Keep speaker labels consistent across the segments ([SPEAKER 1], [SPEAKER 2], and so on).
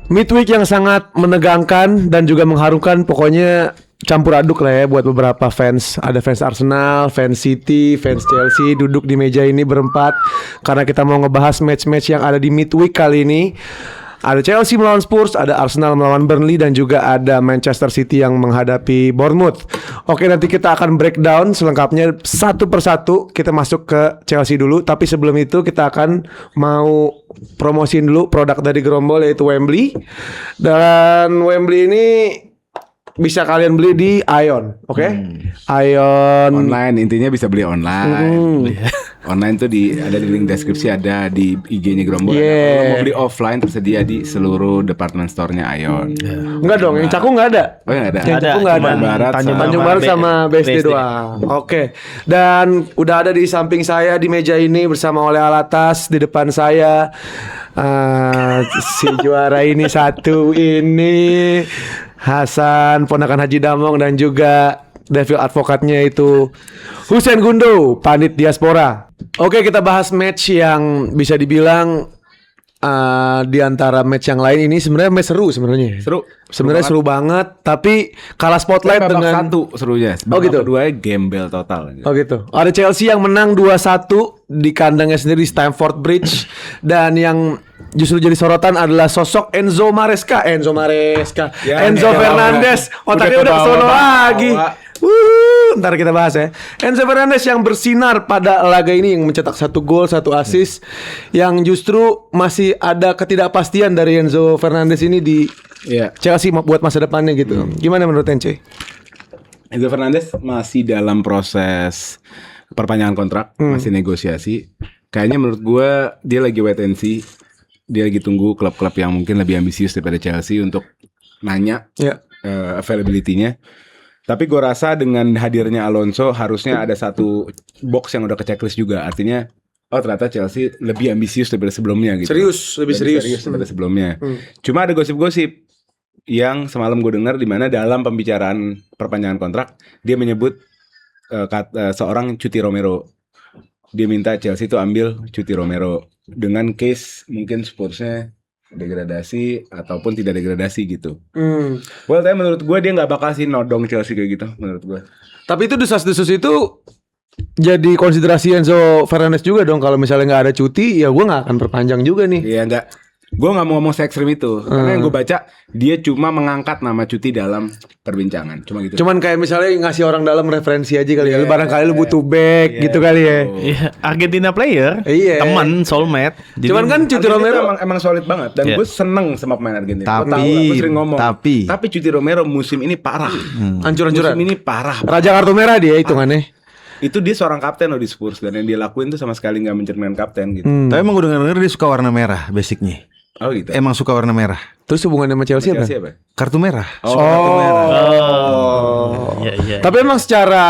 [SPEAKER 1] Midweek yang sangat menegangkan dan juga mengharukan, pokoknya campur aduk lah ya buat beberapa fans. Ada fans Arsenal, fans City, fans Chelsea duduk di meja ini berempat karena kita mau ngebahas match-match yang ada di midweek kali ini. Ada Chelsea melawan Spurs, ada Arsenal melawan Burnley, dan juga ada Manchester City yang menghadapi Bournemouth. Oke, nanti kita akan breakdown selengkapnya satu persatu. Kita masuk ke Chelsea dulu, tapi sebelum itu kita akan mau promosiin dulu produk dari Gerombol, yaitu Wembley. Dan Wembley ini bisa kalian beli di Ion, oke? Ion
[SPEAKER 2] Online, intinya bisa beli online. Online tuh ada di link deskripsi, ada di IG-nya Gerombol.
[SPEAKER 1] Yeah.
[SPEAKER 2] Kalau mau beli offline tersedia di seluruh department store-nya Ion.
[SPEAKER 1] Enggak dong, yang Cakung nggak ada.
[SPEAKER 2] Oh, yang ada.
[SPEAKER 1] Yang Cakung nggak ada. Tanjung Barat sama BSD doang. Oke. Dan udah ada di samping saya di meja ini bersama oleh Alatas di depan saya. Si juara ini satu ini Hasan ponakan Haji Damong, dan juga Devil advokatnya itu Hussein Gundo, panit diaspora. Oke, kita bahas match yang bisa dibilang di antara match yang lain ini sebenarnya match seru sebenarnya. Sebenarnya seru banget, tapi kalah spotlight dengan
[SPEAKER 2] satu serunya.
[SPEAKER 1] Oh gitu.
[SPEAKER 2] Keduanya gembel total.
[SPEAKER 1] Oh gitu. Ada Chelsea yang menang 2-1 di kandangnya sendiri di Stamford Bridge, dan yang justru jadi sorotan adalah sosok Enzo Maresca.
[SPEAKER 2] Ya,
[SPEAKER 1] Enzo Fernandez. Otaknya udah kesono lagi. Ntar kita bahas ya. Enzo Fernandez yang bersinar pada laga ini, yang mencetak 1 gol 1 assist, yang justru masih ada ketidakpastian dari Enzo Fernandez ini di Chelsea buat masa depannya gitu. Gimana menurut Ence?
[SPEAKER 2] Enzo Fernandez masih dalam proses perpanjangan kontrak, masih negosiasi. Kayaknya menurut gue dia lagi wait and see. Dia lagi tunggu klub-klub yang mungkin lebih ambisius daripada Chelsea untuk nanya availability-nya. Tapi gue rasa dengan hadirnya Alonso harusnya ada satu box yang udah ke checklist juga. Artinya, oh ternyata Chelsea lebih ambisius daripada sebelumnya gitu.
[SPEAKER 1] Lebih serius
[SPEAKER 2] daripada sebelumnya. Cuma ada gosip-gosip yang semalam gue dengar di mana dalam pembicaraan perpanjangan kontrak dia menyebut seorang Cuti Romero. Dia minta Chelsea itu ambil Cuti Romero dengan case mungkin Spursnya degradasi ataupun tidak degradasi gitu. Well, tapi menurut gue dia nggak bakal sih nodong Chelsea kayak gitu menurut gue.
[SPEAKER 1] Tapi itu desas-desus itu jadi konsiderasi Enzo Fernandez juga dong. Kalau misalnya nggak ada cuti, ya gue nggak akan perpanjang juga nih.
[SPEAKER 2] Iya nggak. Gue nggak mau ngomong se-ekstrim itu. Karena yang gue baca dia cuma mengangkat nama Cuti dalam perbincangan. Cuma gitu.
[SPEAKER 1] Cuman kayak misalnya ngasih orang dalam referensi aja kali ya. Lu barangkali lu butuh back gitu kali ya.
[SPEAKER 3] Iya, Argentina player, teman, soulmate.
[SPEAKER 1] Jadi, cuman kan Cuti Romero
[SPEAKER 2] emang solid banget dan gue seneng sama pemain Argentina.
[SPEAKER 4] Tapi,
[SPEAKER 2] gue sering ngomong. Tapi Cuti Romero musim ini parah.
[SPEAKER 1] Hancur-hancuran.
[SPEAKER 2] Musim ini parah.
[SPEAKER 1] Raja kartu merah dia hitungannya.
[SPEAKER 2] Itu dia seorang kapten loh di Spurs, dan yang dia lakuin tuh sama sekali nggak mencerminkan kapten gitu.
[SPEAKER 4] Tapi emang gue denger dia suka warna merah basicnya.
[SPEAKER 2] Oh gitu.
[SPEAKER 4] Emang suka warna merah.
[SPEAKER 1] Terus hubungannya sama Chelsea apa?
[SPEAKER 4] Kartu merah.
[SPEAKER 2] Kartu merah.
[SPEAKER 3] Iya.
[SPEAKER 1] Tapi emang secara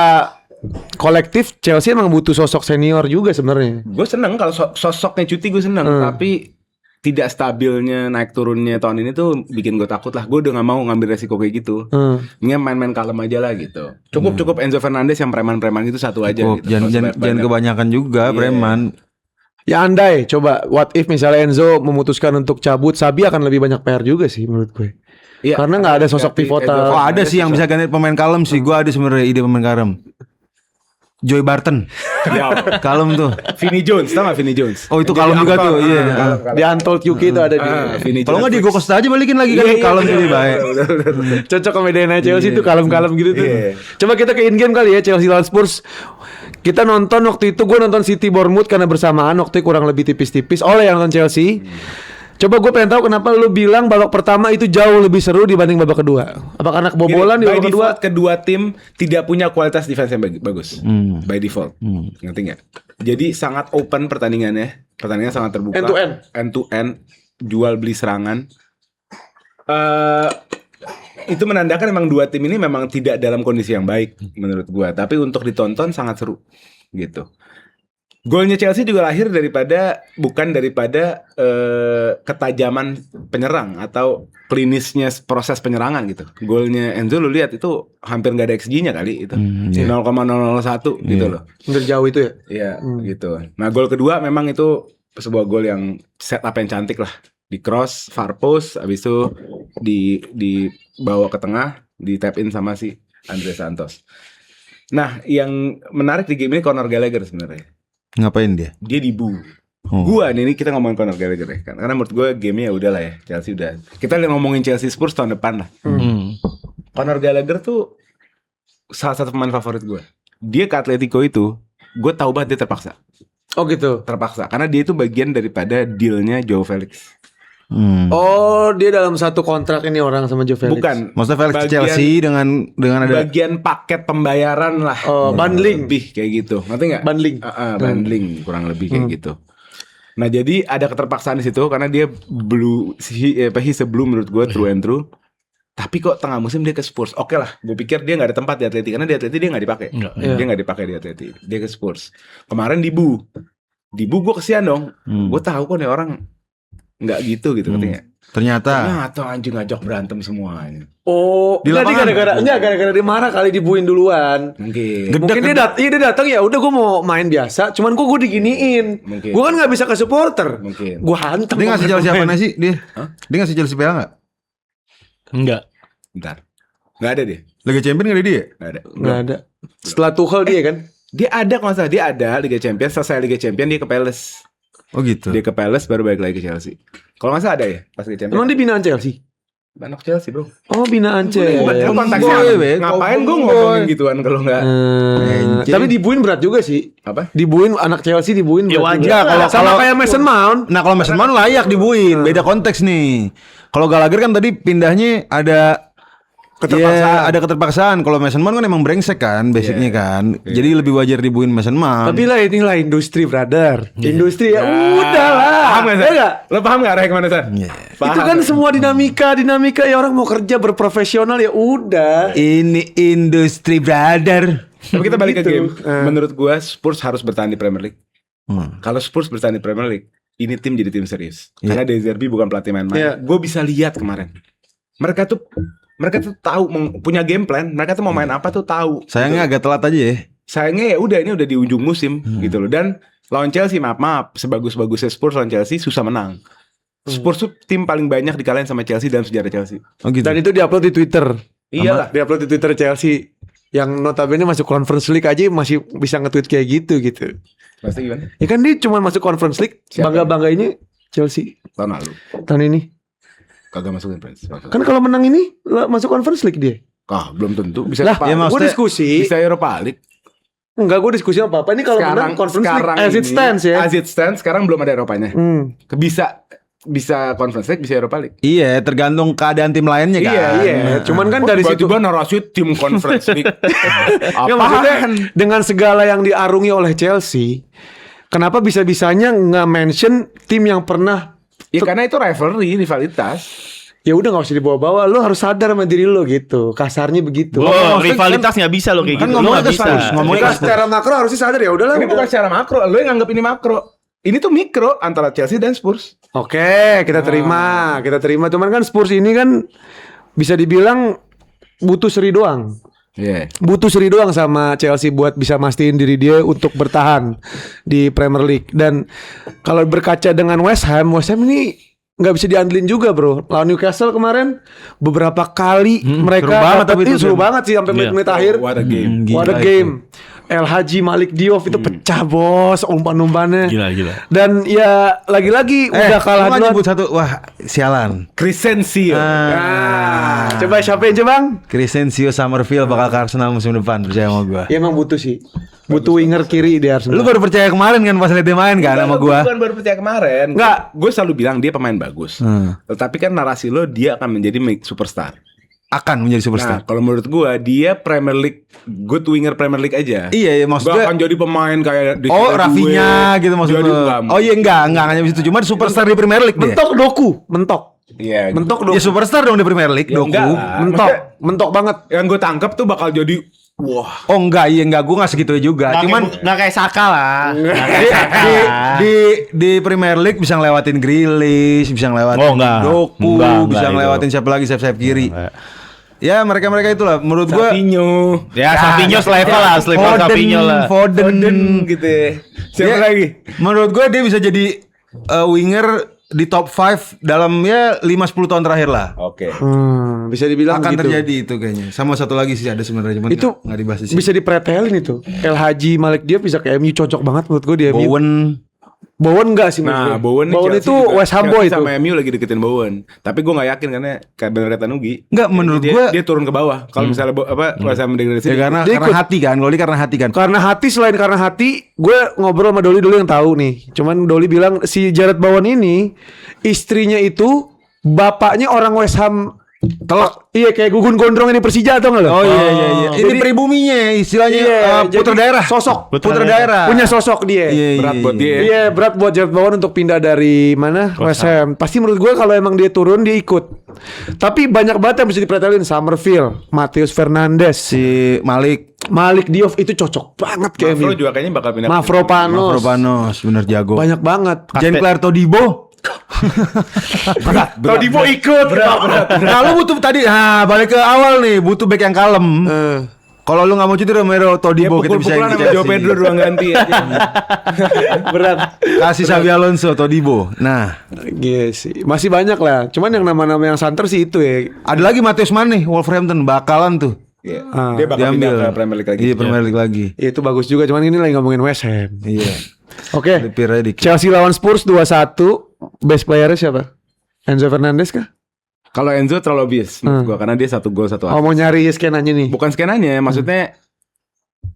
[SPEAKER 1] kolektif Chelsea emang butuh sosok senior juga sebenarnya.
[SPEAKER 2] Gue seneng kalau sosoknya Cuti, gue seneng. Tapi tidak stabilnya naik turunnya tahun ini tuh bikin gue takut lah. Gue udah gak mau ngambil resiko kayak gitu. Ini main-main kalem aja lah gitu. Cukup Enzo Fernandez yang preman-preman gitu satu aja gitu.
[SPEAKER 4] Jangan kebanyakan juga preman.
[SPEAKER 1] Ya andai, coba what if misalnya Enzo memutuskan untuk cabut, Sabi akan lebih banyak PR juga sih menurut gue.
[SPEAKER 2] Iya,
[SPEAKER 1] karena nggak ada sosok pivotal.
[SPEAKER 4] Oh ada sih yang bisa ganti pemain kalem sih. Gue ada sebenarnya ide pemain kalem. Joey Barton. Kalem tuh.
[SPEAKER 2] Vinnie Jones, tau gak Vinnie Jones?
[SPEAKER 4] Oh itu kalem juga tuh. Iya.
[SPEAKER 1] Di Untold UK itu ada di.
[SPEAKER 4] Kalau nggak Diego Costa aja balikin lagi kan kalem jadi baik.
[SPEAKER 1] Cocok ke medianya Chelsea itu kalem-kalem gitu tuh. Coba kita ke in game kali ya, Chelsea lawan Spurs. Kita nonton waktu itu, gue nonton City Bournemouth karena bersamaan waktu itu kurang lebih tipis-tipis. Oleh yang nonton Chelsea. Coba gue pengen tahu kenapa lu bilang babak pertama itu jauh lebih seru dibanding babak kedua. Apa karena kebobolan di babak kedua?
[SPEAKER 2] Kedua tim tidak punya kualitas defense yang bagus. By default. Ngerti gak? Jadi sangat open pertandingannya. Pertandingan sangat terbuka. End to end. Jual beli serangan. Itu menandakan memang dua tim ini memang tidak dalam kondisi yang baik menurut gua, tapi untuk ditonton sangat seru gitu. Golnya Chelsea juga lahir bukan daripada ketajaman penyerang atau klinisnya proses penyerangan gitu. Golnya Enzo lu lihat itu hampir nggak ada XG-nya kali itu. 0,001 gitu loh.
[SPEAKER 1] Dari jauh itu ya?
[SPEAKER 2] Iya, gitu. Nah, gol kedua memang itu sebuah gol yang setup yang cantik lah. di cross, far post, abis itu dibawa ke tengah, di tap in sama si Andre Santos. Nah, yang menarik di game ini Conor Gallagher sebenarnya.
[SPEAKER 4] Ngapain dia?
[SPEAKER 2] Dia dibu. Gua nih kita ngomongin Conor Gallagher ya kan. Karena menurut gue gamenya ya udahlah ya, Chelsea udah. Kita ngomongin Chelsea Spurs tahun depan lah. Conor Gallagher tuh salah satu pemain favorit gue. Dia ke Atletico itu, gue tahu banget dia terpaksa.
[SPEAKER 1] Oh gitu.
[SPEAKER 2] Terpaksa karena dia itu bagian daripada dealnya Joao Felix.
[SPEAKER 1] Oh, dia dalam satu kontrak ini orang sama Joe Felix.
[SPEAKER 2] Bukan.
[SPEAKER 4] Maksudnya Felix Chelsea dengan ada
[SPEAKER 2] bagian paket pembayaran lah.
[SPEAKER 1] Oh, bundling.
[SPEAKER 2] Lebih kayak gitu. Ngerti nggak?
[SPEAKER 1] Bundling.
[SPEAKER 2] Bundling kurang lebih kayak gitu. Nah, jadi ada keterpaksaan di situ karena dia he's a blue menurut gue true and true. Tapi kok tengah musim dia ke Spurs. Oke lah, gue pikir dia nggak ada tempat di Atleti karena di Atleti dia nggak dipakai. Dia nggak dipakai di Atleti. Dia ke Spurs. Kemarin dibu gue kesian dong. Gue tahu kok nih orang nggak gitu ngerti nggak?
[SPEAKER 4] ternyata
[SPEAKER 2] anjing ngajak berantem semuanya.
[SPEAKER 1] Oh,
[SPEAKER 4] di lapangan
[SPEAKER 1] gara-gara dia marah kali dibuin duluan.
[SPEAKER 2] Mungkin
[SPEAKER 1] Dia datang ya udah gue mau main biasa, cuman gue diginiin. Gue kan nggak bisa ke supporter.
[SPEAKER 2] Mungkin.
[SPEAKER 1] Gue hantam.
[SPEAKER 4] dia ngasih Chelsea apa sih dia? Dia ngasih Chelsea PL nggak?
[SPEAKER 3] Enggak.
[SPEAKER 2] Bentar. Nggak ada dia.
[SPEAKER 4] Liga Champions nggak ada dia?
[SPEAKER 1] Nggak ada. Setelah Tuchel dia kan.
[SPEAKER 2] Dia ada kalau nggak salah, dia ada Liga Champions. Selesai Liga Champions dia ke Palace.
[SPEAKER 4] Oh gitu.
[SPEAKER 2] Dia ke Palace baru balik lagi ke Chelsea. Kalau nggak salah ada ya pas Liga Champions.
[SPEAKER 1] Emang dia binaan Chelsea?
[SPEAKER 2] Anak Chelsea bro.
[SPEAKER 1] Oh, binaan Chelsea.
[SPEAKER 2] Lu konteksnya ngapain gue ngomongin gituan kalau nggak?
[SPEAKER 1] Tapi dibuin berat juga sih.
[SPEAKER 2] Apa?
[SPEAKER 1] Dibuin anak Chelsea dibuin
[SPEAKER 3] Ya
[SPEAKER 1] berat
[SPEAKER 3] wajar
[SPEAKER 1] juga. Sama kayak Mason Mount.
[SPEAKER 4] Nah kalau Mason Mount layak dibuin, beda konteks nih. Kalau Gallagher kan tadi pindahnya ada keterpaksaan. Ada keterpaksaan. Kalau Mason Mount kan emang brengsek kan, basicnya kan. Jadi lebih wajar dibuin Mason Mount.
[SPEAKER 1] Tapi lah inilah industri, brother. Industri ya udahlah.
[SPEAKER 2] Paham nggak?
[SPEAKER 1] Ya nggak?
[SPEAKER 2] Lo paham nggak arah kemana San?
[SPEAKER 1] Itu kan semua dinamika ya orang mau kerja berprofesional ya udah.
[SPEAKER 4] Ini industri brother.
[SPEAKER 2] Tapi kita balik ke
[SPEAKER 1] Gitu.
[SPEAKER 2] game. Menurut gue Spurs harus bertahan di Premier League. Kalau Spurs bertahan di Premier League, ini tim jadi tim serius. Karena De Zerbi bukan pelatih main-main. Gue bisa lihat kemarin. Mereka tuh tahu punya game plan. Mereka tuh mau main apa tuh tahu.
[SPEAKER 4] Sayangnya agak telat aja ya.
[SPEAKER 2] Sayangnya ya udah ini udah di ujung musim gitu loh. Dan lawan Chelsea maaf sebagus-bagusnya Spurs lawan Chelsea susah menang. Spurs tuh tim paling banyak dikalahin sama Chelsea dalam sejarah Chelsea.
[SPEAKER 4] Oh gitu.
[SPEAKER 1] Dan itu diupload di Twitter.
[SPEAKER 2] Iyalah.
[SPEAKER 1] Diupload di Twitter Chelsea. Yang notabene masuk Conference League aja masih bisa nge-tweet kayak gitu.
[SPEAKER 2] Pasti gimana?
[SPEAKER 1] Ya kan dia cuma masuk Conference League, bangga-bangganya Chelsea
[SPEAKER 2] Tahun lalu
[SPEAKER 1] tahun ini.
[SPEAKER 2] kagak masukin Prince.
[SPEAKER 1] Kan kalau menang ini masuk Conference League dia.
[SPEAKER 2] Belum tentu bisa
[SPEAKER 1] Lah,
[SPEAKER 4] ya
[SPEAKER 1] gue
[SPEAKER 4] maksudnya
[SPEAKER 1] diskusi.
[SPEAKER 2] bisa Europa League.
[SPEAKER 1] Enggak, gue diskusi apa-apa. Ini kalau menang Conference League as it stands ya.
[SPEAKER 2] As it stands sekarang belum ada Eropanya. Bisa Conference League, bisa Europa League.
[SPEAKER 4] Iya, tergantung keadaan tim lainnya kan.
[SPEAKER 1] Iya. Cuman kan dari situ
[SPEAKER 2] tiba-tiba narasi tim Conference League.
[SPEAKER 1] Nggak, maksudnya dengan segala yang diarungi oleh Chelsea, kenapa bisa-bisanya nggak mention tim yang pernah?
[SPEAKER 2] Ya karena itu rivalry, rivalitas.
[SPEAKER 1] Ya udah nggak usah dibawa-bawa. Lo harus sadar sama diri lo gitu. Kasarnya begitu.
[SPEAKER 3] Lo rivalitas nggak bisa lo kayak
[SPEAKER 4] kan
[SPEAKER 3] gitu. Lo
[SPEAKER 4] ngomongnya
[SPEAKER 3] nggak bisa.
[SPEAKER 1] Ngomongnya secara makro harusnya sadar ya udahlah.
[SPEAKER 2] Ini bukan secara makro, lo yang nganggap ini makro. Ini tuh mikro antara Chelsea dan Spurs.
[SPEAKER 1] Oke, kita terima. Cuman kan Spurs ini kan bisa dibilang butuh seri doang. Butuh seri doang sama Chelsea buat bisa mastiin diri dia untuk bertahan di Premier League. Dan kalau berkaca dengan West Ham ini nggak bisa diandelin juga bro. Lawan Newcastle kemarin beberapa kali mereka seru banget sih sampai menit akhir.
[SPEAKER 2] What a game.
[SPEAKER 1] What a game. El Hadji Malik Diop itu pecah bos umpan-umpannya.
[SPEAKER 3] Gila.
[SPEAKER 1] Dan ya lagi-lagi udah kalah duluan.
[SPEAKER 4] Nyebut satu, wah sialan.
[SPEAKER 2] Crescencio.
[SPEAKER 1] Coba siapa yang coba?
[SPEAKER 4] Crescencio Summerfield bakal ke Arsenal musim depan, percaya sama gua.
[SPEAKER 1] Ya emang butuh sih. Butuh winger kiri di Arsenal.
[SPEAKER 4] Lu baru percaya kemarin kan pas liat dia main kan sama gua.
[SPEAKER 2] Bukan baru percaya kemarin.
[SPEAKER 1] Enggak.
[SPEAKER 2] Gue selalu bilang dia pemain bagus. Tetapi kan narasi lo dia akan menjadi superstar.
[SPEAKER 4] Akan menjadi superstar.
[SPEAKER 2] Nah, kalau menurut gua dia Premier League good winger Premier League aja.
[SPEAKER 4] Iya, maksudnya
[SPEAKER 2] gak akan jadi pemain kayak
[SPEAKER 4] Rafinha gitu maksudnya. Oh iya enggak hanya itu. Cuma superstar di Premier League dia.
[SPEAKER 1] Mentok.
[SPEAKER 2] Iya.
[SPEAKER 1] Mentok Doku.
[SPEAKER 4] Ya superstar dong di Premier League,
[SPEAKER 2] Ya,
[SPEAKER 4] Doku.
[SPEAKER 1] Mentok banget.
[SPEAKER 2] Yang gue tangkap tuh bakal jadi wah.
[SPEAKER 4] Oh enggak, gue enggak segitu juga. Cuman
[SPEAKER 3] nggak kayak Saka lah.
[SPEAKER 4] di Premier League bisa ngelewatin Grealish, bisa ngelewatin Doku, bisa ngelewatin siapa lagi sayap kiri. Ya mereka itulah menurut gua.
[SPEAKER 2] Savinho.
[SPEAKER 3] Ya Savinho selevel lah, Savinho lah.
[SPEAKER 2] Foden gitu ya. Siapa lagi?
[SPEAKER 4] Menurut gua dia bisa jadi winger di top 5 dalam ya 5-10 tahun terakhir lah.
[SPEAKER 2] Oke.
[SPEAKER 1] Bisa dibilang
[SPEAKER 4] Akan
[SPEAKER 1] gitu.
[SPEAKER 4] terjadi itu kayaknya. Sama satu lagi sih ada sebenarnya cuman
[SPEAKER 1] Itu
[SPEAKER 4] nggak dibahas di sini.
[SPEAKER 1] bisa dipretelin itu. El Hadji Malik Diop bisa ke MU, cocok banget menurut gue di MU. Bowen enggak sih menurut
[SPEAKER 2] Nah,
[SPEAKER 1] gue.
[SPEAKER 2] Bowen nih
[SPEAKER 1] itu
[SPEAKER 2] Chelsea juga-
[SPEAKER 1] West Ham
[SPEAKER 2] Chelsea
[SPEAKER 1] boy itu.
[SPEAKER 2] sama MU lagi deketin Bowen. Tapi gue nggak yakin karena kayak bener kata Nugi.
[SPEAKER 4] Nggak, menurut
[SPEAKER 2] dia,
[SPEAKER 4] gua-
[SPEAKER 2] dia turun ke bawah. Kalau misalnya West Ham degradasi.
[SPEAKER 4] Ya karena
[SPEAKER 1] Dia
[SPEAKER 4] karena
[SPEAKER 1] ikut.
[SPEAKER 4] hati kan. Kalau dia karena hati kan.
[SPEAKER 1] Karena hati, selain karena hati, gue ngobrol sama Doli dulu yang tahu nih. Cuman Doli bilang si Jared Bowen ini istrinya itu bapaknya orang West Ham.
[SPEAKER 4] Telak.
[SPEAKER 1] Iya, kayak Gugun Gondrong ini Persija atau enggak lo?
[SPEAKER 4] Oh iya. Ini
[SPEAKER 1] Jadi-
[SPEAKER 4] pribuminya istilahnya
[SPEAKER 1] Iya,
[SPEAKER 4] putra
[SPEAKER 1] jadi
[SPEAKER 4] daerah.
[SPEAKER 1] Sosok
[SPEAKER 4] Putra daerah.
[SPEAKER 1] punya sosok dia.
[SPEAKER 2] Berat buat dia.
[SPEAKER 1] Iya, berat buat Jared Bowen untuk pindah dari mana? West Ham. Pasti menurut gue kalau emang dia turun dia ikut. Tapi banyak banget yang bisa dipretelin. Summerfield, Mateus Fernandes,
[SPEAKER 4] Si Malik
[SPEAKER 1] Malik Diop itu cocok banget kayak
[SPEAKER 2] Mafro
[SPEAKER 1] MU.
[SPEAKER 2] juga kayaknya bakal pindah.
[SPEAKER 1] Mavropanos.
[SPEAKER 4] Mavropanos bener jago.
[SPEAKER 1] Banyak banget.
[SPEAKER 4] Jean-Claire Todibo.
[SPEAKER 1] Todibo ikut.
[SPEAKER 4] Nah lu butuh tadi balik ke awal nih, butuh back yang kalem. Kalau lu nggak mau cuti Romero Todibo kita bisa
[SPEAKER 2] Pukul-pukulan sama Joe Pedro ruang ganti aja.
[SPEAKER 1] Berat.
[SPEAKER 4] Kasih Xabi Alonso Todibo. Nah,
[SPEAKER 1] Iya sih. Masih banyak lah. Cuman yang nama-nama yang santer sih itu ya.
[SPEAKER 4] ada lagi Matheus Mane Wolverhampton bakalan tuh
[SPEAKER 2] Iya. Dia bakal
[SPEAKER 4] diambil
[SPEAKER 2] pindah ke Premier League lagi.
[SPEAKER 4] Iya, Premier League lagi.
[SPEAKER 1] Itu bagus juga. Cuman ini lagi ngomongin West Ham.
[SPEAKER 4] Iya.
[SPEAKER 1] Oke.
[SPEAKER 4] Lebih dikit.
[SPEAKER 1] Chelsea lawan Spurs 2-1. Best playernya siapa? Enzo Fernandez kah?
[SPEAKER 2] Kalau Enzo terlalu bias menurut gua karena dia 1 gol 1
[SPEAKER 1] Oh,
[SPEAKER 2] assist.
[SPEAKER 1] mau nyari skenanya nih.
[SPEAKER 2] Bukan skenanya, maksudnya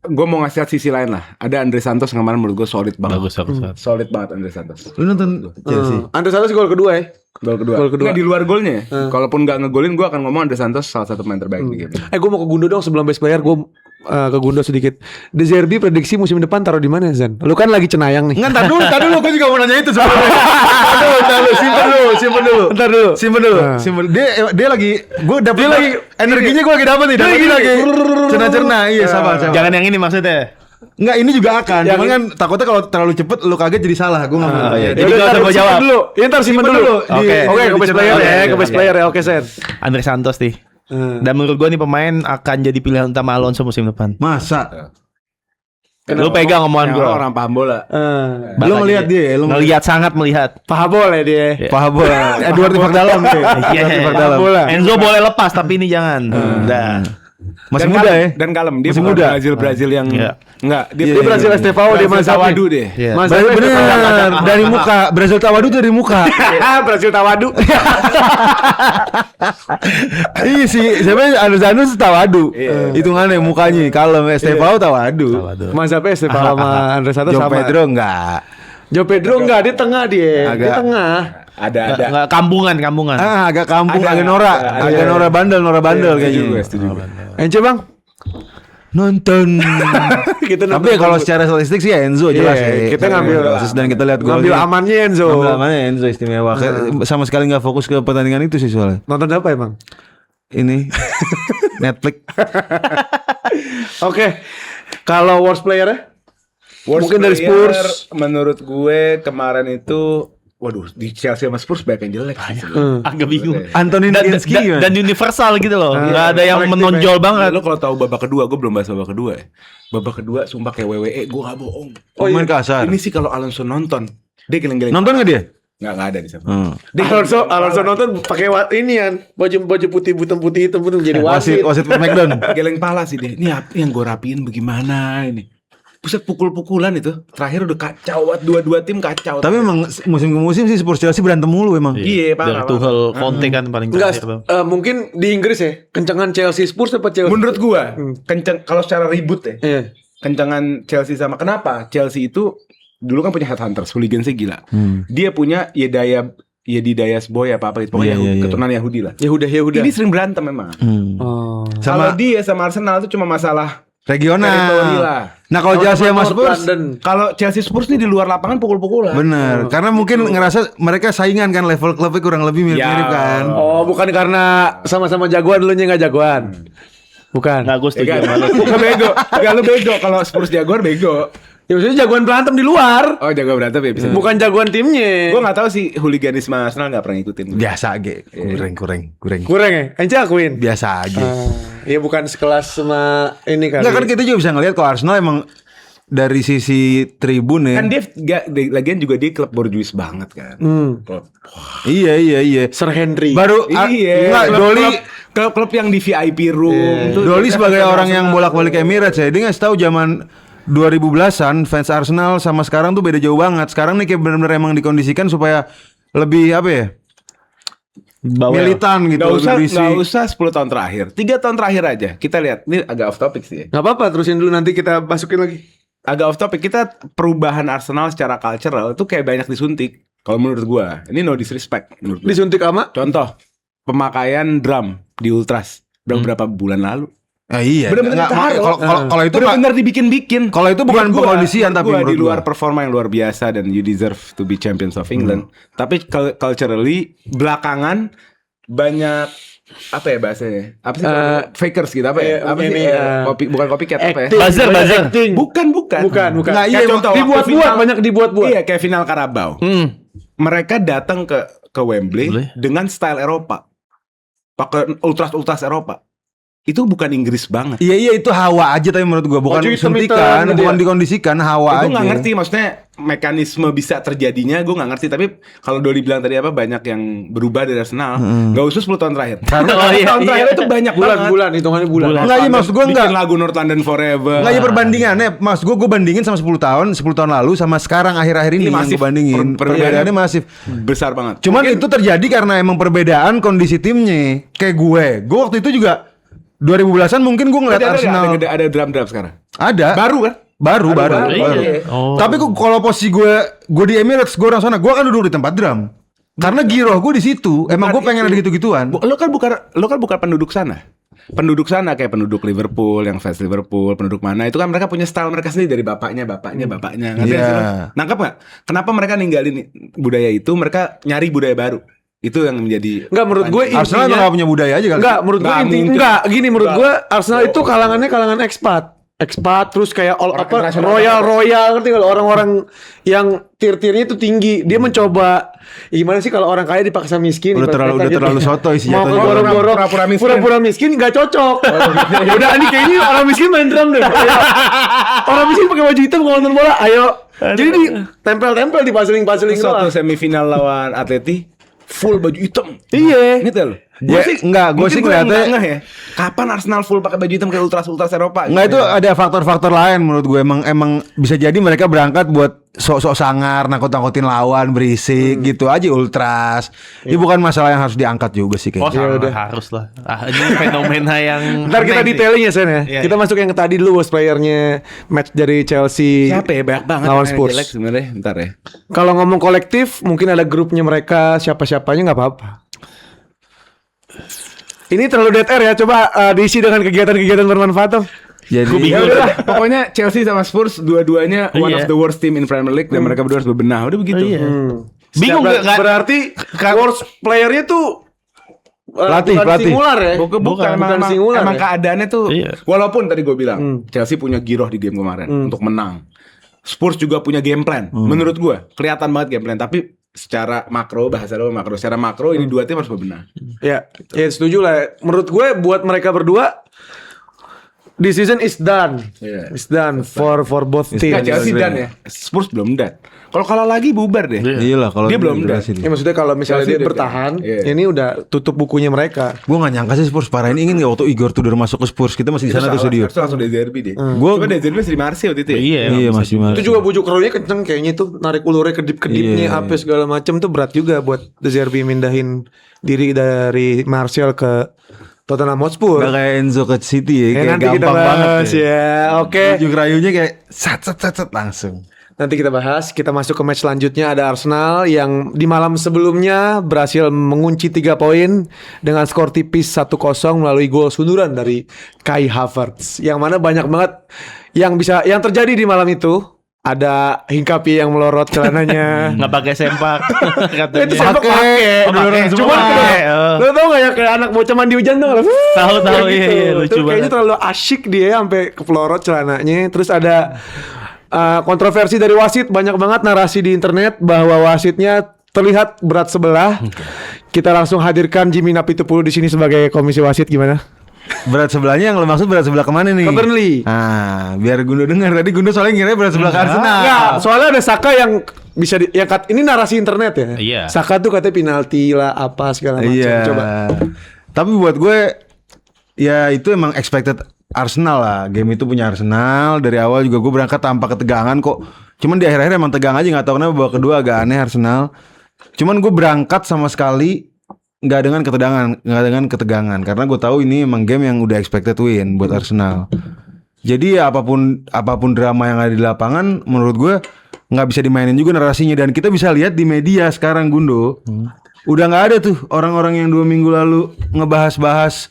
[SPEAKER 2] gue mau ngasih lihat sisi lain lah. Ada Andre Santos yang kemarin menurut gue solid banget.
[SPEAKER 3] Bagus.
[SPEAKER 2] Solid banget Andre Santos.
[SPEAKER 4] Lu nonton Chelsea?
[SPEAKER 1] Andre Santos gol kedua ya.
[SPEAKER 2] Gol kedua.
[SPEAKER 1] Gol kedua.
[SPEAKER 2] Nggak, di luar golnya. Kalaupun nggak ngegolin, gue akan ngomong Andre Santos salah satu pemain terbaik di game.
[SPEAKER 1] Gue mau ke Gundo dong sebelum best player. Gue ke Gundo sedikit. De Zerbi prediksi musim depan taruh di mana Zan? Lu kan lagi cenayang nih.
[SPEAKER 4] Ntar dulu, gue juga mau nanya itu sebenarnya. Ntar dulu, simpen dulu. Simpen. Dia lagi, gue dapet
[SPEAKER 1] Dia lagi
[SPEAKER 4] energinya gue lagi dapet nih. Dia lagi cerna-cerna. Iya, sabar.
[SPEAKER 3] Jangan yang ini maksudnya.
[SPEAKER 4] Enggak, ini juga akan. Cuman kan takutnya kalau terlalu cepet lu kaget jadi salah. Gue nggak mau.
[SPEAKER 3] iya.
[SPEAKER 1] Ya
[SPEAKER 3] Jadi
[SPEAKER 1] udah,
[SPEAKER 3] gak usah
[SPEAKER 1] ntar
[SPEAKER 3] gua
[SPEAKER 1] simpen
[SPEAKER 3] jawab.
[SPEAKER 1] dulu. Ya ntar simpen dulu.
[SPEAKER 3] Oke.
[SPEAKER 1] Oke, ke best player ya, ke best
[SPEAKER 3] Oke.
[SPEAKER 1] player ya. Oke, Sen.
[SPEAKER 3] Andre Santos nih. Dan menurut gua nih pemain akan jadi pilihan utama Alonso musim depan.
[SPEAKER 4] Masa?
[SPEAKER 3] Lu pegang omongan
[SPEAKER 2] Yang
[SPEAKER 3] gua.
[SPEAKER 2] orang paham bola.
[SPEAKER 4] Lu ngelihat dia, lu
[SPEAKER 3] ngelihat sangat melihat.
[SPEAKER 1] Pahabol ya dia.
[SPEAKER 4] paham bola. Edward Tipak dalam tuh.
[SPEAKER 3] Iya.
[SPEAKER 4] Tipak dalam.
[SPEAKER 1] Bola.
[SPEAKER 3] Enzo boleh lepas tapi ini jangan. Udah.
[SPEAKER 4] Masih
[SPEAKER 2] Dan
[SPEAKER 4] muda
[SPEAKER 2] kalem,
[SPEAKER 4] ya.
[SPEAKER 2] Dan kalem. Dia
[SPEAKER 4] Masih
[SPEAKER 2] bukan
[SPEAKER 4] muda.
[SPEAKER 2] Brazil yang
[SPEAKER 3] Iya.
[SPEAKER 2] enggak.
[SPEAKER 1] Dia Brazil Estevao, dia
[SPEAKER 2] Brazil
[SPEAKER 1] Mazat
[SPEAKER 2] Tawadu
[SPEAKER 1] nih.
[SPEAKER 2] deh.
[SPEAKER 3] Iya.
[SPEAKER 1] Mas
[SPEAKER 4] Bener, dari muka. Brazil Tawadu dari muka.
[SPEAKER 1] Brazil Tawadu.
[SPEAKER 4] Iya sih, siapa Andres Tawadu. Hitungannya mukanya kalem, Estevao Tawadu.
[SPEAKER 1] Mazapnya Estevao sama Andre Santos
[SPEAKER 4] Joe
[SPEAKER 1] sama.
[SPEAKER 4] Pedro enggak.
[SPEAKER 1] Joe Pedro enggak, dia tengah dia. Dia
[SPEAKER 4] Agak.
[SPEAKER 1] tengah.
[SPEAKER 2] Ada.
[SPEAKER 3] Enggak kampungan.
[SPEAKER 4] Agak kampung,
[SPEAKER 2] Ada.
[SPEAKER 4] agak norak,
[SPEAKER 2] Ada.
[SPEAKER 4] agak norak bandel
[SPEAKER 2] Setuju
[SPEAKER 4] kayaknya.
[SPEAKER 2] gue, setuju gue.
[SPEAKER 1] Ence bang.
[SPEAKER 4] Nonton.
[SPEAKER 1] Kita
[SPEAKER 4] Tapi kalau secara statistik sih ya Enzo jelas
[SPEAKER 1] Iya,
[SPEAKER 4] ya.
[SPEAKER 1] kita ngambil
[SPEAKER 4] dan kita lihat
[SPEAKER 1] ngambil
[SPEAKER 4] golnya.
[SPEAKER 1] amannya Enzo.
[SPEAKER 4] Ngambil amannya Enzo istimewa. Sama sekali nggak fokus ke pertandingan itu sih soalnya.
[SPEAKER 1] Nonton apa emang?
[SPEAKER 4] Ini Netflix.
[SPEAKER 1] Oke. Kalau worst player ya?
[SPEAKER 2] Worst
[SPEAKER 1] Mungkin dari
[SPEAKER 2] player,
[SPEAKER 1] Spurs.
[SPEAKER 2] menurut gue kemarin itu, waduh, di Chelsea sama Spurs banyak yang jelek sih sebenarnya.
[SPEAKER 3] Agak bingung.
[SPEAKER 4] Anthony Niginski
[SPEAKER 3] Dan universal gitu loh. Enggak ada yang menonjol banget.
[SPEAKER 2] Lo kalau tahu babak kedua, gue belum bahas babak kedua ya. Babak kedua sumpah kayak WWE, gue gak bohong.
[SPEAKER 4] Pemain kasar.
[SPEAKER 2] Ini sih kalau Alonso nonton, dia geleng-geleng.
[SPEAKER 4] Nonton nggak dia?
[SPEAKER 2] Nggak ada di sana.
[SPEAKER 1] Dia Alonso nonton pakai ini kan baju putih hitam jadi wasit.
[SPEAKER 4] Wasit McDonald.
[SPEAKER 2] Geleng pala sih dia. Ini apa yang gue rapiin bagaimana ini? Pusat pukul-pukulan itu. Terakhir udah kacau banget, dua-dua tim kacau.
[SPEAKER 4] Tapi memang musim ke musim sih Spurs Chelsea berantem mulu emang.
[SPEAKER 2] Iya,
[SPEAKER 3] Dari
[SPEAKER 2] parah.
[SPEAKER 3] Tuchel, Conte kan paling
[SPEAKER 1] Enggak,
[SPEAKER 3] terakhir tuh.
[SPEAKER 1] mungkin di Inggris ya. Kencengan Chelsea Spurs apa Chelsea?
[SPEAKER 2] Menurut gua, kenceng kalau secara ribut ya.
[SPEAKER 1] Iya.
[SPEAKER 2] Kencengan Chelsea sama kenapa? Chelsea itu dulu kan punya headhunters, hooligansnya gila. Dia punya Yedidiah Boy apa itu pokoknya
[SPEAKER 4] Iya.
[SPEAKER 2] keturunan Yahudi lah.
[SPEAKER 1] Yahudah.
[SPEAKER 2] Ini sering berantem memang.
[SPEAKER 1] Oh.
[SPEAKER 2] Kalau
[SPEAKER 4] Sama
[SPEAKER 2] dia sama Arsenal itu cuma masalah teritori
[SPEAKER 4] regional.
[SPEAKER 2] lah.
[SPEAKER 4] Nah kalau Chelsea sama
[SPEAKER 1] North
[SPEAKER 4] Spurs
[SPEAKER 1] London.
[SPEAKER 2] Kalau Chelsea Spurs nih di luar lapangan pukul-pukulan.
[SPEAKER 4] bener, karena mungkin ngerasa mereka saingan kan level klubnya kurang lebih mirip-mirip
[SPEAKER 2] Ya.
[SPEAKER 4] kan.
[SPEAKER 1] Oh, bukan karena sama-sama jagoan lu nya nggak jagoan. Bukan.
[SPEAKER 3] Nah, gue
[SPEAKER 2] Ya
[SPEAKER 3] setuju
[SPEAKER 2] kan?
[SPEAKER 3] sama lu.
[SPEAKER 2] Bukan bego. Enggak lu bego kalau Spurs Jaguar bego.
[SPEAKER 1] Ya maksudnya jagoan berantem di luar.
[SPEAKER 2] Oh, jago berantem ya bisa.
[SPEAKER 1] Bukan jagoan timnya.
[SPEAKER 2] Gue nggak tahu sih hooliganisme Arsenal nggak pernah ngikutin.
[SPEAKER 4] Biasa aja, kurang.
[SPEAKER 1] Kurang ya? Ence akuin.
[SPEAKER 4] Biasa aja.
[SPEAKER 1] Iya bukan sekelas sama ini kan.
[SPEAKER 4] Enggak kan kita juga bisa ngelihat kalau Arsenal emang dari sisi tribun ya.
[SPEAKER 2] Kan dia lagian juga dia klub borjuis banget kan. Klub.
[SPEAKER 4] Iya.
[SPEAKER 1] Sir Henry.
[SPEAKER 4] Baru enggak Doli
[SPEAKER 2] Klub yang di VIP room. Tuh,
[SPEAKER 4] Doli
[SPEAKER 2] dia
[SPEAKER 4] sebagai
[SPEAKER 2] fans
[SPEAKER 4] orang yang
[SPEAKER 2] Arsenal.
[SPEAKER 4] bolak-balik Emirates ya, dia ngasih tahu zaman 2010-an fans Arsenal sama sekarang tuh beda jauh banget. Sekarang nih kayak benar-benar emang dikondisikan supaya lebih apa ya? Militan gitu.
[SPEAKER 2] Nggak usah 10 tahun terakhir, 3 tahun terakhir aja. Kita lihat, ini agak off topic sih ya.
[SPEAKER 1] Nggak apa-apa, terusin dulu nanti kita masukin lagi.
[SPEAKER 2] Agak off topic, kita perubahan Arsenal secara cultural itu kayak banyak disuntik. Kalau menurut gua, ini no disrespect menurut gua.
[SPEAKER 1] Disuntik ama?
[SPEAKER 2] Contoh, pemakaian drum di Ultras beberapa bulan lalu.
[SPEAKER 4] Iya.
[SPEAKER 2] Bener-bener
[SPEAKER 4] Nggak,
[SPEAKER 2] taruh.
[SPEAKER 4] kalau itu
[SPEAKER 2] bener-bener dibikin-bikin.
[SPEAKER 4] kalau itu bukan
[SPEAKER 2] Menurut gua-
[SPEAKER 4] pengkondisian,
[SPEAKER 2] menurut
[SPEAKER 4] tapi
[SPEAKER 2] gua
[SPEAKER 4] menurut
[SPEAKER 2] di luar
[SPEAKER 4] gua.
[SPEAKER 2] performa yang luar biasa dan you deserve to be champions of England. Tapi culturally belakangan banyak apa ya bahasanya? Apa sih fakers gitu apa ya? Apa sih? Bukan copycat apa ya?
[SPEAKER 3] Buzzer.
[SPEAKER 2] Bukan.
[SPEAKER 1] Bukan.
[SPEAKER 4] Nggak, iya,
[SPEAKER 2] Kayak contoh waktu
[SPEAKER 1] Dibuat-buat,
[SPEAKER 2] final-
[SPEAKER 1] banyak dibuat-buat.
[SPEAKER 2] Iya, kayak final Carabao. Mereka datang ke Wembley dengan style Eropa. Pakai ultras Eropa. Itu bukan Inggris banget.
[SPEAKER 4] Iya itu hawa aja tapi menurut gua bukan
[SPEAKER 1] Baju hitam-hitam
[SPEAKER 4] suntikan,
[SPEAKER 1] gitu
[SPEAKER 4] bukan
[SPEAKER 1] ya?
[SPEAKER 4] dikondisikan, hawa
[SPEAKER 2] Gue
[SPEAKER 4] aja.
[SPEAKER 2] nggak ngerti maksudnya mekanisme bisa terjadinya gue nggak ngerti, tapi kalau Doli bilang tadi apa banyak yang berubah dari Arsenal nggak usah 10 tahun terakhir. Karena tahun terakhir itu banyak banget.
[SPEAKER 1] Bulan, hitungannya bulan.
[SPEAKER 4] Enggak, iya maksud gua enggak.
[SPEAKER 2] Bikin lagu North London Forever.
[SPEAKER 4] Enggak ya perbandingannya, maksud gua bandingin sama 10 tahun lalu sama sekarang akhir-akhir ini
[SPEAKER 2] Ini
[SPEAKER 4] yang
[SPEAKER 2] masif.
[SPEAKER 4] gua bandingin. Perbedaannya masif.
[SPEAKER 2] besar banget.
[SPEAKER 4] Cuman itu terjadi karena emang perbedaan kondisi timnya. Kayak gue waktu itu juga 2010-an mungkin gue ngeliat Arsenal.
[SPEAKER 2] Ada drum sekarang.
[SPEAKER 4] Ada.
[SPEAKER 2] Baru kan?
[SPEAKER 4] Baru.
[SPEAKER 2] Iya.
[SPEAKER 3] Oh.
[SPEAKER 4] Tapi kalau posisi gue di Emirates, gue orang sana, gue kan duduk di tempat drum. Karena giroh gue di situ. Emang gue pengen ada gitu-gituan.
[SPEAKER 2] Lo kan bukan penduduk sana. Penduduk sana kayak penduduk Liverpool, yang fans Liverpool, penduduk mana itu kan mereka punya style mereka sendiri dari bapaknya. Ngerti nggak sih lo? Nangkap nggak? Kenapa mereka ninggalin budaya itu? Mereka nyari budaya baru. Itu yang menjadi
[SPEAKER 1] Enggak, menurut gue
[SPEAKER 4] Arsenal emang gak punya budaya aja kali.
[SPEAKER 1] Enggak, menurut gue
[SPEAKER 2] Nggak mungkin.
[SPEAKER 1] enggak gini, menurut gue Arsenal itu kalangan expat terus kayak royal ngerti kalau orang-orang yang tier-tiernya itu tinggi. Dia mencoba gimana sih kalau orang kaya dipaksa miskin.
[SPEAKER 4] Udah terlalu sotoy sih
[SPEAKER 1] Mau
[SPEAKER 4] jatuhnya.
[SPEAKER 1] borong-borong pura-pura miskin nggak cocok. Udah ini kayaknya orang miskin main drum deh. Orang miskin pakai baju hitam kalau nonton bola. Ayo. Jadi di tempel-tempel di paseling
[SPEAKER 2] suatu
[SPEAKER 1] doang.
[SPEAKER 2] semifinal lawan Atleti full baju hitam.
[SPEAKER 1] Iya.
[SPEAKER 2] Gitu loh.
[SPEAKER 4] Ya, enggak, gue sih ngeliatnya
[SPEAKER 2] ya. Kapan Arsenal full pakai baju hitam kayak ultras Eropa?
[SPEAKER 4] Enggak, itu ada faktor-faktor lain menurut gue. Emang bisa jadi mereka berangkat buat sok-sok sangar, nakut-nakutin lawan, berisik gitu aja ultras. Ini bukan masalah yang harus diangkat juga sih
[SPEAKER 3] Oh,
[SPEAKER 4] kayaknya.
[SPEAKER 3] harus lah. Ini fenomena yang
[SPEAKER 1] Ntar kita
[SPEAKER 3] aneh sih.
[SPEAKER 1] detailing ya Sen ya.
[SPEAKER 3] Iya,
[SPEAKER 1] Kita masuk yang tadi dulu, worst playernya match dari Chelsea.
[SPEAKER 2] Siapa ya? Banyak banget
[SPEAKER 1] lawan
[SPEAKER 2] yang
[SPEAKER 1] Spurs.
[SPEAKER 2] jelek sebenarnya. Bentar ya.
[SPEAKER 1] Kalau ngomong kolektif, mungkin ada grupnya mereka, siapa-siapanya nggak apa-apa. Ini terlalu dead air ya. Coba diisi dengan kegiatan-kegiatan bermanfaat dong.
[SPEAKER 4] Jadi
[SPEAKER 2] Ya udahlah, pokoknya Chelsea sama Spurs dua-duanya one
[SPEAKER 3] Iya.
[SPEAKER 2] of the worst team in Premier League dan mereka berdua harus bebenah. Udah begitu.
[SPEAKER 3] Iya. Bingung nggak?
[SPEAKER 1] Berarti worst playernya tuh
[SPEAKER 4] Pelatih.
[SPEAKER 1] singular ya.
[SPEAKER 2] Bukan, emang
[SPEAKER 1] singular
[SPEAKER 2] emang
[SPEAKER 1] ya?
[SPEAKER 2] keadaannya tuh.
[SPEAKER 3] Iya.
[SPEAKER 2] Walaupun tadi gue bilang Chelsea punya giroh di game kemarin untuk menang. Spurs juga punya game plan. Menurut gue kelihatan banget game plan. Tapi secara makro, bahasa lo makro, secara makro ini dua tim harus bebenah.
[SPEAKER 1] Ya, ya setuju lah. Menurut gue buat mereka berdua, this season is done.
[SPEAKER 2] Iya.
[SPEAKER 1] It's done for both teams.
[SPEAKER 2] Nggak, Chelsea dan ya, Spurs belum dan. Kalau kalah lagi bubar deh.
[SPEAKER 4] iyalah kalau
[SPEAKER 2] Dia belum
[SPEAKER 4] udah
[SPEAKER 2] dah.
[SPEAKER 4] sini.
[SPEAKER 1] Ya maksudnya kalau misalnya
[SPEAKER 2] Chelsea
[SPEAKER 1] dia
[SPEAKER 2] udah
[SPEAKER 1] bertahan,
[SPEAKER 2] kayak- iya.
[SPEAKER 1] ini udah tutup bukunya mereka.
[SPEAKER 4] Gue gak nyangka sih Spurs parahin. Ingin gak waktu Igor Tudor masuk ke Spurs, kita masih di sana tuh studio.
[SPEAKER 2] Itu langsung dari Derby deh.
[SPEAKER 4] Gua-
[SPEAKER 2] Coba dari Derby masih di Marseille waktu itu ya.
[SPEAKER 4] Iya masih
[SPEAKER 1] Itu juga bujuk rohnya kenceng kayaknya tuh, narik ulurnya kedip-kedipnya
[SPEAKER 4] Iya.
[SPEAKER 1] apa segala macem tuh berat juga buat De Zerbi mindahin diri dari Martial ke Tottenham Hotspur.
[SPEAKER 4] Gak kayak Enzo ke City ya,
[SPEAKER 1] Ya,
[SPEAKER 4] kayak
[SPEAKER 1] nanti kita
[SPEAKER 4] gampang banget
[SPEAKER 1] bahas ya. Oke.
[SPEAKER 4] Bujuk rayunya kayak sat langsung.
[SPEAKER 1] Nanti kita bahas. Kita masuk ke match selanjutnya. Ada Arsenal yang di malam sebelumnya berhasil mengunci 3 poin dengan skor tipis 1-0 melalui gol sunduran dari Kai Havertz. Yang mana banyak banget yang terjadi di malam itu. Ada Hincapié yang melorot celananya.
[SPEAKER 3] Nggak pakai sempak katanya.
[SPEAKER 1] Itu sempat pakai.
[SPEAKER 3] pakai.
[SPEAKER 1] Cuman
[SPEAKER 3] Pakai,
[SPEAKER 1] lo tau gak ya kayak anak bocah mandi hujan tuh.
[SPEAKER 3] Tahu, iya, lucu
[SPEAKER 1] Itu kayaknya
[SPEAKER 3] banget.
[SPEAKER 1] terlalu asyik dia sampai kepelorot celananya. Terus ada kontroversi dari wasit, banyak banget narasi di internet bahwa wasitnya terlihat berat sebelah. Kita langsung hadirkan Jimmy Napitupulu di sini sebagai komisi wasit, gimana?
[SPEAKER 4] Berat sebelahnya yang lo maksud berat sebelah kemana nih?
[SPEAKER 1] Ke Burnley.
[SPEAKER 4] Ah, biar Gundo dengar. Tadi Gundo soalnya ngira berat sebelah ke Arsenal.
[SPEAKER 1] Enggak, soalnya ada Saka yang bisa ini narasi internet ya.
[SPEAKER 3] Iya.
[SPEAKER 1] Saka tuh katanya penalti lah apa segala macam.
[SPEAKER 4] Iya.
[SPEAKER 1] Coba.
[SPEAKER 4] Tapi buat gue ya itu emang expected Arsenal lah. Game itu punya Arsenal. Dari awal juga gue berangkat tanpa ketegangan kok. Cuman di akhir-akhir emang tegang aja, nggak tahu kenapa babak kedua agak aneh Arsenal. Cuman gue berangkat sama sekali nggak dengan ketegangan karena gue tahu ini emang game yang udah expected win buat Arsenal. Jadi ya apapun drama yang ada di lapangan, menurut gue nggak bisa dimainin juga narasinya. Dan kita bisa lihat di media sekarang Gundo, udah nggak ada tuh orang-orang yang 2 minggu lalu ngebahas-bahas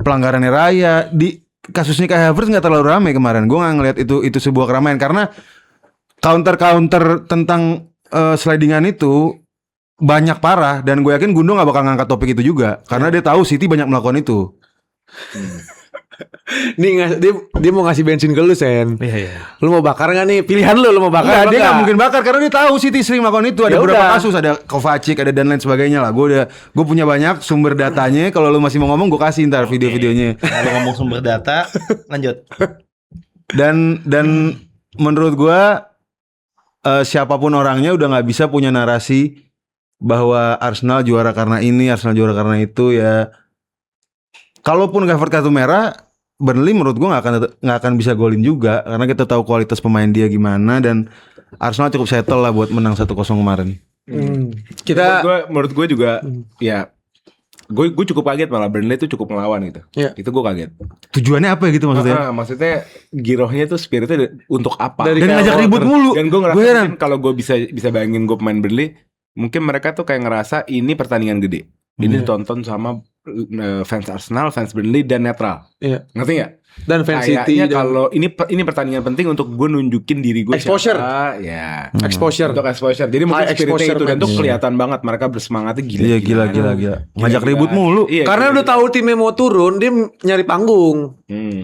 [SPEAKER 4] pelanggarannya Raya. Di kasusnya kayak Havertz nggak terlalu ramai kemarin. Gue nggak ngeliat itu sebuah keramaian karena counter tentang slidingan itu banyak parah, dan gue yakin Gundo gak bakal ngangkat topik itu juga karena dia tahu City banyak melakukan itu.
[SPEAKER 1] Nih dia mau ngasih bensin ke lu, Sen.
[SPEAKER 3] Iya.
[SPEAKER 1] Lu mau bakar gak nih? Pilihan lu mau bakar.
[SPEAKER 4] Enggak, dia gak mungkin bakar karena dia tahu City sering melakukan itu. Ada
[SPEAKER 1] Ya
[SPEAKER 4] beberapa
[SPEAKER 1] udah.
[SPEAKER 4] kasus, ada Kovacic, ada dan lain sebagainya lah. Gue punya banyak sumber datanya. Kalau lu masih mau ngomong, gue kasih ntar video-videonya.
[SPEAKER 3] Kalau ngomong sumber data, lanjut.
[SPEAKER 4] Dan menurut gue siapapun orangnya udah nggak bisa punya narasi bahwa Arsenal juara karena ini, Arsenal juara karena itu ya. Kalaupun Havertz kartu merah, Burnley menurut gue nggak akan bisa golin juga karena kita tahu kualitas pemain dia gimana, dan Arsenal cukup settle lah buat menang 1-0 kemarin.
[SPEAKER 1] Kita
[SPEAKER 2] menurut gue juga ya gue cukup kaget malah Burnley itu cukup melawan gitu.
[SPEAKER 1] Iya.
[SPEAKER 2] Itu gue kaget.
[SPEAKER 4] Tujuannya apa ya gitu maksudnya?
[SPEAKER 2] Maksudnya girohnya tuh spiritnya untuk apa?
[SPEAKER 1] Dari
[SPEAKER 4] Dan ngajak ribut mulu.
[SPEAKER 2] Dan gue ngerasa
[SPEAKER 4] Gua heran.
[SPEAKER 2] mungkin kalau gue bisa bayangin gue pemain Burnley, mungkin mereka tuh kayak ngerasa ini pertandingan gede. Ini ditonton sama fans Arsenal, fans Burnley dan netral.
[SPEAKER 1] Iya.
[SPEAKER 2] Ngerti nggak?
[SPEAKER 1] Dan fan City
[SPEAKER 2] Kayaknya
[SPEAKER 1] dan
[SPEAKER 2] kalau ini pertandingan penting untuk gue nunjukin diri gue
[SPEAKER 1] Exposure.
[SPEAKER 2] siapa. Ya.
[SPEAKER 1] exposure.
[SPEAKER 2] Untuk exposure. Jadi mungkin
[SPEAKER 1] High
[SPEAKER 2] spiritnya
[SPEAKER 1] exposure
[SPEAKER 2] itu dan tuh
[SPEAKER 1] match.
[SPEAKER 2] kelihatan banget mereka bersemangatnya gila.
[SPEAKER 4] Iya gila. Ngajak ribut mulu.
[SPEAKER 2] Iya,
[SPEAKER 1] Karena
[SPEAKER 2] gila.
[SPEAKER 1] udah tahu timnya mau turun, dia nyari panggung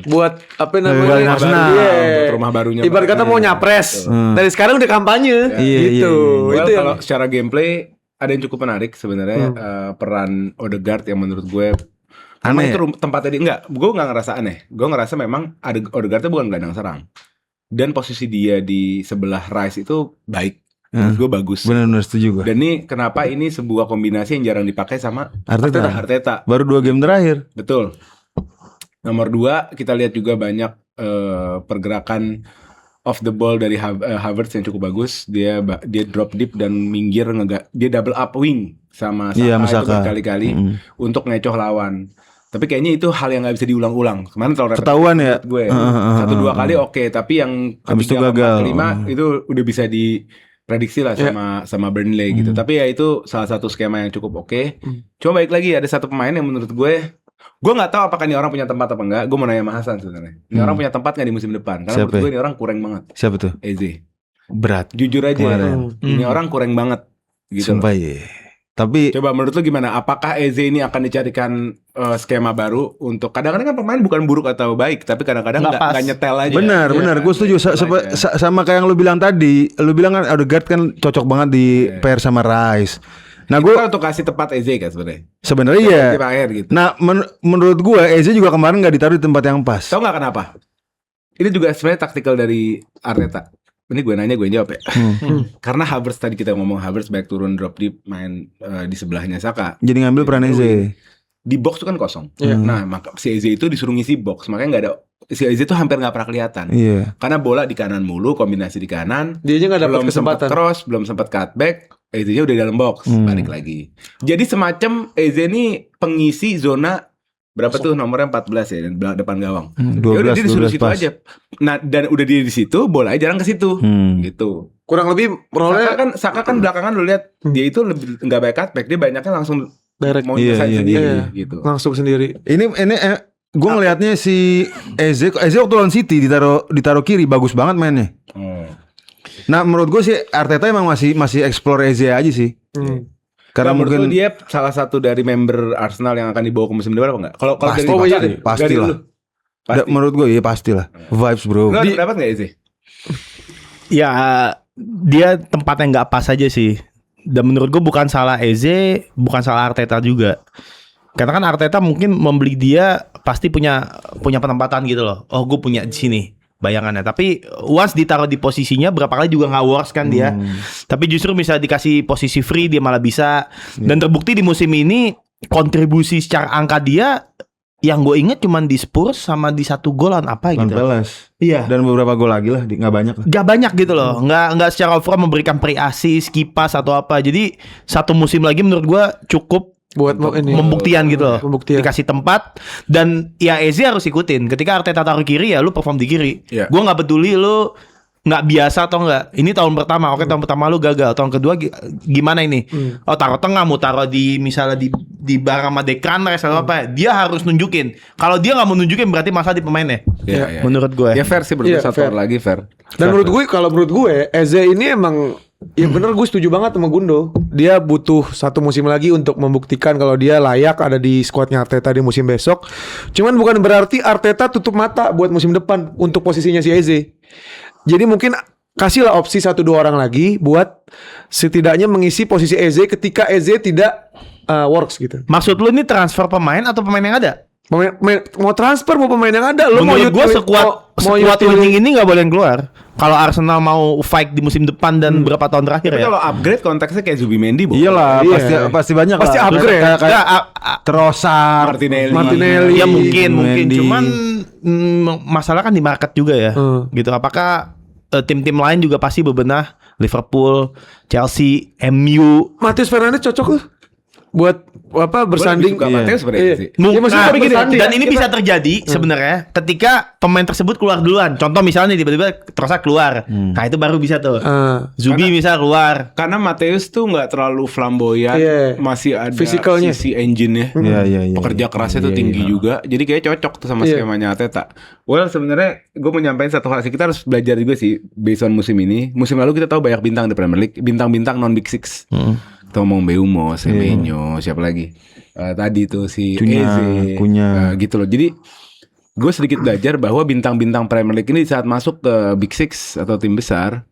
[SPEAKER 1] buat apa namanya?
[SPEAKER 4] Buat Arsenal.
[SPEAKER 1] Iya.
[SPEAKER 2] Buat rumah barunya.
[SPEAKER 1] Ibarat kata mau nyapres. Dari sekarang udah kampanye.
[SPEAKER 4] Iya,
[SPEAKER 1] gitu.
[SPEAKER 2] Well,
[SPEAKER 1] Itu yang
[SPEAKER 2] kalau secara gameplay ada yang cukup menarik sebenarnya, peran Odegaard yang menurut gue
[SPEAKER 4] Aneh
[SPEAKER 2] itu tempatnya dia gue nggak ngerasa aneh. Gue ngerasa memang ada Odegaardnya bukan gelandang serang, dan posisi dia di sebelah Rice itu baik. Menurut gue bagus.
[SPEAKER 4] Benar-benar setuju gue.
[SPEAKER 2] Dan ini kenapa ini sebuah kombinasi yang jarang dipakai sama
[SPEAKER 4] Arteta.
[SPEAKER 2] Arteta.
[SPEAKER 4] Baru 2 game terakhir.
[SPEAKER 2] Betul. Nomor 2 kita lihat juga banyak pergerakan off the ball dari Havertz yang cukup bagus. Dia drop deep dan minggir, dia double up wing sama Saka,
[SPEAKER 4] Iya, sama
[SPEAKER 2] itu
[SPEAKER 4] Saka.
[SPEAKER 2] berkali-kali untuk ngecoh lawan. Tapi kayaknya itu hal yang nggak bisa diulang-ulang. Kemarin terlalu repetitif
[SPEAKER 4] Ketahuan ya?
[SPEAKER 2] menurut gue. 1-2 kali oke, tapi yang
[SPEAKER 4] Habis itu
[SPEAKER 2] ketiga,
[SPEAKER 4] gagal.
[SPEAKER 2] keempat, kelima itu udah bisa diprediksi lah sama Burnley gitu. Tapi ya itu salah satu skema yang cukup oke. Cuma baik lagi ada satu pemain yang menurut gue nggak tahu apakah ini orang punya tempat apa enggak. Gue mau nanya sama Hasan sebenarnya. Ini orang punya tempat nggak di musim depan? Karena
[SPEAKER 4] Siapa
[SPEAKER 2] menurut gue
[SPEAKER 4] ya?
[SPEAKER 2] ini orang kurang banget.
[SPEAKER 4] Siapa tuh?
[SPEAKER 2] Eze.
[SPEAKER 4] Berat.
[SPEAKER 2] Jujur aja,
[SPEAKER 4] Kemarin.
[SPEAKER 2] ini orang kurang banget. Gitu loh.
[SPEAKER 4] Sumpah ya. Tapi
[SPEAKER 2] Coba menurut lu gimana? Apakah Eze ini akan dicarikan skema baru untuk kadang-kadang kan pemain bukan buruk atau baik, tapi kadang-kadang
[SPEAKER 3] Nggak pas.
[SPEAKER 2] nggak nyetel aja.
[SPEAKER 4] benar, gue setuju sama kayak yang lu bilang tadi. Lu bilang kan Odegaard kan cocok banget di pair sama Rice. Nah,
[SPEAKER 2] Itu
[SPEAKER 4] gue
[SPEAKER 2] kan untuk kasih tempat Eze kan sebenarnya.
[SPEAKER 4] sebenarnya iya.
[SPEAKER 2] Di akhir gitu.
[SPEAKER 4] Nah, menurut gue Eze juga kemarin nggak ditaruh di tempat yang pas.
[SPEAKER 2] Tahu nggak kenapa? Ini juga sebenarnya taktikal dari Arteta. Ini gue nanya, gue jawab ya. Karena Havertz tadi kita ngomong Havertz baik turun drop deep main di sebelahnya Saka.
[SPEAKER 4] Jadi ngambil peran Eze.
[SPEAKER 2] Di box tuh kan kosong. Nah, maka si Eze itu disuruh ngisi box, makanya nggak ada. Si Eze tuh hampir nggak pernah kelihatan.
[SPEAKER 4] Iya.
[SPEAKER 2] Karena bola di kanan mulu, kombinasi di kanan.
[SPEAKER 1] Dianya nggak dapat
[SPEAKER 2] Belum sempat
[SPEAKER 1] kesempatan.
[SPEAKER 2] cross, belum sempat cutback. Eze-nya udah di dalam box, balik lagi. Jadi semacam Eze ini pengisi zona berapa tuh nomornya 14 ya depan gawang.
[SPEAKER 4] 12,
[SPEAKER 2] Ya udah dia disuruh
[SPEAKER 4] 12
[SPEAKER 2] situ
[SPEAKER 4] pas.
[SPEAKER 2] aja. Nah, dan udah dia di situ, bola jarang ke situ. Gitu.
[SPEAKER 1] Kurang lebih role
[SPEAKER 2] Saka kan belakangan lu lihat dia itu lebih nggak baik cutback, dia banyaknya langsung
[SPEAKER 1] direct
[SPEAKER 2] mau
[SPEAKER 4] Iya,
[SPEAKER 2] nyelesain
[SPEAKER 4] iya,
[SPEAKER 2] sendiri
[SPEAKER 1] iya.
[SPEAKER 2] gitu.
[SPEAKER 1] langsung sendiri.
[SPEAKER 4] Ini gue ngelihatnya si Eze waktu lawan City ditaruh kiri bagus banget mainnya. Nah, menurut gue sih Arteta emang masih explore Eze aja sih. Karena
[SPEAKER 2] Nah, menurut
[SPEAKER 4] mungkin
[SPEAKER 2] lu dia salah satu dari member Arsenal yang akan dibawa ke musim depan apa enggak? Kalau
[SPEAKER 4] Pasti,
[SPEAKER 2] dari
[SPEAKER 4] pasti,
[SPEAKER 2] dari
[SPEAKER 4] pasti lah.
[SPEAKER 2] lu. Pasti.
[SPEAKER 4] menurut gue ya pastilah. Vibes bro.
[SPEAKER 2] Lu dapat enggak Eze?
[SPEAKER 3] Ya dia tempatnya nggak pas aja sih. Dan menurut gue bukan salah Eze, bukan salah Arteta juga. Karena kan Arteta mungkin membeli dia pasti punya penempatan gitu loh. Oh, gue punya di sini bayangannya. Tapi once ditaruh di posisinya berapa kali juga nggak works kan dia. Tapi justru misalnya dikasih posisi free dia malah bisa. Dan terbukti di musim ini kontribusi secara angka dia yang gue inget cuman di Spurs sama di 1 golan apa gitu.
[SPEAKER 4] Palace.
[SPEAKER 3] Iya.
[SPEAKER 4] Dan beberapa gol lagi lah, nggak banyak lah.
[SPEAKER 3] Gak banyak gitu loh. Nggak secara overall memberikan pre-assist, kipas atau apa. Jadi satu musim lagi menurut gue cukup
[SPEAKER 1] buat ini
[SPEAKER 3] membuktian gitu loh.
[SPEAKER 1] Pembuktian.
[SPEAKER 3] Dikasih tempat dan ya Eze harus ikutin. Ketika Arteta taruh kiri ya lu perform di kiri.
[SPEAKER 2] Iya.
[SPEAKER 3] Gue nggak peduli lu nggak biasa atau enggak. Ini tahun pertama. Oke, tahun pertama lu gagal. Tahun kedua gimana ini? Oh, taruh tengah, mau taruh di misalnya di bar sama Declan atau apa. Dia harus nunjukin. Kalau dia nggak mau nunjukin berarti masalah di pemainnya.
[SPEAKER 2] Iya.
[SPEAKER 3] Menurut gue.
[SPEAKER 2] Ya fair sih menurut
[SPEAKER 1] Iya,
[SPEAKER 2] gue, satu
[SPEAKER 1] fair.
[SPEAKER 2] lagi fair.
[SPEAKER 1] Dan menurut gue, kalau menurut gue Eze ini emang ya bener, gue setuju banget sama Gundo. Dia butuh 1 musim lagi untuk membuktikan kalau dia layak ada di skuadnya Arteta di musim besok. Cuman bukan berarti Arteta tutup mata buat musim depan untuk posisinya si Eze. Jadi mungkin kasihlah opsi 1-2 orang lagi buat setidaknya mengisi posisi Eze ketika Eze tidak works gitu.
[SPEAKER 3] Maksud lu ini transfer pemain atau pemain yang ada?
[SPEAKER 1] Mau transfer mau pemain yang ada, lo mau
[SPEAKER 3] Menurut gue
[SPEAKER 1] utilin-
[SPEAKER 3] sekuat winning ini nggak boleh keluar. Kalau Arsenal mau fight di musim depan dan berapa tahun terakhir
[SPEAKER 2] Tapi
[SPEAKER 3] ya.
[SPEAKER 2] kalau upgrade konteksnya kayak Zubimendi,
[SPEAKER 4] Iyalah,
[SPEAKER 1] Iya.
[SPEAKER 4] pasti banyak
[SPEAKER 1] Pasti
[SPEAKER 4] lah.
[SPEAKER 1] upgrade.
[SPEAKER 4] Kayak
[SPEAKER 3] Nggak,
[SPEAKER 4] Trossard,
[SPEAKER 2] Martinelli.
[SPEAKER 3] ya mungkin
[SPEAKER 4] Mendy.
[SPEAKER 3] cuman masalah kan di market juga ya. Gitu. Apakah tim-tim lain juga pasti bebenah Liverpool, Chelsea, MU.
[SPEAKER 1] Matius Fernandes cocok tuh buat apa bersanding.
[SPEAKER 2] Gue lebih suka Mateus sebenarnya
[SPEAKER 1] Iya.
[SPEAKER 2] sih.
[SPEAKER 1] Ya, maksudnya
[SPEAKER 3] Nah,
[SPEAKER 1] tapi gini,
[SPEAKER 3] dan ini
[SPEAKER 1] kita-
[SPEAKER 3] bisa terjadi sebenarnya ketika pemain tersebut keluar duluan. Contoh misalnya tiba-tiba Trossard keluar. Nah, itu baru bisa tuh. Zubi bisa keluar.
[SPEAKER 2] Karena Mateus tuh nggak terlalu flamboyan,
[SPEAKER 1] Iya.
[SPEAKER 2] masih ada
[SPEAKER 1] Physicalnya.
[SPEAKER 2] sisi engine-nya.
[SPEAKER 4] Iya.
[SPEAKER 2] Pekerja kerasnya tuh tinggi juga. Jadi kayak cocok tuh sama
[SPEAKER 1] Iya.
[SPEAKER 2] skemanya Arteta. Well, sebenarnya gue mau nyampein satu hal sih. Kita harus belajar juga sih based on musim ini. Musim lalu kita tahu banyak bintang di Premier League, bintang-bintang non Big Six. Kita ngomong Mbeumo, Semenyo, siapa lagi? Tadi tuh si Eze,
[SPEAKER 4] Cunha.
[SPEAKER 2] gitu loh. Jadi gue sedikit belajar bahwa bintang-bintang Premier League ini saat masuk ke Big Six atau tim besar,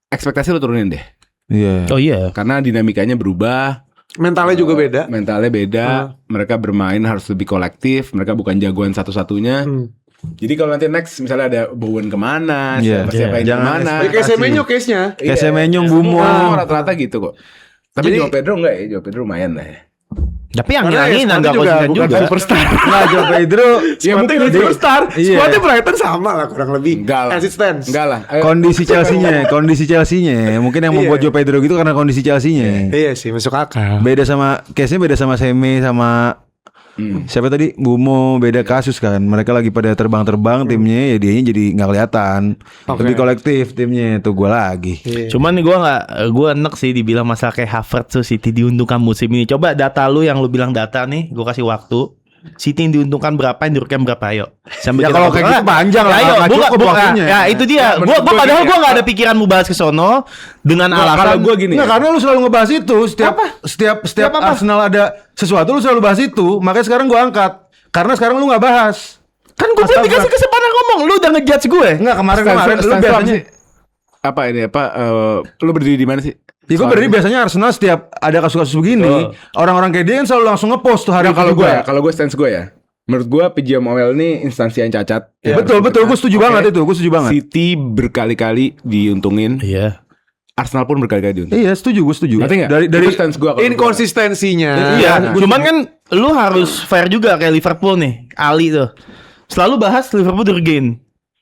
[SPEAKER 2] ekspektasi lo turunin deh.
[SPEAKER 4] Iya.
[SPEAKER 3] Oh iya.
[SPEAKER 2] Karena dinamikanya berubah,
[SPEAKER 1] mentalnya juga beda.
[SPEAKER 2] mentalnya beda, mereka bermain harus lebih kolektif, mereka bukan jagoan satu-satunya. Jadi kalau nanti next misalnya ada Bowen kemana,
[SPEAKER 4] Iya.
[SPEAKER 2] siapa yang
[SPEAKER 4] Jangan
[SPEAKER 2] kemana,
[SPEAKER 1] Ya, kayak Semenyo case-nya.
[SPEAKER 4] Kayak Semenyo, Mbeumo.
[SPEAKER 2] semua rata-rata gitu kok. Tapi
[SPEAKER 1] Jadi-
[SPEAKER 2] Joao Pedro enggak ya, Joao Pedro lumayan lah ya.
[SPEAKER 3] Tapi yang
[SPEAKER 1] Karena
[SPEAKER 3] angin
[SPEAKER 1] squadnya
[SPEAKER 3] nggak konsisten
[SPEAKER 1] bukan
[SPEAKER 3] juga.
[SPEAKER 1] superstar.
[SPEAKER 4] Nah, Joao Pedro
[SPEAKER 1] Ya mungkin superstar.
[SPEAKER 4] Iya.
[SPEAKER 1] Squadnya Brighton sama lah kurang lebih.
[SPEAKER 2] Enggak lah.
[SPEAKER 1] Assistance.
[SPEAKER 2] Enggak lah.
[SPEAKER 4] kondisi Chelsea-nya. Mungkin yang membuat Joao Pedro gitu karena kondisi Chelsea-nya.
[SPEAKER 1] Iya sih, masuk akal.
[SPEAKER 4] Beda sama case-nya beda sama Seme sama siapa tadi? Bumo, beda kasus kan. Mereka lagi pada terbang-terbang timnya ya dianya jadi nggak kelihatan.
[SPEAKER 1] Oke.
[SPEAKER 4] Lebih kolektif timnya tuh gua lagi.
[SPEAKER 3] Cuman gue enek sih dibilang masalah kayak Havertz tuh City diuntungkan musim ini. Coba data lu yang lu bilang data nih, gue kasih waktu. City yang diuntungkan berapa, yang dirugikan berapa, ayo. Sambil
[SPEAKER 4] Ya
[SPEAKER 3] kita
[SPEAKER 4] kalau
[SPEAKER 3] ngobrol.
[SPEAKER 4] kayak gitu panjang lah,
[SPEAKER 3] Ayo,
[SPEAKER 4] nggak
[SPEAKER 3] buka,
[SPEAKER 4] cukup
[SPEAKER 3] buka.
[SPEAKER 4] waktunya.
[SPEAKER 3] Ya itu dia. Gue padahal gue nggak ada pikiran mau bahas ke sono dengan alasan.
[SPEAKER 2] Kalau gue gini
[SPEAKER 4] Nggak,
[SPEAKER 2] ya.
[SPEAKER 4] karena lu selalu ngebahas itu setiap
[SPEAKER 3] apa?
[SPEAKER 4] Arsenal ada sesuatu lu selalu bahas itu. Makanya sekarang gua angkat. Karena sekarang lu nggak bahas.
[SPEAKER 3] Kan gue belum dikasih kesempatan ngomong. Lu udah ngejudge gue.
[SPEAKER 4] Enggak kemarin lu biasanya
[SPEAKER 2] apa ini lu berdiri di mana sih?
[SPEAKER 4] ya gue berdiri biasanya Arsenal setiap ada kasus-kasus begini orang-orang kayak dia kan selalu langsung ngepost tuh hari
[SPEAKER 2] Nah,
[SPEAKER 4] itu
[SPEAKER 2] kalau gue
[SPEAKER 4] juga.
[SPEAKER 2] kalau gue stance gue ya. Menurut gue PGMOL ini instansi yang cacat.
[SPEAKER 4] Ya, betul gue setuju banget itu, gue setuju banget.
[SPEAKER 2] City berkali-kali diuntungin.
[SPEAKER 3] Iya.
[SPEAKER 2] Arsenal pun berkali-kali diuntungin.
[SPEAKER 4] Iya setuju
[SPEAKER 2] Ngerti nggak?
[SPEAKER 4] dari
[SPEAKER 2] Itu stance gue.
[SPEAKER 1] Inkonsistensinya.
[SPEAKER 3] Iya. Cuman kan lu harus fair juga kayak Liverpool nih. Ali tuh. Selalu bahas Liverpool dirugiin.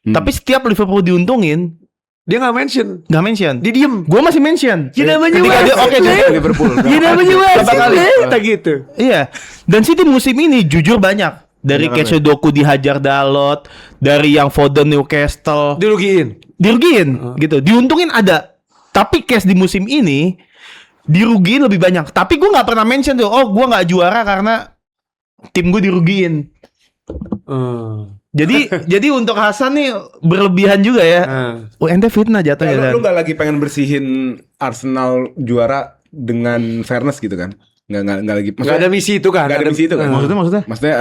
[SPEAKER 3] Tapi setiap Liverpool diuntungin,
[SPEAKER 1] Dia nggak mention.
[SPEAKER 3] nggak mention.
[SPEAKER 1] Dia diem.
[SPEAKER 3] Gue masih mention.
[SPEAKER 1] Ya namanya
[SPEAKER 3] Ketika dia oke
[SPEAKER 1] wasit,
[SPEAKER 2] Liverpool.
[SPEAKER 1] Ya namanya wasit,
[SPEAKER 3] Berapa kali?
[SPEAKER 1] tak gitu.
[SPEAKER 3] Iya. Dan City musim ini jujur banyak. Dari Keche Doku dihajar Dalot, dari yang Foden Newcastle
[SPEAKER 1] Dirugiin.
[SPEAKER 3] dirugiin gitu. Diuntungin ada. Tapi case di musim ini dirugiin lebih banyak. Tapi gue nggak pernah mention tuh. Oh, gue nggak juara karena tim gue dirugiin. Jadi untuk Hasan nih berlebihan juga ya. Ente fitnah jatuhnya.
[SPEAKER 2] Lu
[SPEAKER 3] Dan.
[SPEAKER 2] nggak lagi pengen bersihin Arsenal juara dengan fairness gitu kan? Nggak lagi.
[SPEAKER 1] Nggak ada misi itu kan.
[SPEAKER 2] Nggak ada misi itu kan?
[SPEAKER 4] maksudnya
[SPEAKER 2] Maksudnya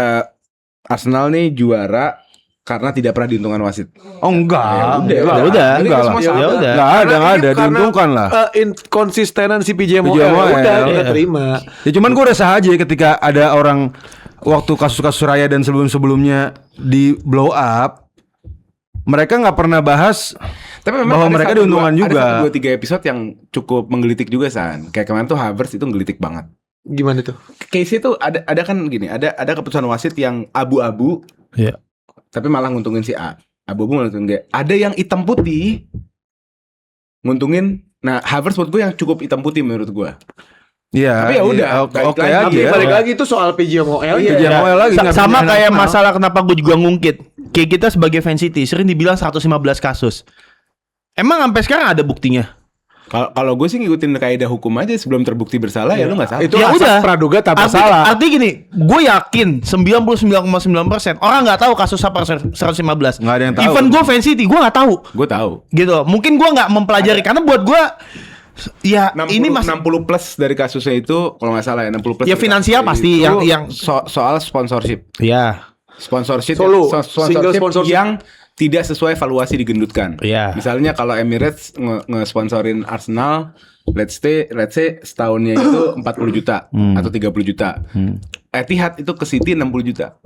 [SPEAKER 2] Arsenal nih juara karena tidak pernah diuntungkan wasit.
[SPEAKER 4] Oh enggak.
[SPEAKER 2] Jadi
[SPEAKER 4] Enggak
[SPEAKER 2] kita semua
[SPEAKER 4] lah.
[SPEAKER 2] sama.
[SPEAKER 3] Ya udah.
[SPEAKER 4] Enggak ada,
[SPEAKER 1] Karena ini karena,
[SPEAKER 4] diuntungkan lah.
[SPEAKER 1] Inkonsistenan si PJMOL.
[SPEAKER 4] PJMOL,
[SPEAKER 1] Udah
[SPEAKER 4] iya.
[SPEAKER 1] kita terima.
[SPEAKER 4] Ya cuman gue resah aja ketika ada orang waktu kasus-kasus Raya dan sebelum-sebelumnya di blow up, mereka nggak pernah bahas
[SPEAKER 2] Tapi memang
[SPEAKER 4] bahwa
[SPEAKER 2] ada
[SPEAKER 4] mereka
[SPEAKER 2] satu,
[SPEAKER 4] diuntungkan
[SPEAKER 2] dua,
[SPEAKER 4] juga.
[SPEAKER 2] Ada 1, 2, 3 episode yang cukup menggelitik juga San. Kayak kemarin tuh Havertz itu menggelitik banget.
[SPEAKER 1] Gimana tuh?
[SPEAKER 2] Case itu ada kan gini, ada keputusan wasit yang abu-abu,
[SPEAKER 3] Iya.
[SPEAKER 2] tapi malah nguntungin si A. Abu-abu malah nguntungin dia. Ada yang hitam putih, nguntungin. Nah, Havertz menurut gue yang cukup hitam putih menurut gue.
[SPEAKER 4] Iya.
[SPEAKER 2] Tapi ya udah,
[SPEAKER 4] iya,
[SPEAKER 2] balik
[SPEAKER 4] oke
[SPEAKER 2] lagi.
[SPEAKER 4] aja.
[SPEAKER 1] Tapi balik lagi itu soal PJMOL.
[SPEAKER 2] Iya.
[SPEAKER 4] PJMOL lagi nggak bisa
[SPEAKER 3] Sama
[SPEAKER 4] main
[SPEAKER 3] kayak
[SPEAKER 4] Arsenal.
[SPEAKER 3] masalah kenapa gue juga ngungkit. Kayak kita sebagai fan City sering dibilang 115 kasus. Emang sampai sekarang ada buktinya?
[SPEAKER 2] Kalau gue sih ngikutin kaidah hukum aja, sebelum terbukti bersalah ya lu nggak salah.
[SPEAKER 1] Itu
[SPEAKER 3] Ya
[SPEAKER 1] asas
[SPEAKER 3] udah.
[SPEAKER 1] praduga tak bersalah.
[SPEAKER 3] Arti gini, gue yakin 99,9% orang nggak tahu kasus apa 115.
[SPEAKER 4] Nggak ada yang tahu.
[SPEAKER 3] Even gue fan City, gue nggak tahu.
[SPEAKER 2] Gue tahu.
[SPEAKER 3] Gitu. Mungkin gue nggak mempelajari karena buat gue ya
[SPEAKER 2] 60,
[SPEAKER 3] ini masih
[SPEAKER 2] 60 plus dari kasusnya itu kalau nggak salah ya 60 plus.
[SPEAKER 3] Ya,
[SPEAKER 2] dari
[SPEAKER 3] finansial
[SPEAKER 2] kasusnya
[SPEAKER 3] pasti
[SPEAKER 2] itu
[SPEAKER 3] yang
[SPEAKER 2] soal sponsorship.
[SPEAKER 3] ya.
[SPEAKER 2] Sponsorship
[SPEAKER 1] Single sponsorship.
[SPEAKER 2] yang tidak sesuai valuasi digendutkan.
[SPEAKER 3] Iya.
[SPEAKER 2] Misalnya kalau Emirates nge-sponsorin Arsenal, let's say setahunnya itu 40 juta atau 30 juta. Etihad itu ke City 60 juta.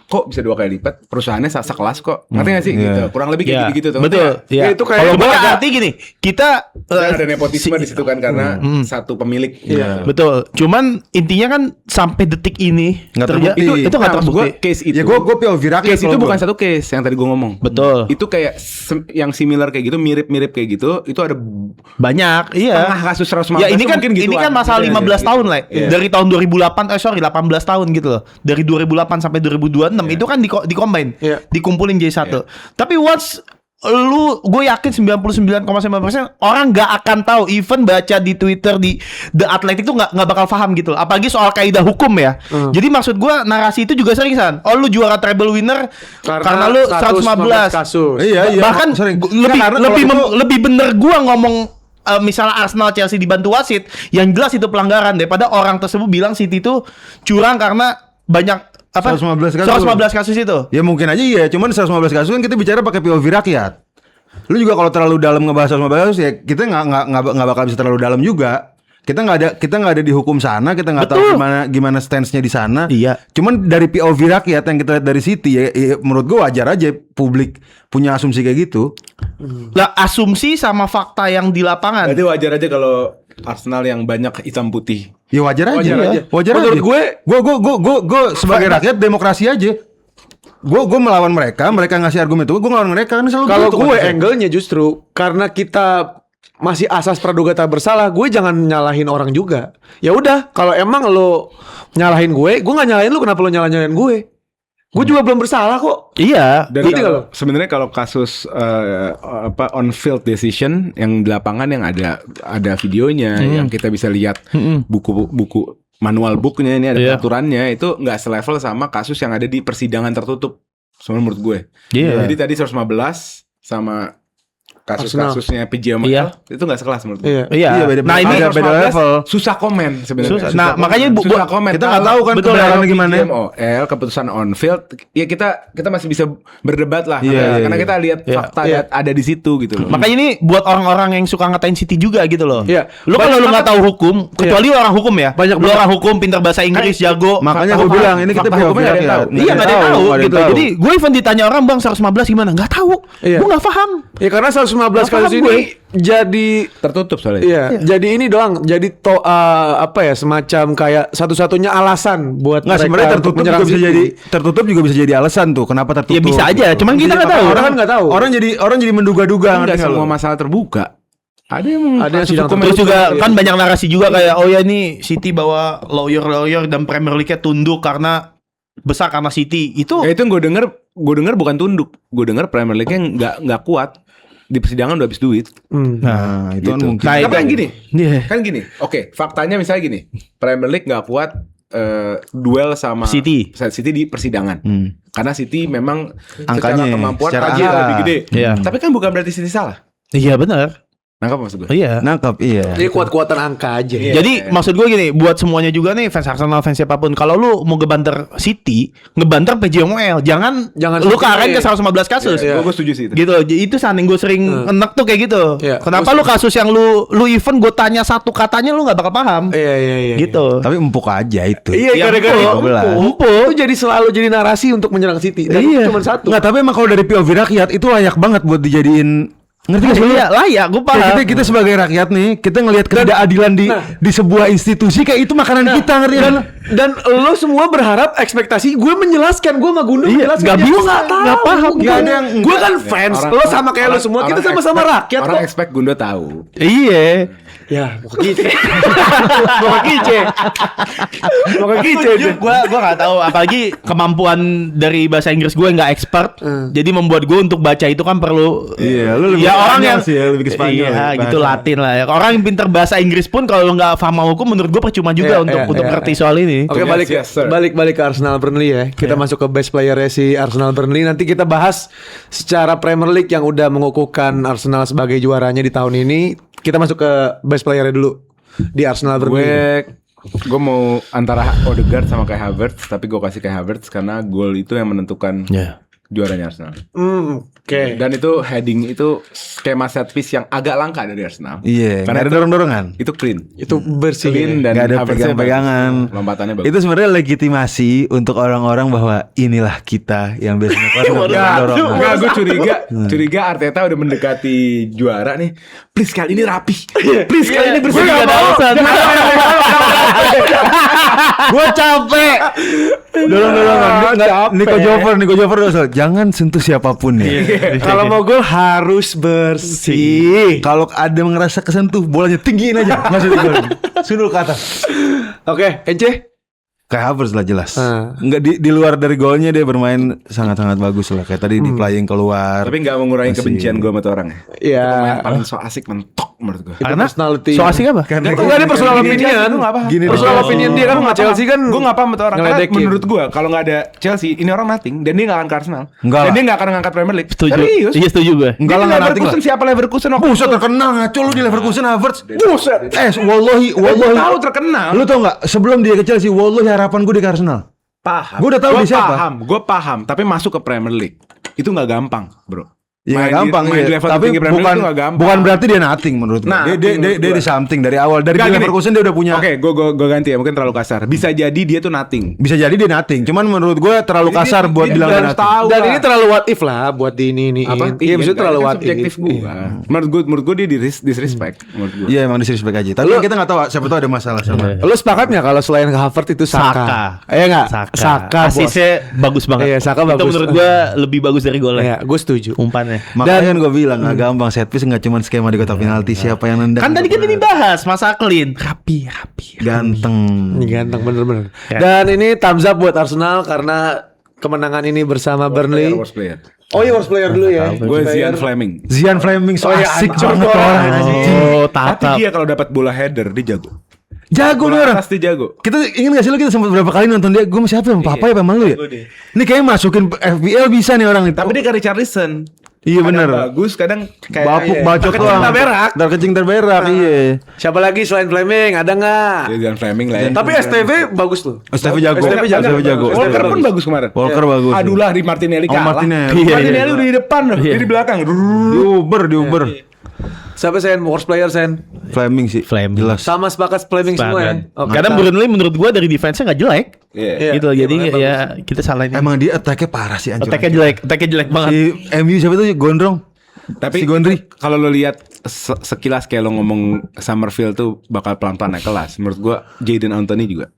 [SPEAKER 2] Kok bisa 2 kali lipat? Perusahaannya sekelas kok. Ngerti gak sih?
[SPEAKER 4] Iya.
[SPEAKER 2] Gitu. Kurang lebih kayak
[SPEAKER 3] Ya,
[SPEAKER 2] gitu-gitu tuh.
[SPEAKER 3] betul.
[SPEAKER 2] Ngerti
[SPEAKER 3] Ya.
[SPEAKER 1] Ya, itu kayak
[SPEAKER 3] Kalau
[SPEAKER 1] gua
[SPEAKER 3] gue
[SPEAKER 1] agak-
[SPEAKER 3] arti gini, kita
[SPEAKER 2] nggak? Ada nepotisme di situ kan karena satu pemilik.
[SPEAKER 1] Iya.
[SPEAKER 2] Gitu.
[SPEAKER 3] betul. Cuman intinya kan sampai detik ini
[SPEAKER 4] Nggak
[SPEAKER 3] terjadi-
[SPEAKER 4] terbukti.
[SPEAKER 3] itu nggak
[SPEAKER 2] Nah, maksud
[SPEAKER 3] terbukti.
[SPEAKER 2] gua case itu.
[SPEAKER 4] Ya gue POV rakyat.
[SPEAKER 2] Case itu
[SPEAKER 4] kalau
[SPEAKER 2] bukan
[SPEAKER 4] gua.
[SPEAKER 2] satu case yang tadi gue ngomong.
[SPEAKER 3] Betul.
[SPEAKER 2] Itu kayak yang similar kayak gitu, mirip-mirip kayak gitu. Itu ada
[SPEAKER 3] Banyak, iya.
[SPEAKER 2] tengah kasus 115
[SPEAKER 3] Ya ini kan
[SPEAKER 2] mungkin
[SPEAKER 3] ini
[SPEAKER 2] gituan.
[SPEAKER 3] kan masalah
[SPEAKER 2] Iya,
[SPEAKER 3] 15
[SPEAKER 2] iya,
[SPEAKER 3] tahun
[SPEAKER 2] gitu.
[SPEAKER 3] lah.
[SPEAKER 2] Iya.
[SPEAKER 3] Dari tahun 18 tahun gitu loh. Dari 2008 sampai 2026 itu kan di-combine.
[SPEAKER 1] Iya.
[SPEAKER 3] Dikumpulin jadi satu. Tapi once gue yakin 99,9% orang nggak akan tahu, even baca di Twitter di The Athletic itu nggak bakal paham gitu loh. Apalagi soal kaidah hukum ya. Jadi maksud gue narasi itu juga sering San. Oh lu juara treble winner karena lu 115
[SPEAKER 1] kasus.
[SPEAKER 4] Iya.
[SPEAKER 3] Bahkan
[SPEAKER 4] Sering.
[SPEAKER 3] lebih
[SPEAKER 4] Karena
[SPEAKER 3] lebih
[SPEAKER 4] kalau itu-
[SPEAKER 3] lebih bener gua ngomong misalnya Arsenal Chelsea dibantu wasit, yang jelas itu pelanggaran daripada orang tersebut bilang City itu curang karena banyak apa
[SPEAKER 4] 115 kasus.
[SPEAKER 3] 115 kasus itu.
[SPEAKER 4] Ya mungkin aja iya, cuman 115 kasus kan kita bicara pakai POV rakyat. Lu juga kalau terlalu dalam ngebahas 115 kasus ya kita nggak bakal bisa terlalu dalam juga. Kita nggak ada di hukum sana, kita nggak tahu
[SPEAKER 3] Betul.
[SPEAKER 4] gimana stance-nya di sana.
[SPEAKER 3] Iya.
[SPEAKER 4] Cuman dari POV rakyat yang kita lihat dari City ya menurut gua wajar aja publik punya asumsi kayak gitu.
[SPEAKER 3] Lah asumsi sama fakta yang di lapangan.
[SPEAKER 2] Berarti wajar aja kalau Arsenal yang banyak hitam putih.
[SPEAKER 4] Ya wajar aja.
[SPEAKER 1] Wajar aja.
[SPEAKER 4] Wajar
[SPEAKER 1] Menurut
[SPEAKER 4] aja. Gue sebagai rakyat demokrasi aja. Gue melawan mereka ngasih argumen itu, gue melawan mereka kan selalu
[SPEAKER 1] Kalau
[SPEAKER 4] gitu
[SPEAKER 1] gue
[SPEAKER 4] konteksnya.
[SPEAKER 1] angle-nya justru karena kita masih asas praduga tak bersalah, gue jangan nyalahin orang juga. Ya udah, kalau emang lo nyalahin gue nggak nyalahin lu, kenapa lo nyalahin gue? Gue juga belum bersalah kok.
[SPEAKER 3] Iya.
[SPEAKER 2] Dan
[SPEAKER 1] Ngerti nggak lo?
[SPEAKER 2] sebenarnya kalau kasus on field decision yang di lapangan yang ada videonya yang kita bisa lihat buku manual booknya ini ada
[SPEAKER 3] Iya.
[SPEAKER 2] peraturannya itu nggak selevel sama kasus yang ada di persidangan tertutup. Sebenarnya menurut gue.
[SPEAKER 3] Iya.
[SPEAKER 2] Jadi tadi 115 sama kasus-kasusnya PJMOL
[SPEAKER 3] Iya.
[SPEAKER 2] itu nggak sekelas menurut gue.
[SPEAKER 1] Iya.
[SPEAKER 3] Iya.
[SPEAKER 4] Iya, beda-
[SPEAKER 3] Nah ini
[SPEAKER 4] beda- beda level.
[SPEAKER 2] Susah komen sebenarnya.
[SPEAKER 3] Susah. Nah, makanya
[SPEAKER 2] susah komen.
[SPEAKER 4] kita nggak tahu kan
[SPEAKER 3] Betul,
[SPEAKER 4] kebenarannya gimana.
[SPEAKER 2] PJMOL keputusan on field ya kita masih bisa berdebat lah
[SPEAKER 4] Iya,
[SPEAKER 2] karena
[SPEAKER 4] iya.
[SPEAKER 2] kita lihat
[SPEAKER 3] Iya.
[SPEAKER 2] fakta
[SPEAKER 1] Iya.
[SPEAKER 2] ada di situ gitu loh.
[SPEAKER 3] Makanya ini buat orang-orang yang suka ngatain City juga gitu loh.
[SPEAKER 1] Iya.
[SPEAKER 3] Lu kalau lu nggak tahu hukum, kecuali orang hukum ya.
[SPEAKER 1] Banyak
[SPEAKER 3] lu orang hukum, pintar bahasa Inggris, jago.
[SPEAKER 4] Makanya
[SPEAKER 2] Fakta
[SPEAKER 4] gue bilang
[SPEAKER 2] hukum-
[SPEAKER 4] ini kita
[SPEAKER 2] fakta
[SPEAKER 4] POV
[SPEAKER 2] hukumnya nggak ada yang
[SPEAKER 4] rakyat.
[SPEAKER 2] tahu.
[SPEAKER 3] Iya nggak ada yang tahu
[SPEAKER 4] nggak ada yang
[SPEAKER 3] gitu.
[SPEAKER 4] tahu.
[SPEAKER 3] Jadi gue even ditanya orang bang 115 gimana? Nggak tahu.
[SPEAKER 1] Iya.
[SPEAKER 3] Gue nggak paham.
[SPEAKER 1] Ya karena 115
[SPEAKER 3] Nggak paham
[SPEAKER 1] kasus
[SPEAKER 3] gue.
[SPEAKER 1] ini jadi
[SPEAKER 2] Tertutup soalnya.
[SPEAKER 1] iya, jadi ini doang, jadi apa ya, semacam kayak satu-satunya alasan buat
[SPEAKER 4] Nggak, sebenarnya
[SPEAKER 1] mereka untuk menyerang City.
[SPEAKER 4] tertutup juga bisa jadi alasan tuh kenapa tertutup.
[SPEAKER 3] Ya bisa aja, cuman kita nggak tahu.
[SPEAKER 1] Orang kan nggak tahu.
[SPEAKER 4] Orang jadi menduga-duga.
[SPEAKER 2] Enggak
[SPEAKER 4] ngerti nggak
[SPEAKER 2] semua
[SPEAKER 4] lo?
[SPEAKER 2] masalah terbuka. Ada yang
[SPEAKER 1] Ada yang
[SPEAKER 2] kasus
[SPEAKER 1] sidang
[SPEAKER 2] hukum
[SPEAKER 3] Terus
[SPEAKER 1] tertutup.
[SPEAKER 3] juga
[SPEAKER 1] Iya.
[SPEAKER 3] kan banyak narasi juga kayak oh ya ini City bawa lawyer dan Premier League-nya tunduk karena besar karena City. Itu
[SPEAKER 2] Ya itu yang gue denger bukan tunduk. Gue denger Premier League nggak kuat di persidangan udah habis duit.
[SPEAKER 4] Nah, itu kan
[SPEAKER 2] Gitu.
[SPEAKER 4] mungkin.
[SPEAKER 3] Nah,
[SPEAKER 2] Tapi
[SPEAKER 3] itu-
[SPEAKER 2] kan gini,
[SPEAKER 3] Iya.
[SPEAKER 2] kan gini. Oke, faktanya misalnya gini, Premier League nggak kuat duel sama
[SPEAKER 3] City.
[SPEAKER 2] di persidangan. Karena City memang
[SPEAKER 4] Angkanya,
[SPEAKER 2] secara kemampuan
[SPEAKER 4] secara
[SPEAKER 2] aja
[SPEAKER 4] angka.
[SPEAKER 2] lebih gede.
[SPEAKER 3] Iya.
[SPEAKER 2] Tapi kan bukan berarti City salah.
[SPEAKER 3] Iya benar.
[SPEAKER 2] Nangkap maksud gue?
[SPEAKER 3] Iya.
[SPEAKER 4] Nangkep, iya.
[SPEAKER 1] Jadi kuat-kuatan angka aja.
[SPEAKER 3] Jadi maksud gue gini, buat semuanya juga nih fans Arsenal, fans siapapun, kalau lu mau ngebanter City, ngebanter PJMOL, jangan lu karen ke 115 kasus.
[SPEAKER 2] Gue setuju sih itu.
[SPEAKER 3] Gitu. Itu saking gue sering enek tuh kayak gitu.
[SPEAKER 1] Iya.
[SPEAKER 3] Kenapa lu kasus yang lu event gue tanya satu katanya lu nggak bakal paham.
[SPEAKER 1] Iya.
[SPEAKER 3] Gitu.
[SPEAKER 4] Tapi empuk aja itu.
[SPEAKER 1] Iya, gara-gara
[SPEAKER 3] empuk.
[SPEAKER 1] empuk. Itu jadi selalu jadi narasi untuk menyerang City. Dan itu cuma satu.
[SPEAKER 4] Nggak, tapi emang kalau dari POV rakyat itu layak banget buat dijadiin. Ngerti gak sih?
[SPEAKER 3] Iya, layak, gue paham.
[SPEAKER 4] Kayak kita sebagai rakyat nih, kita ngelihat ketidakadilan di sebuah institusi kayak itu makanan kita, ngerti kan?
[SPEAKER 1] Dan lo semua berharap ekspektasi gue menjelaskan, gue sama Gunung menjelaskan.
[SPEAKER 3] nggak
[SPEAKER 1] Ya,
[SPEAKER 3] bisa,
[SPEAKER 1] gua nggak tahu.
[SPEAKER 3] nggak paham.
[SPEAKER 1] Nggak ada yang. Gue kan fans, lo sama kayak lo semua, kita sama-sama rakyat
[SPEAKER 2] Orang
[SPEAKER 1] kok.
[SPEAKER 2] expect Gundo tahu.
[SPEAKER 3] Iya.
[SPEAKER 1] Ya, mau ke Kice. Mau ke Kice.
[SPEAKER 3] Gua nggak tahu, apalagi kemampuan dari bahasa Inggris gue nggak expert. Jadi membuat gue untuk baca itu kan perlu.
[SPEAKER 4] Iya, lu lebih
[SPEAKER 3] ya
[SPEAKER 4] ke
[SPEAKER 3] orang
[SPEAKER 4] Spanyol
[SPEAKER 3] yang
[SPEAKER 4] sih ya, lebih ke Spanyol
[SPEAKER 3] Iya,
[SPEAKER 4] ya,
[SPEAKER 3] gitu
[SPEAKER 4] bahasa.
[SPEAKER 3] Latin lah ya. Orang yang pintar bahasa Inggris pun kalau nggak paham hukum, menurut gue percuma juga untuk ngerti soal ini.
[SPEAKER 1] Oke,
[SPEAKER 2] Yes, sir.
[SPEAKER 1] balik ke Arsenal Burnley ya. Kita masuk ke best player si Arsenal Burnley. Nanti kita bahas secara Premier League yang udah mengukuhkan Arsenal sebagai juaranya di tahun ini. Kita masuk ke best player dulu di Arsenal Burnley.
[SPEAKER 2] Gue mau antara Odegaard sama Kai Havertz, tapi gue kasih Kai Havertz karena gol itu yang menentukan juaranya Arsenal.
[SPEAKER 1] Oke.
[SPEAKER 2] Dan itu heading itu skema set piece yang agak langka dari Arsenal.
[SPEAKER 4] Iya, nggak ada
[SPEAKER 2] itu-
[SPEAKER 4] dorong-dorongan.
[SPEAKER 2] Itu clean.
[SPEAKER 1] Itu bersih.
[SPEAKER 2] Clean dan
[SPEAKER 4] Nggak ada
[SPEAKER 2] Havertznya
[SPEAKER 4] pegang-pegangan.
[SPEAKER 2] bagus. Lompatannya bagus.
[SPEAKER 4] Itu sebenarnya legitimasi untuk orang-orang bahwa inilah kita yang biasanya
[SPEAKER 2] Enggak, gue curiga Arteta udah mendekati juara nih. Please kali ini rapi. Please kali ini bersih.
[SPEAKER 3] Gue nggak mau.
[SPEAKER 4] Gue capek. Dorong-dorongan. Nico Jover udah jangan sentuh siapapun ya.
[SPEAKER 1] Kalau mau gol harus bersih.
[SPEAKER 4] Kalau ada ngerasa kesentuh, bolanya tinggiin aja. Masukin gol. Sundul ke atas.
[SPEAKER 1] Oke, Ence.
[SPEAKER 4] Kayak Havertz lah jelas.
[SPEAKER 1] Ah.
[SPEAKER 4] Enggak di luar dari golnya dia bermain sangat-sangat bagus lah. Kayak tadi di playing keluar.
[SPEAKER 2] Tapi nggak mengurangi
[SPEAKER 4] Masih.
[SPEAKER 2] kebencian gue sama tuh orang ya.
[SPEAKER 1] Iya.
[SPEAKER 2] Pemain paling so asik mentok menurut gue.
[SPEAKER 3] Karena
[SPEAKER 1] personality.
[SPEAKER 3] so asik apa?
[SPEAKER 1] Enggak ada personal opinion.
[SPEAKER 4] Gini
[SPEAKER 1] Personal
[SPEAKER 4] deh.
[SPEAKER 1] opinion dia kan sama Chelsea kan.
[SPEAKER 2] Gue nggak paham sama tuh orang. Karena
[SPEAKER 1] ngeledekin.
[SPEAKER 2] menurut gue kalau nggak ada Chelsea ini orang nothing dan dia nggak akan ke Arsenal.
[SPEAKER 4] Enggak
[SPEAKER 2] Dan
[SPEAKER 4] lah.
[SPEAKER 2] dia nggak akan ngangkat Premier League.
[SPEAKER 3] Setuju.
[SPEAKER 2] Serius?
[SPEAKER 3] Iya, setuju gue.
[SPEAKER 4] Enggak lah,
[SPEAKER 2] Ini
[SPEAKER 4] nggak nothing
[SPEAKER 2] Leverkusen
[SPEAKER 4] lah.
[SPEAKER 2] siapa Leverkusen waktu
[SPEAKER 4] Buset terkenal ngaco lu di Leverkusen Havertz.
[SPEAKER 2] Buset.
[SPEAKER 4] Wallahi
[SPEAKER 2] Tahu terkenal.
[SPEAKER 4] Lu tau gak sebelum dia ke Chelsea, wallahi harapan gue di Arsenal.
[SPEAKER 2] Paham.
[SPEAKER 4] Gua udah tahu dia siapa.
[SPEAKER 2] Gue paham. Tapi masuk ke Premier League itu nggak gampang, bro.
[SPEAKER 4] Ya
[SPEAKER 2] Main
[SPEAKER 4] nggak gampang
[SPEAKER 2] main
[SPEAKER 4] ya.
[SPEAKER 2] di level
[SPEAKER 4] Tapi
[SPEAKER 2] tertinggi Premier League
[SPEAKER 4] bukan
[SPEAKER 2] itu nggak gampang.
[SPEAKER 4] bukan berarti dia nothing menurut gue.
[SPEAKER 2] Nah,
[SPEAKER 4] Dia
[SPEAKER 2] menurut
[SPEAKER 4] di
[SPEAKER 2] gua.
[SPEAKER 4] something dari awal. Dari
[SPEAKER 2] Nggak, gini.
[SPEAKER 4] Leverkusen dia udah punya.
[SPEAKER 2] Oke, gue ganti ya. Mungkin terlalu kasar. Bisa jadi dia tuh nothing.
[SPEAKER 4] Bisa jadi dia nothing. Cuman menurut gue terlalu
[SPEAKER 2] Jadi
[SPEAKER 4] kasar
[SPEAKER 2] dia-
[SPEAKER 4] buat
[SPEAKER 2] dia
[SPEAKER 4] bilang dia
[SPEAKER 2] harus
[SPEAKER 4] nothing.
[SPEAKER 2] tahu
[SPEAKER 1] Dan
[SPEAKER 2] lah.
[SPEAKER 1] ini terlalu what if lah buat di ini.
[SPEAKER 2] Apa?
[SPEAKER 1] Iya, maksudnya terlalu what if.
[SPEAKER 2] subjektif gue. Menurut gue dia disrespect. Menurut gue.
[SPEAKER 4] Iya emang disrespect aja. Tapi kita nggak tahu siapa tahu ada masalah sama.
[SPEAKER 1] Lu sepakat nggak kalau selain Havertz itu Saka? Iya nggak? Saka. bos.
[SPEAKER 3] Asisnya bagus banget.
[SPEAKER 1] Iya, Saka
[SPEAKER 3] Itu
[SPEAKER 1] bagus.
[SPEAKER 3] menurut gue lebih bagus dari golnya.
[SPEAKER 1] Iya, gue setuju.
[SPEAKER 3] Umpannya.
[SPEAKER 4] Makanya kan gue bilang nggak gampang set piece nggak cuma skema di kotak penalti siapa yang nendang.
[SPEAKER 3] Kan tadi kita dibahas masa clean, rapi.
[SPEAKER 4] ganteng.
[SPEAKER 1] Ini ganteng bener-bener.
[SPEAKER 3] Ya.
[SPEAKER 1] Dan ini thumbs up buat Arsenal karena kemenangan ini bersama Burnley.
[SPEAKER 2] Worst player.
[SPEAKER 1] Oh iya, worst player dulu ya.
[SPEAKER 2] Gue Zian Fleming.
[SPEAKER 4] Zian Fleming so
[SPEAKER 1] iya,
[SPEAKER 4] asik
[SPEAKER 1] anjing.
[SPEAKER 4] banget orang.
[SPEAKER 3] Oh,
[SPEAKER 2] Tapi
[SPEAKER 3] tatap.
[SPEAKER 2] dia kalau dapat bola header dia jago.
[SPEAKER 4] Jago nih
[SPEAKER 2] Bola
[SPEAKER 4] orang.
[SPEAKER 2] atas dia jago.
[SPEAKER 4] Kita ingin gak sih lu kita sempat berapa kali nonton dia? Gue masih apa sama papa ya sama lu ya? Ini kayaknya masukin FPL bisa nih orang itu.
[SPEAKER 2] Tapi dia kayak Richarlison.
[SPEAKER 4] Iya
[SPEAKER 2] Kadang
[SPEAKER 4] bener.
[SPEAKER 2] bagus, kadang kayak
[SPEAKER 4] Bapuk bacot
[SPEAKER 1] Kecing
[SPEAKER 4] doang.
[SPEAKER 1] terberak.
[SPEAKER 4] Dar kecing terberak, iya.
[SPEAKER 1] Siapa lagi selain Fleming? Ada nggak?
[SPEAKER 2] Dia Zian Fleming lah ya.
[SPEAKER 1] Tapi STV bagus loh.
[SPEAKER 4] STV jago.
[SPEAKER 1] STV jago.
[SPEAKER 2] Walker pun bagus kemarin.
[SPEAKER 4] Walker bagus.
[SPEAKER 2] Aduh lah di Martinelli
[SPEAKER 4] Oh,
[SPEAKER 2] kalah.
[SPEAKER 4] Martinelli.
[SPEAKER 2] Martinelli udah di depan loh, dia di belakang.
[SPEAKER 4] Di Uber.
[SPEAKER 1] Siapa Sen? Worst player Sen?
[SPEAKER 4] Fleming sih.
[SPEAKER 3] Fleming.
[SPEAKER 4] Jelas.
[SPEAKER 1] Sama sepakat Fleming semua ya. Oke.
[SPEAKER 3] Karena Burnley menurut gua dari defense-nya nggak jelek.
[SPEAKER 2] Iya.
[SPEAKER 3] Gitu. Jadi ya kita salahin.
[SPEAKER 4] Emang dia attack-nya parah sih hancur.
[SPEAKER 3] Attack-nya jelek banget.
[SPEAKER 4] Si MU siapa tuh Gondrong?
[SPEAKER 2] Tapi
[SPEAKER 4] Si Gondry.
[SPEAKER 2] kalau lo lihat sekilas kayak lo ngomong Summerfield tuh bakal pelan-pelan naik kelas. Menurut gua Jadon Anthony juga.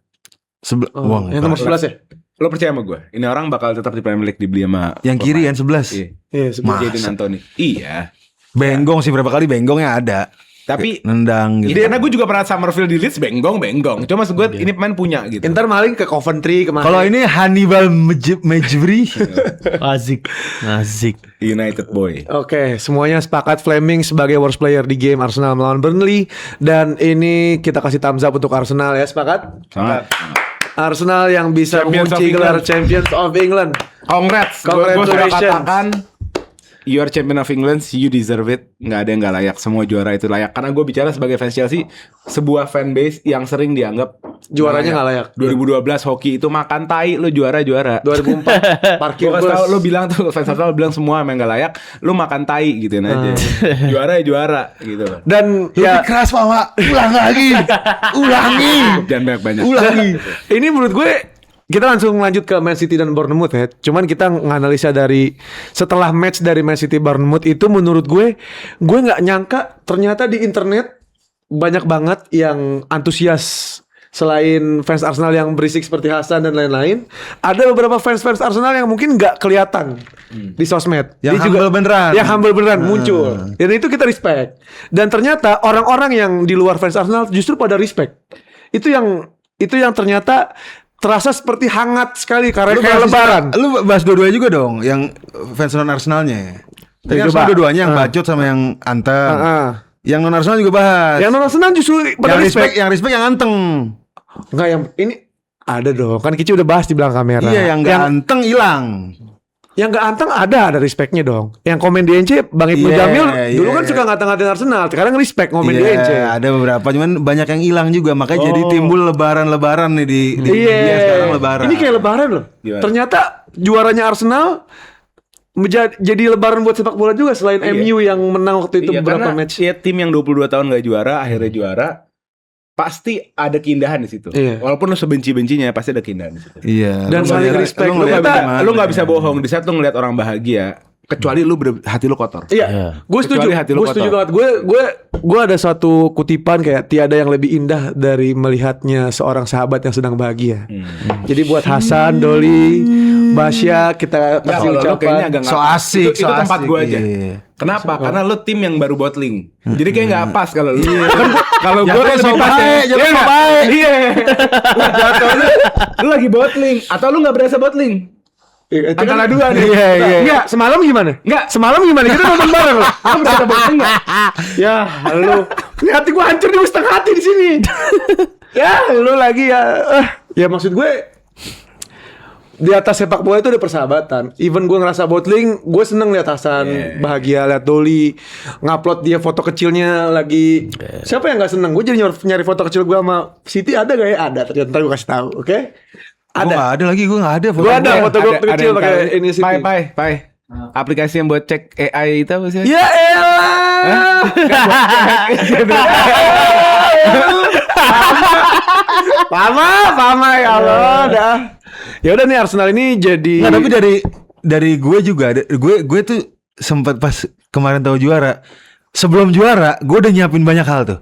[SPEAKER 4] Wah,
[SPEAKER 1] Yang nomor 11 ya?
[SPEAKER 2] Lo percaya sama gue? Ini orang bakal tetap di Premier League dibeli sama
[SPEAKER 4] yang kiri kan 11.
[SPEAKER 2] Iya.
[SPEAKER 1] Iya,
[SPEAKER 4] Masa?
[SPEAKER 2] Jadon Anthony. Iya.
[SPEAKER 4] Benggong sih berapa kali benggongnya ada.
[SPEAKER 2] Tapi
[SPEAKER 4] Nendang gitu.
[SPEAKER 2] karena gue juga pernah Summerfield di Leeds benggong. Cuma maksud gue ini pemain punya gitu.
[SPEAKER 1] Ntar maling ke Coventry kemarin.
[SPEAKER 4] Kalau ini Hannibal Mejbri.
[SPEAKER 3] Asik.
[SPEAKER 2] United boy.
[SPEAKER 1] Oke, semuanya sepakat Fleming sebagai worst player di game Arsenal melawan Burnley. Dan ini kita kasih thumbs up untuk Arsenal ya, sepakat?
[SPEAKER 2] Sangat.
[SPEAKER 1] Arsenal yang bisa
[SPEAKER 2] Champions
[SPEAKER 1] mengunci
[SPEAKER 2] of
[SPEAKER 1] gelar
[SPEAKER 2] England.
[SPEAKER 1] Champions of England.
[SPEAKER 2] Congrats. Gue sudah
[SPEAKER 1] Congratulations.
[SPEAKER 2] katakan You are champion of England, you deserve it. Nggak ada yang nggak layak. Semua juara itu layak. Karena gue bicara sebagai fans Chelsea, sebuah fanbase yang sering dianggap
[SPEAKER 1] Juaranya nggak layak.
[SPEAKER 2] 2012 hoki itu makan tai, lu juara.
[SPEAKER 1] 2004 parkir
[SPEAKER 2] Gue
[SPEAKER 1] bus.
[SPEAKER 2] tahu lu bilang tuh fans Arsenal bilang semua emang nggak layak, lu makan tai gituin aja. Juara ya juara gitu.
[SPEAKER 1] Dan
[SPEAKER 4] Lebih keras Pak. Ulang lagi. Ulangi.
[SPEAKER 2] Jangan banyak-banyak.
[SPEAKER 4] Ulangi.
[SPEAKER 1] ini menurut gue kita langsung lanjut ke Man City dan Bournemouth ya. Cuman kita nganalisa dari setelah match dari Man City Bournemouth itu menurut gue nggak nyangka ternyata di internet banyak banget yang antusias. Selain fans Arsenal yang berisik seperti Hasan dan lain-lain, ada beberapa fans Arsenal yang mungkin nggak kelihatan di sosmed.
[SPEAKER 4] Yang
[SPEAKER 1] Dia
[SPEAKER 4] humble beneran.
[SPEAKER 1] Yang humble beneran muncul. Dan itu kita respect. Dan ternyata orang-orang yang di luar fans Arsenal justru pada respect. Itu yang ternyata terasa seperti hangat sekali karena kayak lebaran.
[SPEAKER 4] Lu bahas dua-duanya juga dong, yang fans non Arsenalnya. Tadi
[SPEAKER 1] Ya,
[SPEAKER 4] kan
[SPEAKER 1] coba.
[SPEAKER 4] dua-duanya yang bacot sama yang anteng. Yang non Arsenal juga bahas.
[SPEAKER 1] Yang non Arsenal justru pada respect.
[SPEAKER 4] Yang respect yang anteng.
[SPEAKER 1] Enggak, yang ini ada dong. Kan Kici udah bahas di belakang kamera.
[SPEAKER 4] Iya, yang gak anteng hilang.
[SPEAKER 1] Yang gak anteng ada respectnya dong. Yang komen di NC Bang Ibnu
[SPEAKER 4] Iya,
[SPEAKER 1] Jamil
[SPEAKER 4] iya.
[SPEAKER 1] dulu kan suka ngata-ngatain Arsenal, sekarang respect komen di NC.
[SPEAKER 4] Iya, ada beberapa, cuman banyak yang hilang juga, makanya jadi timbul lebaran-lebaran nih di
[SPEAKER 1] Iya.
[SPEAKER 4] dia sekarang lebaran.
[SPEAKER 1] Ini kayak lebaran loh.
[SPEAKER 2] Gimana?
[SPEAKER 1] Ternyata juaranya Arsenal jadi lebaran buat sepak bola juga selain MU yang menang waktu itu
[SPEAKER 2] Iya,
[SPEAKER 1] beberapa
[SPEAKER 2] karena
[SPEAKER 1] match.
[SPEAKER 2] ya tim yang 22 tahun gak juara akhirnya juara, pasti ada keindahan di situ.
[SPEAKER 1] Iya.
[SPEAKER 2] Walaupun lu sebenci-bencinya pasti ada keindahan di situ.
[SPEAKER 4] Iya.
[SPEAKER 1] Dan
[SPEAKER 4] lu
[SPEAKER 1] saling
[SPEAKER 4] ngeliat-
[SPEAKER 1] respect.
[SPEAKER 4] lu ngeliat gimana?
[SPEAKER 2] Lu nggak bisa bohong di saat lu ngeliat orang bahagia, kecuali lu hati lu kotor.
[SPEAKER 1] Iya, gue setuju.
[SPEAKER 2] Kecuali hati lu
[SPEAKER 1] Gue setuju
[SPEAKER 2] kotor.
[SPEAKER 1] banget. Gue ada suatu kutipan kayak tiada yang lebih indah dari melihatnya seorang sahabat yang sedang bahagia. Jadi buat Hasan, Doli, Basya kita
[SPEAKER 2] Nggak,
[SPEAKER 1] kasih
[SPEAKER 2] kalau lu kayaknya
[SPEAKER 1] ucapan.
[SPEAKER 2] agak
[SPEAKER 4] So asik,
[SPEAKER 2] itu tempat
[SPEAKER 4] asik,
[SPEAKER 2] gue aja.
[SPEAKER 4] iya.
[SPEAKER 2] Kenapa? Karena lu tim yang baru bottling. Jadi kayak nggak pas kalau lu. Kalau
[SPEAKER 4] Ya,
[SPEAKER 2] gue
[SPEAKER 4] kan
[SPEAKER 2] kan
[SPEAKER 4] so
[SPEAKER 2] lebih pas ya.
[SPEAKER 4] baik, jangan
[SPEAKER 2] Iya
[SPEAKER 4] so
[SPEAKER 2] nggak?
[SPEAKER 4] baik.
[SPEAKER 2] Iya. Lah, jatuhnya lu lagi bottling atau lu nggak berasa bottling?
[SPEAKER 1] Itu
[SPEAKER 2] Antara
[SPEAKER 1] kan-
[SPEAKER 2] dua nih.
[SPEAKER 1] Iya, iya. Enggak, semalam gimana?
[SPEAKER 2] Enggak.
[SPEAKER 1] Semalam gimana? Kita nonton bareng loh.
[SPEAKER 2] Lu berasa bottling nggak?
[SPEAKER 1] Ya, lu. Ini hati gue hancur di setengah hati di sini. Ya, lu lagi ya. Ya maksud gue di atas sepak bola itu ada persahabatan. Even gue ngerasa bottling, gue seneng lihat Hasan bahagia, lihat Doli ngupload dia foto kecilnya lagi. Siapa yang nggak seneng? Gue jadi nyari foto kecil gue sama Siti, ada gak ya? Ada. Ternyata ntar gue kasih tahu, oke?
[SPEAKER 4] Gue gak ada lagi, gue gak ada.
[SPEAKER 1] Gue ada foto gue kecil
[SPEAKER 2] yang
[SPEAKER 1] pakai
[SPEAKER 2] tahu.
[SPEAKER 1] ini Siti.
[SPEAKER 2] Pai. Aplikasi yang buat cek AI itu apa sih?
[SPEAKER 1] Ya elah. Pama ya Allah dah. Ya udah nih Arsenal ini jadi
[SPEAKER 4] Nggak, tapi dari gue juga ada, gue tuh sempat pas kemarin tahu juara, sebelum juara gue udah nyiapin banyak hal tuh.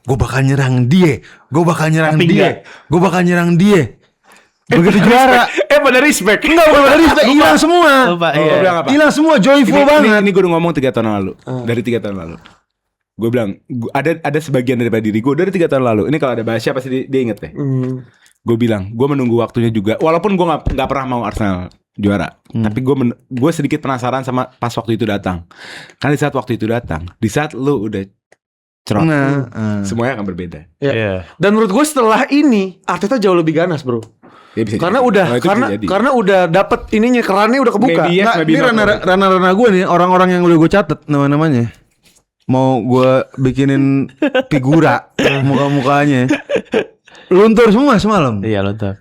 [SPEAKER 4] Gue bakal nyerang dia, gue bakal nyerang
[SPEAKER 3] Tapi
[SPEAKER 4] dia, gue bakal nyerang dia. Begitu juara,
[SPEAKER 1] pada respect.
[SPEAKER 4] enggak boleh respect, hilang semua.
[SPEAKER 3] Lupa,
[SPEAKER 2] Oh,
[SPEAKER 3] iya.
[SPEAKER 2] bilang apa?
[SPEAKER 4] Hilang semua, joyful banget.
[SPEAKER 2] Ini gue udah ngomong 3 tahun lalu. Dari 3 tahun lalu. Gue bilang ada sebagian daripada diri gue dari 3 tahun lalu. Ini kalau ada Basya pasti dia inget deh. Gue bilang gue menunggu waktunya juga. Walaupun gue nggak pernah mau Arsenal juara, tapi gue sedikit penasaran sama pas waktu itu datang. Karena di saat waktu itu datang, di saat lu udah cerot, semuanya akan berbeda.
[SPEAKER 1] Ya.
[SPEAKER 3] Iya.
[SPEAKER 1] Dan menurut gue setelah ini Arteta jauh lebih ganas, bro.
[SPEAKER 2] Ya, bisa
[SPEAKER 1] Karena
[SPEAKER 2] jadi.
[SPEAKER 1] udah
[SPEAKER 2] Oh, itu bisa jadi.
[SPEAKER 1] karena udah dapet ininya, kerannya udah kebuka.
[SPEAKER 2] Maybe yes,
[SPEAKER 4] Nggak,
[SPEAKER 2] maybe
[SPEAKER 4] ini
[SPEAKER 2] not.
[SPEAKER 4] rana gue nih, orang-orang yang udah gue catet nama-namanya. Mau gue bikinin figura muka-mukanya. Luntur semua semalam.
[SPEAKER 3] Iya lo tuh.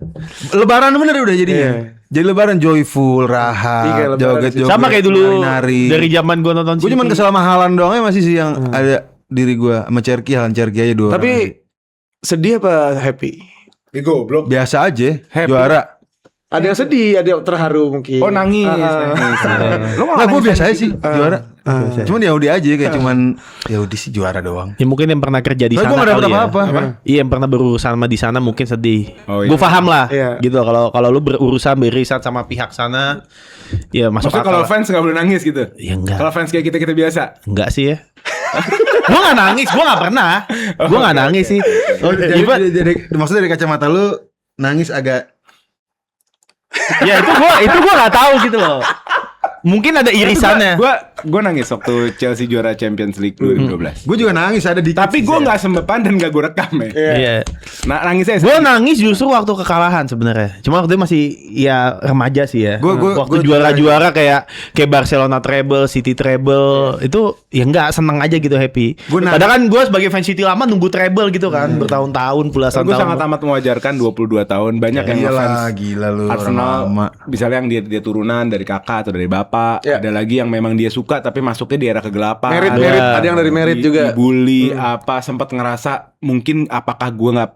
[SPEAKER 4] Lebaran bener udah jadinya.
[SPEAKER 1] Iya.
[SPEAKER 4] Jadi lebaran joyful,
[SPEAKER 1] Iya,
[SPEAKER 4] rahat,
[SPEAKER 1] lebaran
[SPEAKER 4] joget-joget,
[SPEAKER 3] Sama kayak dulu
[SPEAKER 4] nari-nari.
[SPEAKER 3] dari zaman gua nonton
[SPEAKER 4] Gue cuman
[SPEAKER 3] City.
[SPEAKER 4] kesel sama Haaland doangnya masih sih yang ada diri gue sama Cherky, Haaland Cherky aja dua. orang.
[SPEAKER 1] Tapi sedih apa happy?
[SPEAKER 2] Goblok.
[SPEAKER 4] biasa aja,
[SPEAKER 2] Happy.
[SPEAKER 4] juara.
[SPEAKER 1] Ada yang sedih, ada yang terharu mungkin.
[SPEAKER 2] Oh nangis. Lu
[SPEAKER 4] Nah, gue biasa aja sih juara. Cuman ya udah aja kayak cuman ya udah sih juara doang.
[SPEAKER 3] Ya mungkin yang pernah kerja di
[SPEAKER 4] Nah,
[SPEAKER 3] sana
[SPEAKER 4] gue gak dapet
[SPEAKER 3] kali ya.
[SPEAKER 4] apa-apa.
[SPEAKER 3] Iya, yang pernah berurusan sama di sana mungkin sedih.
[SPEAKER 2] Oh, iya.
[SPEAKER 3] Gue paham lah.
[SPEAKER 1] Iya.
[SPEAKER 3] Gitu kalau lu berurusan berisan sama pihak sana, ya masuk
[SPEAKER 2] Maksudnya
[SPEAKER 3] akal.
[SPEAKER 2] kalau fans gak boleh nangis gitu?
[SPEAKER 3] Ya enggak.
[SPEAKER 2] Kalau fans kayak kita biasa?
[SPEAKER 3] Enggak sih ya. Gue gak nangis, gue gak pernah. Gue gak nangis sih.
[SPEAKER 4] Oh, jadi,
[SPEAKER 3] Even-
[SPEAKER 4] maksudnya dari kacamata lu nangis agak.
[SPEAKER 3] ya itu gue gak tahu gitu loh. Mungkin ada irisannya.
[SPEAKER 2] Gue nangis waktu Chelsea juara Champions League 2012.
[SPEAKER 4] Gue juga nangis ada di.
[SPEAKER 2] Tapi gue nggak sembepan dan gak gue rekam ya.
[SPEAKER 3] Iya.
[SPEAKER 2] Nangisnya
[SPEAKER 3] Gue nangis justru waktu kekalahan sebenarnya. Cuma waktu itu masih ya remaja sih ya. Waktu juara-juara kayak Barcelona treble, City treble itu ya enggak, seneng aja gitu, happy. Padahal kan gue sebagai fans City lama nunggu treble gitu kan, bertahun-tahun, belasan
[SPEAKER 2] gue
[SPEAKER 3] tahun.
[SPEAKER 2] sangat amat mewajarkan 22 tahun. Banyak yang ngefans
[SPEAKER 4] gila lu
[SPEAKER 2] Arsenal, misalnya yang dia turunan dari kakak atau dari bapak. Ada lagi yang memang dia suka tapi masuknya di era kegelapan.
[SPEAKER 1] Merit, ada yang dari merit juga.
[SPEAKER 2] Dibully apa, sempat ngerasa mungkin apakah gue nggak,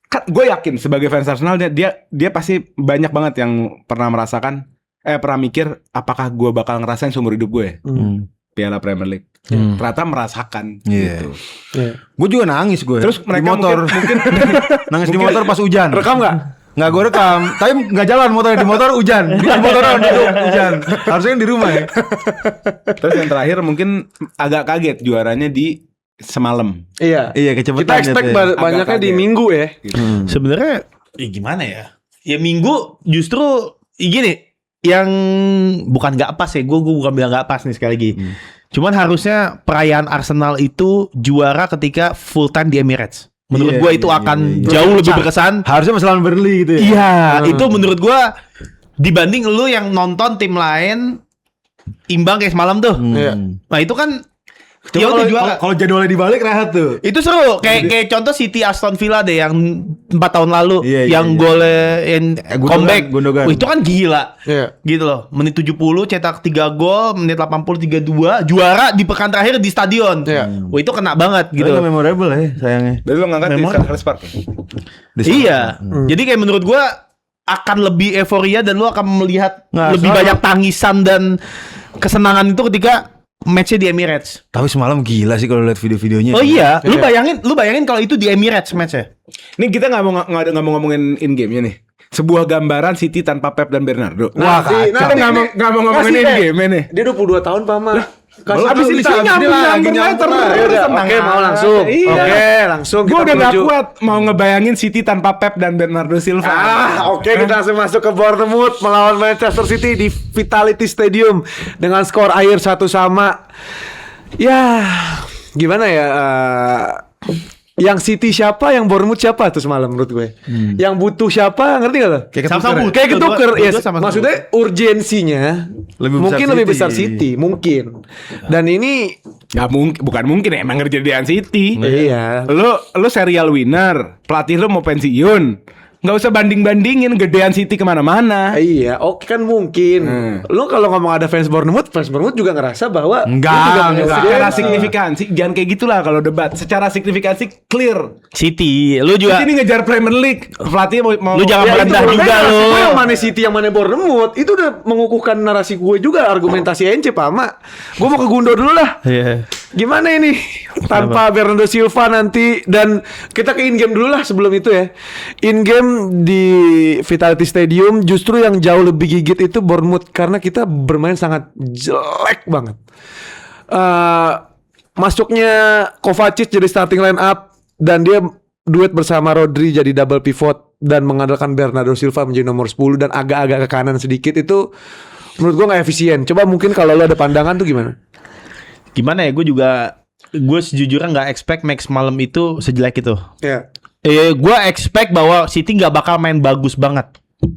[SPEAKER 2] kan gue yakin sebagai fans Arsenal dia pasti banyak banget yang pernah merasakan pernah mikir apakah gue bakal ngerasain seumur hidup gue Piala Premier League. Ternyata merasakan gitu.
[SPEAKER 4] Gue juga nangis gue.
[SPEAKER 2] Terus mereka
[SPEAKER 4] di motor
[SPEAKER 2] mungkin
[SPEAKER 4] nangis di motor pas hujan.
[SPEAKER 1] Rekam nggak?
[SPEAKER 4] Nggak, gue rekam. Tapi nggak jalan motornya, di motor hujan. Di motor duduk hujan. Harusnya di rumah ya.
[SPEAKER 2] Terus yang terakhir mungkin agak kaget juaranya di semalam.
[SPEAKER 1] Iya.
[SPEAKER 4] Kecepatan.
[SPEAKER 1] Kita expect banyaknya di minggu ya.
[SPEAKER 3] Sebenarnya gimana ya? Ya minggu justru gini, yang bukan nggak pas ya. Gue bukan bilang nggak pas nih sekali lagi. Cuman harusnya perayaan Arsenal itu juara ketika full time di Emirates. Menurut gue itu akan jauh lebih berkesan.
[SPEAKER 4] Harusnya masalah Burnley gitu ya.
[SPEAKER 3] Iya, itu menurut gue dibanding lu yang nonton tim lain imbang kayak semalam tuh. Nah itu kan ya udah juara.
[SPEAKER 4] Kalau jadwalnya dibalik rehat tuh.
[SPEAKER 3] Itu seru. Kayak contoh City Aston Villa deh yang 4 tahun lalu yang golnya comeback.
[SPEAKER 4] Gundogan.
[SPEAKER 3] Itu kan gila. Gitu loh. Menit 70 cetak 3 gol, menit 80 3-2, juara di pekan terakhir di stadion. Wah, itu kena banget gitu.
[SPEAKER 4] Itu memorable ya sayangnya.
[SPEAKER 2] Dari lu ngangkat di Selhurst Park.
[SPEAKER 3] Iya. Jadi kayak menurut gua akan lebih euforia dan lu akan melihat lebih banyak tangisan dan kesenangan itu ketika matchnya di Emirates.
[SPEAKER 4] Tapi semalam gila sih kalau lihat video-videonya.
[SPEAKER 3] Oh iya, lu bayangin kalau itu di Emirates matchnya.
[SPEAKER 2] Ini kita nggak mau ngomongin in game-nya nih. Sebuah gambaran City tanpa Pep dan Bernardo.
[SPEAKER 1] Wah,
[SPEAKER 2] kita nggak mau ngomongin in game nih.
[SPEAKER 1] Dia 22 tahun Pak Ma.
[SPEAKER 2] Abis ini nyamper.
[SPEAKER 1] Oke, mau langsung. Oke, langsung
[SPEAKER 2] Gue
[SPEAKER 1] kita
[SPEAKER 2] udah gak
[SPEAKER 1] menuju.
[SPEAKER 2] kuat mau ngebayangin City tanpa Pep dan Bernardo Silva.
[SPEAKER 1] Oke, kita langsung masuk ke Bournemouth melawan Manchester City di Vitality Stadium dengan skor akhir 1-1. Ya, gimana ya? Yang City siapa, yang Bournemouth siapa tuh semalam menurut gue. Yang butuh siapa, ngerti gak lo? Kayak ketuker. Yes. Maksudnya urgensinya lebih besar City, mungkin. Dan ini
[SPEAKER 2] bukan mungkin, emang kejadian City.
[SPEAKER 1] Iya.
[SPEAKER 2] Lu serial winner, pelatih lu mau pensiun. Nggak usah banding-bandingin gedean City kemana-mana.
[SPEAKER 1] Iya, oke kan mungkin. Lu kalau ngomong ada fans Bournemouth juga ngerasa bahwa
[SPEAKER 4] enggak.
[SPEAKER 2] Secara signifikansi, jangan kayak gitulah kalau debat. Secara signifikansi clear.
[SPEAKER 3] City, lu juga.
[SPEAKER 2] City ini ngejar Premier League. Pelatih mau
[SPEAKER 3] Lu jangan merendah juga lu.
[SPEAKER 1] Gue yang mana City yang mana Bournemouth itu udah mengukuhkan narasi gue juga, argumentasi ence Pak Ma. Gue mau ke Gundo dulu lah.
[SPEAKER 3] Iya.
[SPEAKER 1] Gimana ini tanpa Bernardo Silva nanti, dan kita ke in game dulu lah sebelum itu ya. In game di Vitality Stadium justru yang jauh lebih gigit itu Bournemouth karena kita bermain sangat jelek banget. Masuknya Kovacic jadi starting line up dan dia duet bersama Rodri jadi double pivot dan mengandalkan Bernardo Silva menjadi nomor 10 dan agak-agak ke kanan sedikit, itu menurut gua nggak efisien. Coba mungkin kalau lo ada pandangan tuh gimana?
[SPEAKER 3] Gimana ya, gue sejujurnya nggak expect Max malam itu sejelek itu.
[SPEAKER 1] Ya.
[SPEAKER 3] Gue expect bahwa City nggak bakal main bagus banget,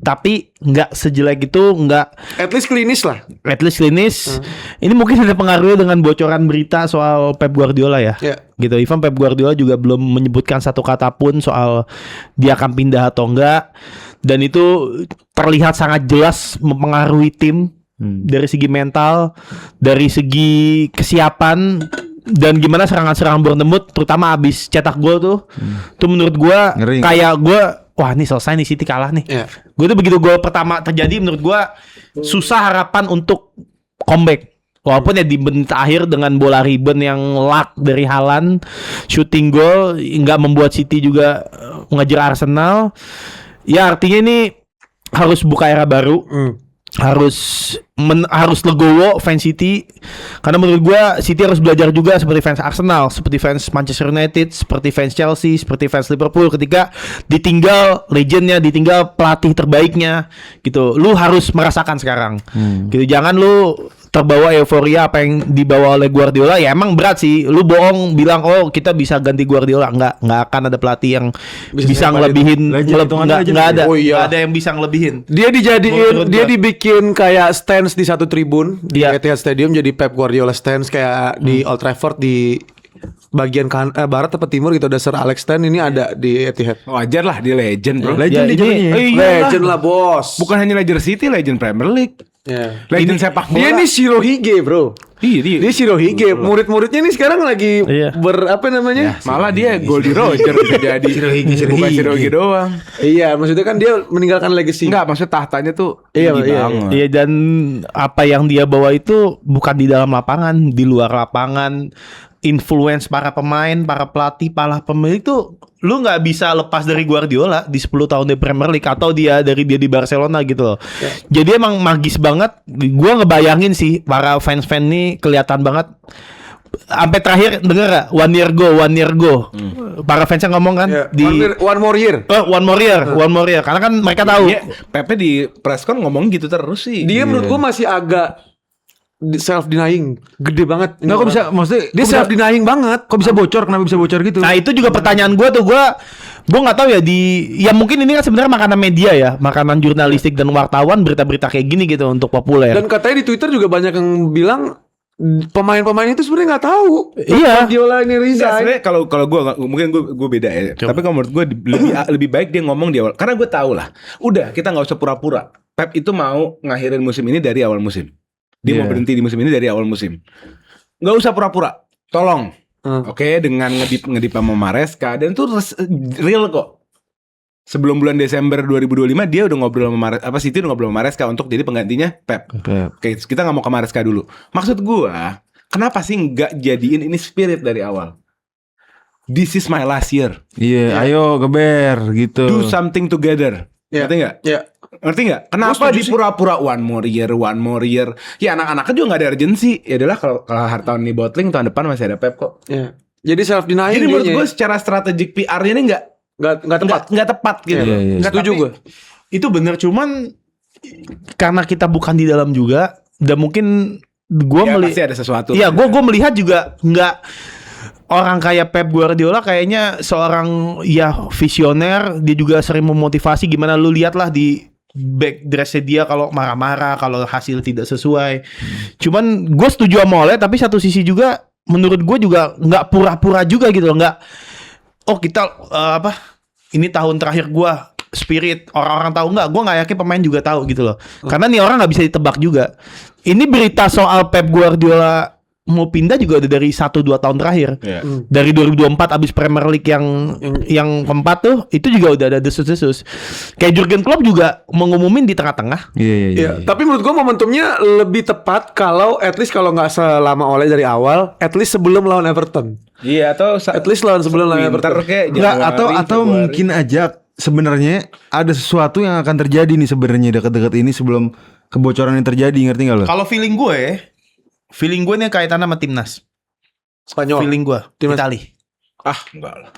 [SPEAKER 3] tapi nggak sejelek itu, nggak.
[SPEAKER 1] At least klinis lah.
[SPEAKER 3] At least klinis. Ini mungkin ada pengaruhnya dengan bocoran berita soal Pep Guardiola ya. Gitu. Even Pep Guardiola juga belum menyebutkan satu kata pun soal dia akan pindah atau enggak. Dan itu terlihat sangat jelas mempengaruhi tim dari segi mental, dari segi kesiapan. Dan gimana serangan-serangan Bournemouth terutama abis cetak gol tuh. Tuh menurut gue kayak gue, wah ini selesai nih, City kalah nih. Gue tuh begitu gol pertama terjadi menurut gue susah harapan untuk comeback. Walaupun ya di menit akhir dengan bola ribbon yang luck dari Haaland, shooting goal nggak membuat City juga mengejar Arsenal. Ya artinya ini harus buka era baru. Harus legowo fans City, karena menurut gua City harus belajar juga seperti fans Arsenal, seperti fans Manchester United, seperti fans Chelsea, seperti fans Liverpool ketika ditinggal legendnya, ditinggal pelatih terbaiknya gitu. Lu harus merasakan sekarang gitu. Jangan lu terbawa euforia apa yang dibawa oleh Guardiola, ya emang berat sih. Lu bohong bilang oh kita bisa ganti Guardiola, nggak akan ada pelatih yang bisa ngelebihin, nggak ada,
[SPEAKER 1] Oh iya.
[SPEAKER 3] nggak ada yang bisa ngelebihin.
[SPEAKER 1] Dia
[SPEAKER 3] Menurut
[SPEAKER 1] dia
[SPEAKER 3] gua.
[SPEAKER 1] dibikin kayak stands di satu tribun di
[SPEAKER 3] Iya.
[SPEAKER 1] Etihad Stadium, jadi Pep Guardiola stands kayak di Old Trafford di bagian barat atau timur gitu, ada Sir Alex stand, ini ada di Etihad.
[SPEAKER 2] Wajar lah, dia legend bro.
[SPEAKER 4] Legend
[SPEAKER 3] Ya,
[SPEAKER 4] dia
[SPEAKER 3] ini-
[SPEAKER 4] jadinya.
[SPEAKER 1] Legend lah bos.
[SPEAKER 2] Bukan hanya Leicester City, legend Premier League.
[SPEAKER 1] Ya.
[SPEAKER 2] Legend sepak bola.
[SPEAKER 1] Dia ini Shirohige bro.
[SPEAKER 2] Iya,
[SPEAKER 1] Dia Shirohige. Murid-muridnya nih sekarang lagi
[SPEAKER 3] Iya.
[SPEAKER 1] apa namanya?
[SPEAKER 2] malah dia Goldie Roger bisa jadi. Bukan Shirohige doang.
[SPEAKER 1] Iya, maksudnya kan dia meninggalkan legacy.
[SPEAKER 2] Enggak, maksudnya tahtanya tuh
[SPEAKER 1] Iya,
[SPEAKER 2] tinggi
[SPEAKER 1] iya,
[SPEAKER 2] banget.
[SPEAKER 3] Iya, dan apa yang dia bawa itu bukan di dalam lapangan, di luar lapangan. Influence para pemain, para pelatih, para pemilik tuh lu nggak bisa lepas dari Guardiola di 10 tahun di Premier League atau dia di Barcelona gitu loh. Jadi emang magis banget. Gua ngebayangin sih para fans-fans nih kelihatan banget. Sampai terakhir denger gak? One year go. Para fansnya ngomong kan
[SPEAKER 1] Ya,
[SPEAKER 3] di
[SPEAKER 1] one more year.
[SPEAKER 3] One more year. Karena kan mereka tahu.
[SPEAKER 2] Iya, Pepe di presscon ngomong gitu terus sih.
[SPEAKER 1] Dia menurut gua masih agak self denying, gede banget.
[SPEAKER 4] Nggak, kok bisa, maksudnya
[SPEAKER 1] Dia self denying banget.
[SPEAKER 4] kok bisa bocor? Kenapa bisa bocor gitu?
[SPEAKER 3] Nah itu juga pertanyaan gue tuh, gue nggak tahu ya ya mungkin ini kan sebenarnya makanan media ya, makanan jurnalistik dan wartawan, berita-berita kayak gini gitu untuk populer.
[SPEAKER 1] Dan katanya di Twitter juga banyak yang bilang pemain-pemain itu sebenarnya nggak tahu.
[SPEAKER 3] Iya.
[SPEAKER 1] Guardiola ini
[SPEAKER 2] Enggak,
[SPEAKER 1] resign.
[SPEAKER 2] sebenarnya kalau gue mungkin gue beda ya. Tapi kalau menurut gue lebih baik dia ngomong di awal. Karena gue tahu lah. Udah, kita nggak usah pura-pura. Pep itu mau ngakhirin musim ini dari awal musim. Dia mau berhenti di musim ini dari awal musim. Nggak usah pura-pura. Tolong. Oke, dengan ngedip sama Maresca, dan itu real kok. Sebelum bulan Desember 2025 dia udah ngobrol sama City udah ngobrol sama Maresca untuk jadi penggantinya Pep. Oke, kita nggak mau ke Maresca dulu. Maksud gua, kenapa sih nggak jadiin ini spirit dari awal? This is my last year.
[SPEAKER 4] Iya, ayo geber gitu.
[SPEAKER 2] Do something together.
[SPEAKER 1] Iya.
[SPEAKER 2] Ngerti nggak?
[SPEAKER 1] Ya.
[SPEAKER 2] Ngerti nggak? Kenapa
[SPEAKER 1] setuju
[SPEAKER 2] di
[SPEAKER 1] sih.
[SPEAKER 2] pura-pura one more year? Ya anak-anaknya juga nggak ada urgency. Ya adalah kalau Hartawan nih bottling tahun depan masih ada Pep kok.
[SPEAKER 1] Ya. Jadi self denying.
[SPEAKER 2] Jadi menurut gue secara strategik PR-nya ini
[SPEAKER 1] nggak tepat.
[SPEAKER 2] nggak tepat gitu.
[SPEAKER 4] Iya, iya.
[SPEAKER 2] Nggak,
[SPEAKER 1] Setuju
[SPEAKER 2] tapi-
[SPEAKER 1] gue.
[SPEAKER 3] Itu bener, cuman karena kita bukan di dalam juga, dan mungkin gue
[SPEAKER 2] Ya, pasti ada sesuatu.
[SPEAKER 3] Iya, gue melihat juga nggak orang kayak Pep Guardiola kayaknya seorang ya visioner. Dia juga sering memotivasi. Gimana lu lihat lah di back dressnya dia kalau marah-marah, kalau hasil tidak sesuai. Cuman gue setuju sama Ole, tapi satu sisi juga menurut gue juga nggak pura-pura juga gitu loh. Nggak, oh kita ini tahun terakhir gue spirit, orang-orang tahu nggak yakin pemain juga tahu gitu loh. Karena nih orang nggak bisa ditebak juga. Ini berita soal Pep Guardiola mau pindah juga udah dari 1-2 tahun terakhir.
[SPEAKER 2] Iya.
[SPEAKER 3] Dari 2024 abis Premier League yang keempat tuh, itu juga udah ada desus-desus. Kayak Jurgen Klopp juga mengumumin di tengah-tengah.
[SPEAKER 4] Iya, iya, iya.
[SPEAKER 1] Ya, tapi menurut gua momentumnya lebih tepat kalau at least kalau nggak selama oleh dari awal, at least sebelum lawan Everton.
[SPEAKER 2] Iya, atau
[SPEAKER 1] At least sebelum lawan
[SPEAKER 2] winter
[SPEAKER 1] Everton.
[SPEAKER 2] kayak
[SPEAKER 4] Enggak,
[SPEAKER 2] Januari,
[SPEAKER 4] atau
[SPEAKER 2] Februari.
[SPEAKER 4] mungkin aja sebenarnya ada sesuatu yang akan terjadi nih sebenarnya dekat-dekat ini sebelum kebocoran yang terjadi, ngerti nggak lo?
[SPEAKER 3] Kalau feeling gue nih kaitannya sama timnas.
[SPEAKER 1] Spanyol.
[SPEAKER 3] Feeling gue,
[SPEAKER 1] Timnas.
[SPEAKER 3] Itali.
[SPEAKER 2] Enggak lah.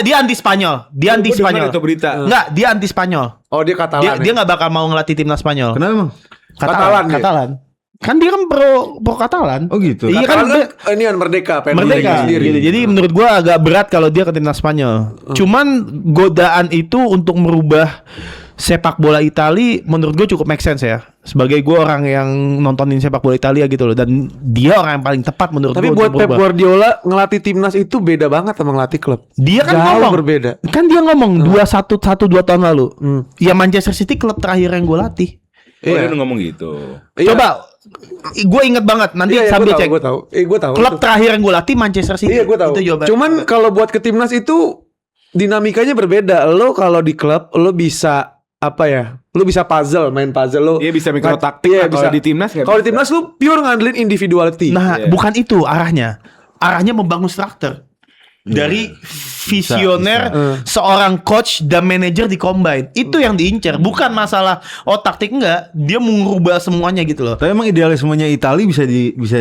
[SPEAKER 3] Dia anti Spanyol. Dia anti
[SPEAKER 2] Gua dengar
[SPEAKER 3] Spanyol.
[SPEAKER 2] itu berita.
[SPEAKER 3] Enggak, dia anti Spanyol.
[SPEAKER 1] Oh dia Katalan.
[SPEAKER 3] Dia nggak bakal mau ngelatih timnas Spanyol.
[SPEAKER 4] Kenapa emang?
[SPEAKER 1] Katalan dia.
[SPEAKER 3] Katalan. Kan dia kan pro Katalan.
[SPEAKER 4] Oh gitu.
[SPEAKER 3] Iya
[SPEAKER 1] Katalan
[SPEAKER 3] kan
[SPEAKER 1] kan ini kan merdeka, pengen
[SPEAKER 3] merdeka
[SPEAKER 1] berdiri sendiri.
[SPEAKER 3] gitu. Jadi menurut gua agak berat kalau dia ke timnas Spanyol. Cuman godaan itu untuk merubah sepak bola Itali menurut gue cukup make sense ya. Sebagai gue orang yang nontonin sepak bola Italia gitu loh, dan dia orang yang paling tepat menurut
[SPEAKER 1] Tapi
[SPEAKER 3] gue
[SPEAKER 1] buat
[SPEAKER 3] untuk
[SPEAKER 1] Pep
[SPEAKER 3] merubah.
[SPEAKER 1] Guardiola ngelatih timnas itu beda banget sama ngelatih klub.
[SPEAKER 3] Dia kan
[SPEAKER 1] Jauh
[SPEAKER 3] ngomong
[SPEAKER 1] berbeda.
[SPEAKER 3] Kan dia ngomong 2 tahun lalu. Ya Manchester City klub terakhir yang gue latih.
[SPEAKER 2] Oh, dia udah ngomong gitu.
[SPEAKER 1] Iya.
[SPEAKER 3] Coba gue inget banget nanti
[SPEAKER 1] Iya,
[SPEAKER 3] sambil
[SPEAKER 1] gue
[SPEAKER 3] cek.
[SPEAKER 1] tahu. Gue tahu.
[SPEAKER 3] Klub terakhir yang gue latih Manchester City.
[SPEAKER 1] Iya, gue tahu.
[SPEAKER 3] Itu jawaban.
[SPEAKER 1] Cuman kalau buat ke timnas itu dinamikanya berbeda. Lo kalau di klub lo bisa apa ya? Lo bisa main puzzle lo.
[SPEAKER 2] Dia bisa mikro taktik
[SPEAKER 1] Iya,
[SPEAKER 2] lah. Kalau di timnas nggak
[SPEAKER 1] Kalau di
[SPEAKER 2] bisa.
[SPEAKER 1] timnas lo pure ngandelin individuality.
[SPEAKER 3] Nah,
[SPEAKER 2] Iya.
[SPEAKER 3] bukan itu arahnya. Arahnya membangun struktur. Dari visioner seorang coach dan manajer di combine. Itu yang diincar, bukan masalah taktik enggak. Dia mengubah semuanya gitu loh.
[SPEAKER 4] Tapi emang idealismenya Itali bisa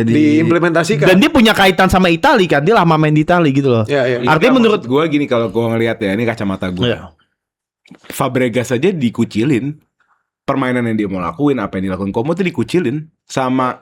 [SPEAKER 1] diimplementasikan.
[SPEAKER 3] Dan dia punya kaitan sama Itali kan. Dia lama main di Itali gitu loh.
[SPEAKER 1] Iya, iya.
[SPEAKER 3] Artinya menurut
[SPEAKER 2] gue gini, kalau gue ngelihat ya, ini kacamata gue.
[SPEAKER 3] Iya.
[SPEAKER 2] Fabregas aja dikucilin. Permainan yang dia mau lakuin, apa yang dilakuin Como tuh dikucilin sama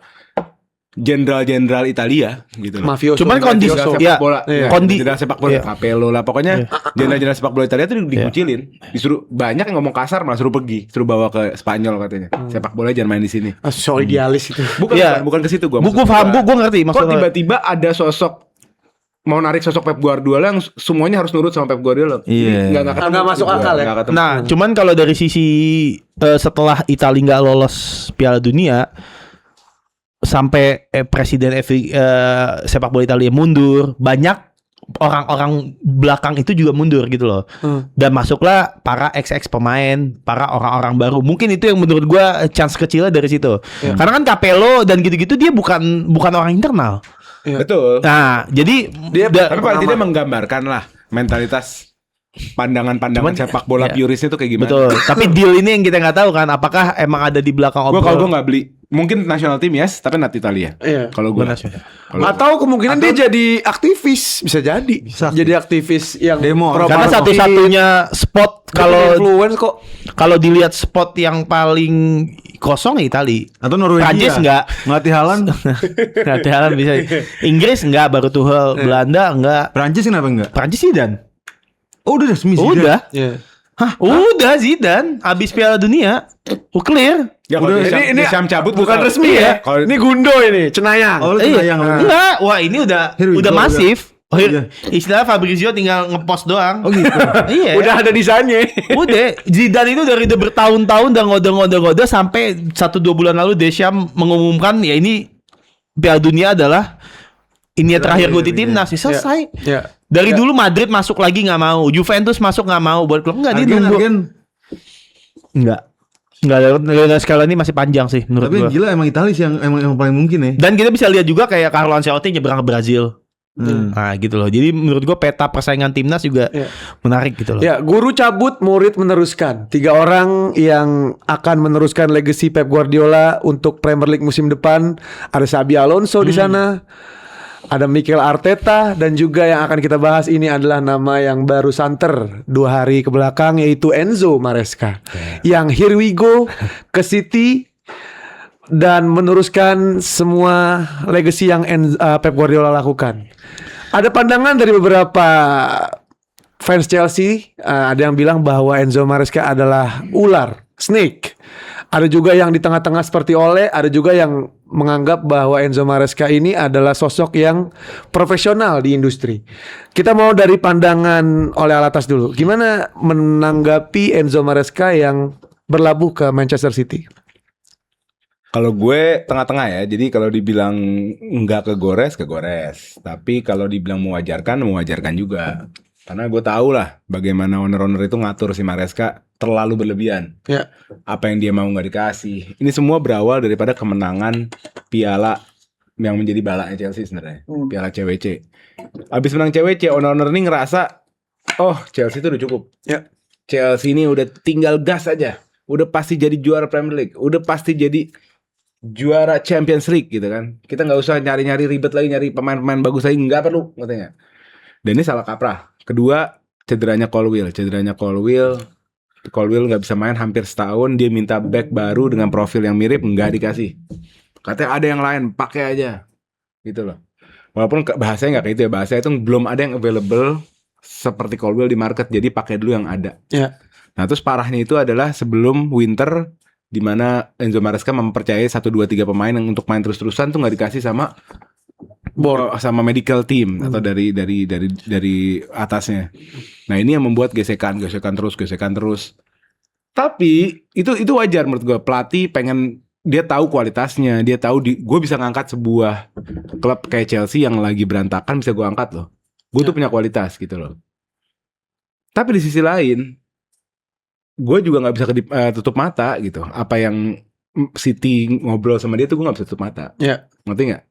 [SPEAKER 2] jenderal-jenderal Italia gitu loh.
[SPEAKER 1] Mafioso.
[SPEAKER 3] Cuman kondisi
[SPEAKER 2] Jenderal
[SPEAKER 3] ya,
[SPEAKER 2] sepak bola, jenderal sepak bola,
[SPEAKER 3] Iya.
[SPEAKER 2] Capello lah, pokoknya jenderal-jenderal sepak bola Italia tuh dikucilin, disuruh banyak yang ngomong kasar malah suruh pergi, suruh bawa ke Spanyol katanya. Sepak bola jangan main di sini.
[SPEAKER 1] So idealis itu.
[SPEAKER 2] Bukan,
[SPEAKER 3] Iya.
[SPEAKER 2] bukan ke situ gua.
[SPEAKER 3] Gue
[SPEAKER 2] Maksud
[SPEAKER 3] paham,
[SPEAKER 2] gua,
[SPEAKER 3] gue ngerti
[SPEAKER 2] kok
[SPEAKER 3] maksudnya.
[SPEAKER 2] tiba-tiba ada sosok mau narik sosok Pep Guardiola yang semuanya harus nurut sama Pep Guardiola.
[SPEAKER 4] Iya.
[SPEAKER 2] Nggak ketemu.
[SPEAKER 1] Nggak masuk akal ya?
[SPEAKER 2] Nggak ketemu.
[SPEAKER 3] Nah, cuman kalau dari sisi setelah Italia nggak lolos Piala Dunia sampai presiden sepak bola Italia mundur, banyak orang-orang belakang itu juga mundur gitu loh. Dan masuklah para ex pemain, para orang-orang baru. Mungkin itu yang menurut gua chance kecilnya dari situ. Karena kan Capello dan gitu-gitu dia bukan orang internal.
[SPEAKER 2] Betul.
[SPEAKER 3] Nah, jadi
[SPEAKER 1] Dia
[SPEAKER 2] Tapi paling tidak menggambarkan lah mentalitas pandangan-pandangan sepak bola
[SPEAKER 3] ya.
[SPEAKER 2] purisnya tuh kayak gimana.
[SPEAKER 3] betul. Tapi deal ini yang kita nggak tahu kan, apakah emang ada di belakang
[SPEAKER 2] Gue kalau gue
[SPEAKER 3] obrolan?
[SPEAKER 2] nggak beli, mungkin national team yes, tapi not Italia.
[SPEAKER 1] Iya.
[SPEAKER 2] Kalau gue
[SPEAKER 1] Atau kemungkinan dia jadi aktivis, bisa jadi. Jadi aktivis yang
[SPEAKER 4] Demo.
[SPEAKER 3] Karena satu-satunya spot
[SPEAKER 1] kalau
[SPEAKER 3] kalau
[SPEAKER 1] influence kok.
[SPEAKER 3] kalau dilihat spot yang paling kosong ya Itali.
[SPEAKER 4] Atau Norwegia.
[SPEAKER 3] Prancis enggak.
[SPEAKER 4] Ngelatih Haaland.
[SPEAKER 3] Nanti Haaland bisa. Inggris enggak, baru Tuchel. Belanda enggak.
[SPEAKER 4] Prancis kenapa enggak?
[SPEAKER 3] Prancis Zidane.
[SPEAKER 4] Oh udah resmi sih.
[SPEAKER 3] Udah.
[SPEAKER 1] Iya.
[SPEAKER 3] Hah? Udah Zidane habis Piala Dunia. Clear.
[SPEAKER 2] Ya kalau
[SPEAKER 1] Udah,
[SPEAKER 2] ini
[SPEAKER 1] ini
[SPEAKER 2] cabut
[SPEAKER 1] bukan
[SPEAKER 2] gua tahu.
[SPEAKER 1] resmi ya.
[SPEAKER 2] Kalau
[SPEAKER 1] Ini Gundo ini, Cenayang.
[SPEAKER 4] Oh, lu
[SPEAKER 3] Iya.
[SPEAKER 4] yang
[SPEAKER 3] Enggak. Wah, ini udah
[SPEAKER 4] Here we
[SPEAKER 3] udah
[SPEAKER 4] go,
[SPEAKER 3] masif. Oh,
[SPEAKER 4] Iya.
[SPEAKER 3] Istilah Fabrizio tinggal ngepost doang.
[SPEAKER 4] Oh gitu.
[SPEAKER 3] Iya.
[SPEAKER 1] Udah ada desainnya.
[SPEAKER 3] Udah, Zidane itu dari udah bertahun-tahun udah ngode-ngode sampai 1-2 bulan lalu Deschamps mengumumkan ya ini Piala Dunia adalah ini ya terakhir gue di timnas. Selesai.
[SPEAKER 1] Ya.
[SPEAKER 3] Dari dulu Madrid masuk lagi nggak mau, Juventus masuk nggak mau, buat klub nggak dia nunggu. Nggak, Lionel Scaloni masih panjang sih menurut
[SPEAKER 4] Tapi
[SPEAKER 3] gue.
[SPEAKER 4] yang gila emang Italia sih yang emang paling mungkin ya.
[SPEAKER 3] Dan kita bisa lihat juga kayak Carlo Ancelotti nyebrang ke Brazil. Nah gitu loh. Jadi menurut gue peta persaingan timnas juga menarik gitu loh.
[SPEAKER 1] Ya, guru cabut, murid meneruskan. 3 orang yang akan meneruskan legacy Pep Guardiola untuk Premier League musim depan. Ada Xabi Alonso di sana. Ada Mikel Arteta, dan juga yang akan kita bahas ini adalah nama yang baru santer 2 hari ke belakang, yaitu Enzo Maresca. Yang here we go ke City dan meneruskan semua legacy yang Pep Guardiola lakukan. Ada pandangan dari beberapa fans Chelsea, ada yang bilang bahwa Enzo Maresca adalah ular, snake. Ada juga yang di tengah-tengah seperti Ole, ada juga yang menganggap bahwa Enzo Maresca ini adalah sosok yang profesional di industri. Kita mau dari pandangan Ole Alatas dulu. Gimana menanggapi Enzo Maresca yang berlabuh ke Manchester City?
[SPEAKER 2] Kalau gue tengah-tengah ya. Jadi kalau dibilang enggak kegores. Tapi kalau dibilang mewajarkan juga. Karena gue tahu lah bagaimana owner-owner itu ngatur si Maresca terlalu berlebihan.
[SPEAKER 1] Ya.
[SPEAKER 2] Apa yang dia mau nggak dikasih. Ini semua berawal daripada kemenangan piala yang menjadi balanya Chelsea sebenarnya. Piala CWC. Abis menang CWC, owner-owner ini ngerasa, oh Chelsea itu udah cukup.
[SPEAKER 1] Ya.
[SPEAKER 2] Chelsea ini udah tinggal gas aja. Udah pasti jadi juara Premier League. Udah pasti jadi juara Champions League gitu kan. Kita nggak usah nyari-nyari ribet lagi, nyari pemain-pemain bagus lagi, nggak perlu katanya. Dan ini salah kaprah. Kedua, cederanya Colwill nggak bisa main hampir setahun. Dia minta back baru dengan profil yang mirip, nggak dikasih. Katanya ada yang lain, pakai aja gitu loh. Walaupun bahasanya nggak kayak itu ya, bahasa itu belum ada yang available seperti Colwill di market, jadi pakai dulu yang ada.
[SPEAKER 1] Ya.
[SPEAKER 2] Nah terus parahnya itu adalah sebelum winter, di mana Enzo Maresca mempercayai 1, 2, 3 pemain yang untuk main terus-terusan tuh nggak dikasih sama sama medical team atau dari atasnya. Nah ini yang membuat gesekan terus. Tapi itu wajar menurut gue. Pelatih pengen, dia tahu kualitasnya, dia tahu gue bisa ngangkat sebuah klub kayak Chelsea yang lagi berantakan, bisa gue angkat loh. Gue tuh punya kualitas gitu loh. Tapi di sisi lain, gue juga nggak bisa tutup mata gitu. Apa yang City ngobrol sama dia tuh gue nggak bisa tutup mata.
[SPEAKER 1] Ya.
[SPEAKER 2] Ngerti nggak?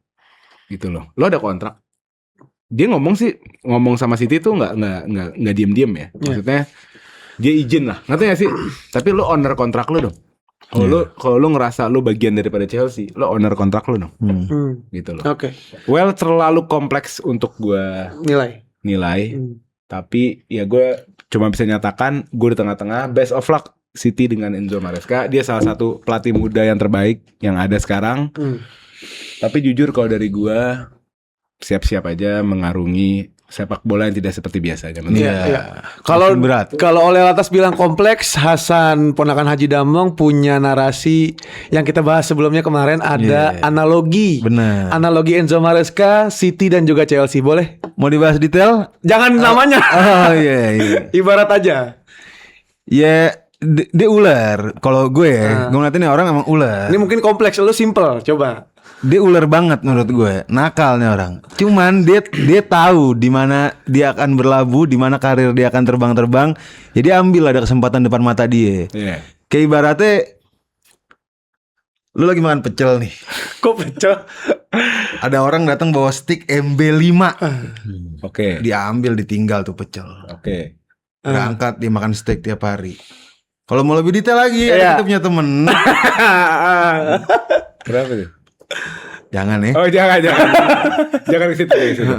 [SPEAKER 2] Gitu loh. Lo ada kontrak. Dia ngomong sama City tuh nggak diem ya. Maksudnya dia izin lah. Ngerti nggak sih? Tapi lo owner kontrak lo dong. Kalau lo ngerasa lo bagian daripada Chelsea, lo owner kontrak lo dong. Gitu loh.
[SPEAKER 1] Oke.
[SPEAKER 2] Well, terlalu kompleks untuk gue nilai. Tapi ya gue cuma bisa nyatakan gue di tengah-tengah. Best of luck City dengan Enzo Maresca. Dia salah satu pelatih muda yang terbaik yang ada sekarang. Tapi jujur kalau dari gua siap-siap aja mengarungi sepak bola yang tidak seperti biasanya. menurut
[SPEAKER 1] Iya,
[SPEAKER 2] gua.
[SPEAKER 1] iya. Kalau
[SPEAKER 4] Makin berat.
[SPEAKER 1] kalau oleh Latas bilang kompleks, Hasan ponakan Haji Damong punya narasi yang kita bahas sebelumnya kemarin ada analogi.
[SPEAKER 4] Benar.
[SPEAKER 1] Analogi Enzo Maresca, City dan juga Chelsea. Boleh?
[SPEAKER 4] Mau dibahas detail?
[SPEAKER 1] Jangan namanya.
[SPEAKER 4] Oh iya.
[SPEAKER 1] Ibarat aja.
[SPEAKER 4] Ya dia ular. Kalau gue ngeliatin nih orang emang ular.
[SPEAKER 1] Ini mungkin kompleks, lu simple. Coba.
[SPEAKER 4] Dia ular banget menurut gue, nakal nih orang. Cuman dia tahu di mana dia akan berlabuh, di mana karir dia akan terbang-terbang. Jadi ambil ada kesempatan depan mata dia.
[SPEAKER 2] Iya.
[SPEAKER 4] Kayak ibaratnya lu lagi makan pecel nih.
[SPEAKER 1] Kok pecah?
[SPEAKER 4] Ada orang datang bawa stick MB5.
[SPEAKER 2] Oke.
[SPEAKER 4] Diambil, ditinggal tuh pecel.
[SPEAKER 2] Oke.
[SPEAKER 4] Berangkat dia makan steak tiap hari. Kalau mau lebih detail lagi,
[SPEAKER 1] Iya.
[SPEAKER 4] kita punya temen.
[SPEAKER 2] Berapa tuh?
[SPEAKER 4] Jangan ya.
[SPEAKER 2] Oh jangan. Jangan ke situ.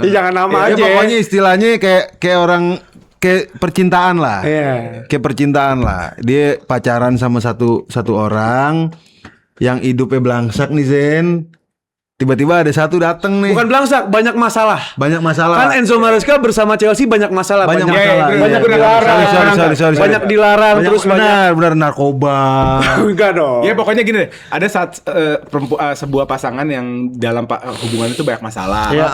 [SPEAKER 1] Jangan nama
[SPEAKER 4] Ya,
[SPEAKER 1] aja.
[SPEAKER 4] pokoknya istilahnya kayak orang kayak percintaan lah.
[SPEAKER 1] Iya.
[SPEAKER 4] Kayak percintaan lah. Dia pacaran sama satu orang yang hidupnya belangsak nih Zen. Tiba-tiba ada satu dateng nih.
[SPEAKER 1] Bukan belangsak, banyak masalah.
[SPEAKER 4] Banyak masalah.
[SPEAKER 1] Kan Enzo Maresca bersama Chelsea banyak masalah.
[SPEAKER 4] Banyak
[SPEAKER 1] banyak
[SPEAKER 4] masalah.
[SPEAKER 1] banyak
[SPEAKER 2] Iya,
[SPEAKER 1] dilarang.
[SPEAKER 4] Sorry.
[SPEAKER 1] Banyak dilarang,
[SPEAKER 4] Banyak,
[SPEAKER 1] terus
[SPEAKER 4] benar narkoba.
[SPEAKER 1] enggak dong.
[SPEAKER 2] Ya pokoknya gini deh. Ada sebuah pasangan yang dalam hubungan itu banyak masalah.
[SPEAKER 4] Iya.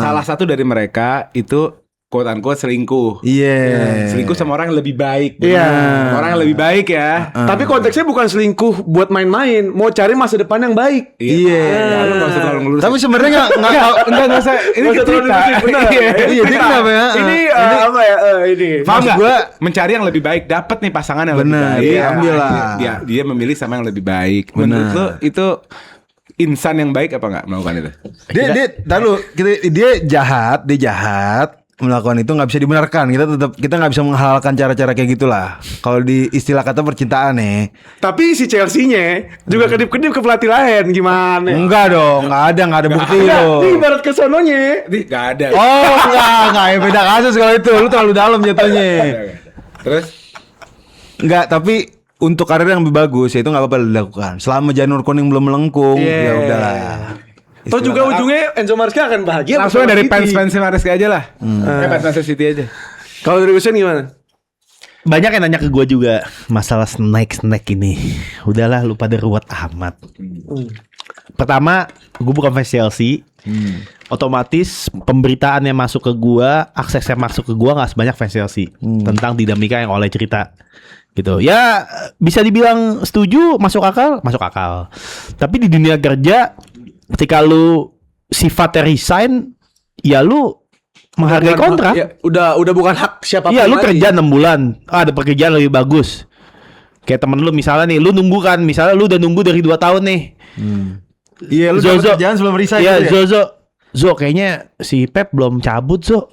[SPEAKER 2] Salah satu dari mereka itu quote unquote selingkuh.
[SPEAKER 4] Iya.
[SPEAKER 2] Selingkuh sama orang yang lebih baik.
[SPEAKER 1] Iya.
[SPEAKER 2] Sama orang yang lebih baik ya.
[SPEAKER 1] Tapi konteksnya bukan selingkuh buat main-main, mau cari masa depan yang baik.
[SPEAKER 4] Iya.
[SPEAKER 2] Ya, lu nggak usah terlalu ngelurus.
[SPEAKER 4] Tapi sebenarnya nggak usah.
[SPEAKER 2] Ini
[SPEAKER 1] Nggak usah terlalu
[SPEAKER 2] cerita.
[SPEAKER 1] dikit, benar.
[SPEAKER 4] Iya, dia kenapa ya?
[SPEAKER 1] Ini apa ya? Ini.
[SPEAKER 2] Paham
[SPEAKER 4] Maksud
[SPEAKER 2] nggak?
[SPEAKER 4] gua
[SPEAKER 2] Mencari yang lebih baik, dapat nih pasangan yang
[SPEAKER 4] Bener,
[SPEAKER 2] lebih baik.
[SPEAKER 4] dia ambil lah.
[SPEAKER 2] Dia memilih sama yang lebih baik.
[SPEAKER 4] Bener.
[SPEAKER 2] Menurut lu itu insan yang baik apa nggak melakukan itu?
[SPEAKER 4] Dia jahat melakukan itu nggak bisa dibenarkan. Kita nggak bisa menghalalkan cara-cara kayak gitulah. Kalau di istilah kata percintaan nih.
[SPEAKER 1] Tapi si Chelsea-nya juga kedip-kedip ke pelatih lain gimana?
[SPEAKER 4] Enggak dong, nggak ada bukti
[SPEAKER 1] Enggak,
[SPEAKER 4] lo.
[SPEAKER 1] ini ibarat ke sononya.
[SPEAKER 2] Nggak ada.
[SPEAKER 4] Oh enggak ya beda kasus kalau itu. Lu terlalu dalam jatuhnya.
[SPEAKER 2] Terus?
[SPEAKER 4] Enggak, tapi untuk karir yang lebih bagus ya itu nggak apa-apa dilakukan. Selama janur kuning belum melengkung, ya udahlah.
[SPEAKER 1] Toh juga ujungnya Enzo Maresca akan bahagia.
[SPEAKER 2] Langsung
[SPEAKER 1] bersama
[SPEAKER 2] dari
[SPEAKER 1] City.
[SPEAKER 2] fans Maresca aja lah. Fans City aja.
[SPEAKER 1] Kalau dari Usain gimana?
[SPEAKER 3] Banyak yang nanya ke gue juga masalah snack ini. Udahlah lu pada ruwet amat. Pertama, gue bukan fans Chelsea. Otomatis pemberitaan yang masuk ke gue, akses yang masuk ke gue nggak sebanyak fans Chelsea tentang dinamika yang oleh cerita. Gitu. Ya bisa dibilang setuju, masuk akal. Tapi di dunia kerja, ketika lu sifatnya resign, ya lu menghargai
[SPEAKER 1] Bukan
[SPEAKER 3] kontrak.
[SPEAKER 1] hak- ya, udah bukan hak siapapun.
[SPEAKER 3] Iya, lu
[SPEAKER 1] lagi.
[SPEAKER 3] kerja 6 bulan. Ada pekerjaan lebih bagus. Kayak temen lu misalnya nih, lu nunggu kan, misalnya lu udah nunggu dari 2 tahun nih.
[SPEAKER 4] Iya, lu
[SPEAKER 3] Zozo.
[SPEAKER 4] dapat kerjaan sebelum resign
[SPEAKER 3] Iya,
[SPEAKER 4] gitu ya?
[SPEAKER 3] Zo kayaknya si Pep belum cabut, Zo.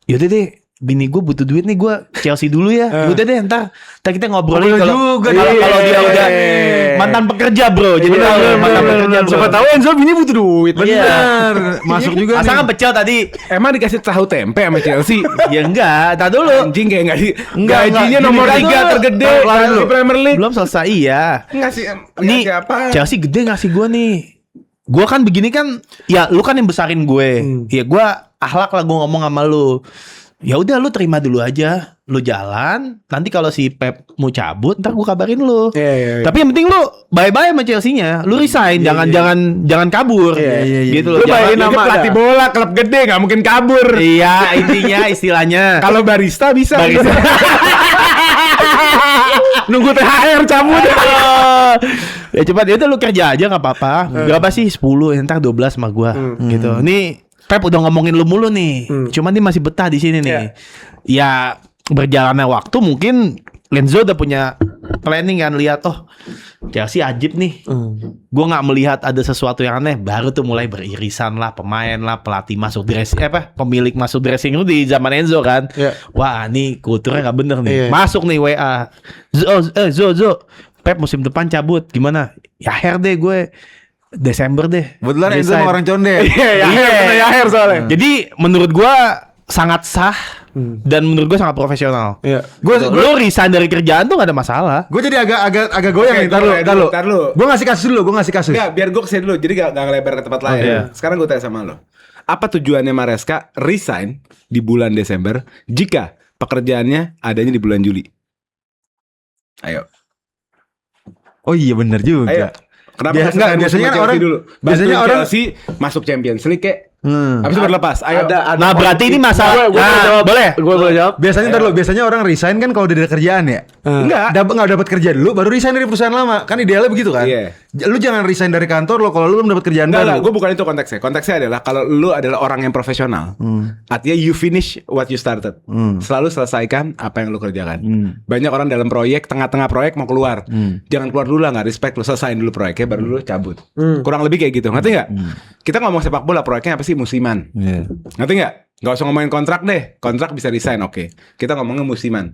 [SPEAKER 3] Yaudah deh, bini gue butuh duit nih, gue Chelsea dulu ya. Udah deh, ntar kita ngobrolin
[SPEAKER 4] Boleh
[SPEAKER 3] kalau
[SPEAKER 4] juga,
[SPEAKER 3] kalau dia
[SPEAKER 1] iya.
[SPEAKER 3] udah mantan pekerja, bro. Jadi tahu mantan pekerja, bro.
[SPEAKER 1] Siapa tahu Enzo bini butuh duit.
[SPEAKER 4] Benar. Masuk juga nih.
[SPEAKER 3] Masa kan pecel tadi?
[SPEAKER 2] Emang dikasih tahu tempe sama Chelsea?
[SPEAKER 3] Ya enggak, tak dulu.
[SPEAKER 2] Anjing kayak nggak di
[SPEAKER 3] Enggak,
[SPEAKER 2] gajinya
[SPEAKER 3] gini,
[SPEAKER 2] nomor
[SPEAKER 3] kan
[SPEAKER 2] 3
[SPEAKER 3] dulu.
[SPEAKER 2] tergede
[SPEAKER 3] Taruh
[SPEAKER 2] di
[SPEAKER 3] dulu.
[SPEAKER 2] Premier League.
[SPEAKER 3] Belum selesai, iya.
[SPEAKER 2] Ngasih
[SPEAKER 3] Nih,
[SPEAKER 2] apa?
[SPEAKER 3] Chelsea gede ngasih gue nih. Gue kan begini kan, ya lu kan yang besarin gue. Ya gue akhlak lah gue ngomong sama lu. Ya udah lu terima dulu aja, lu jalan. Nanti kalau si Pep mau cabut, ntar gue kabarin lu.
[SPEAKER 1] Iya.
[SPEAKER 3] Tapi yang penting lu bye-bye sama Chelsea-nya. Lu resign, jangan kabur. Gitu loh.
[SPEAKER 2] Lu bayangin
[SPEAKER 3] Jangan-
[SPEAKER 2] nama pelatih bola klub gede nggak mungkin kabur.
[SPEAKER 3] Iya, intinya istilahnya.
[SPEAKER 2] Kalau barista bisa.
[SPEAKER 3] Barista.
[SPEAKER 2] Nunggu THR cabut.
[SPEAKER 3] Ya cepat ya udah lu kerja aja nggak apa-apa. Berapa sih 10 ntar 12 sama gua gitu. Nih Pep udah ngomongin lu mulu nih. Cuman dia masih betah di sini nih. Ya berjalannya waktu mungkin Lenzo udah punya planning kan, lihat Chelsea ajib nih. Gua nggak melihat ada sesuatu yang aneh, baru tuh mulai beririsan lah pemain lah, pelatih masuk dressing pemilik masuk dressing room di zaman Enzo kan. Wah, nih kulturnya nggak bener nih. Masuk nih WA. Zo, Pep musim depan cabut, gimana? Ya akhir deh gue Desember deh.
[SPEAKER 4] Kebetulan Enzo
[SPEAKER 3] Resign.
[SPEAKER 4] sama orang conde.
[SPEAKER 1] Iya, Yaher soalnya.
[SPEAKER 3] Jadi menurut gua sangat sah Dan menurut gue sangat profesional.
[SPEAKER 1] Iya.
[SPEAKER 3] Lu resign dari kerjaan tuh gak ada masalah.
[SPEAKER 4] Gue jadi agak goyang nih. Tar lu. Gue ngasih kasus.
[SPEAKER 2] Enggak, biar gue kesini dulu. Jadi gak ngelebar ke tempat lain.
[SPEAKER 3] Iya.
[SPEAKER 2] Sekarang gue tanya sama lo. Apa tujuannya Maresca resign di bulan Desember jika pekerjaannya adanya di bulan Juli? Ayo.
[SPEAKER 4] Oh iya benar juga.
[SPEAKER 2] Ayo. Kenapa
[SPEAKER 4] Biasanya kan orang
[SPEAKER 2] dulu? Biasanya orang Chelsea masuk Champions League kayak habis itu berlepas. Ayo.
[SPEAKER 1] Ada
[SPEAKER 3] Berarti ini masalah. Boleh.
[SPEAKER 1] Gue boleh jawab.
[SPEAKER 4] Biasanya orang resign kan kalau udah ada kerjaan ya.
[SPEAKER 2] Enggak.
[SPEAKER 4] Nggak dapat kerja dulu baru resign dari perusahaan lama. Kan idealnya begitu kan?
[SPEAKER 2] Iya.
[SPEAKER 4] Lu jangan resign dari kantor lo kalau lu belum dapat kerjaan
[SPEAKER 2] Enggak,
[SPEAKER 4] baru.
[SPEAKER 2] gue bukan itu konteksnya. Konteksnya adalah kalau lu adalah orang yang profesional, artinya you finish what you started. Selalu selesaikan apa yang lu kerjakan. Banyak orang dalam proyek, tengah-tengah proyek mau keluar. Jangan keluar dulu lah, nggak respect. Lu selesaiin dulu proyeknya, baru lu cabut. Kurang lebih kayak gitu, ngerti nggak? Kita ngomong sepak bola, proyeknya apa sih? Musiman. Ngerti nggak? Nggak usah ngomongin kontrak deh. Kontrak bisa resign, oke. Kita ngomongin musiman.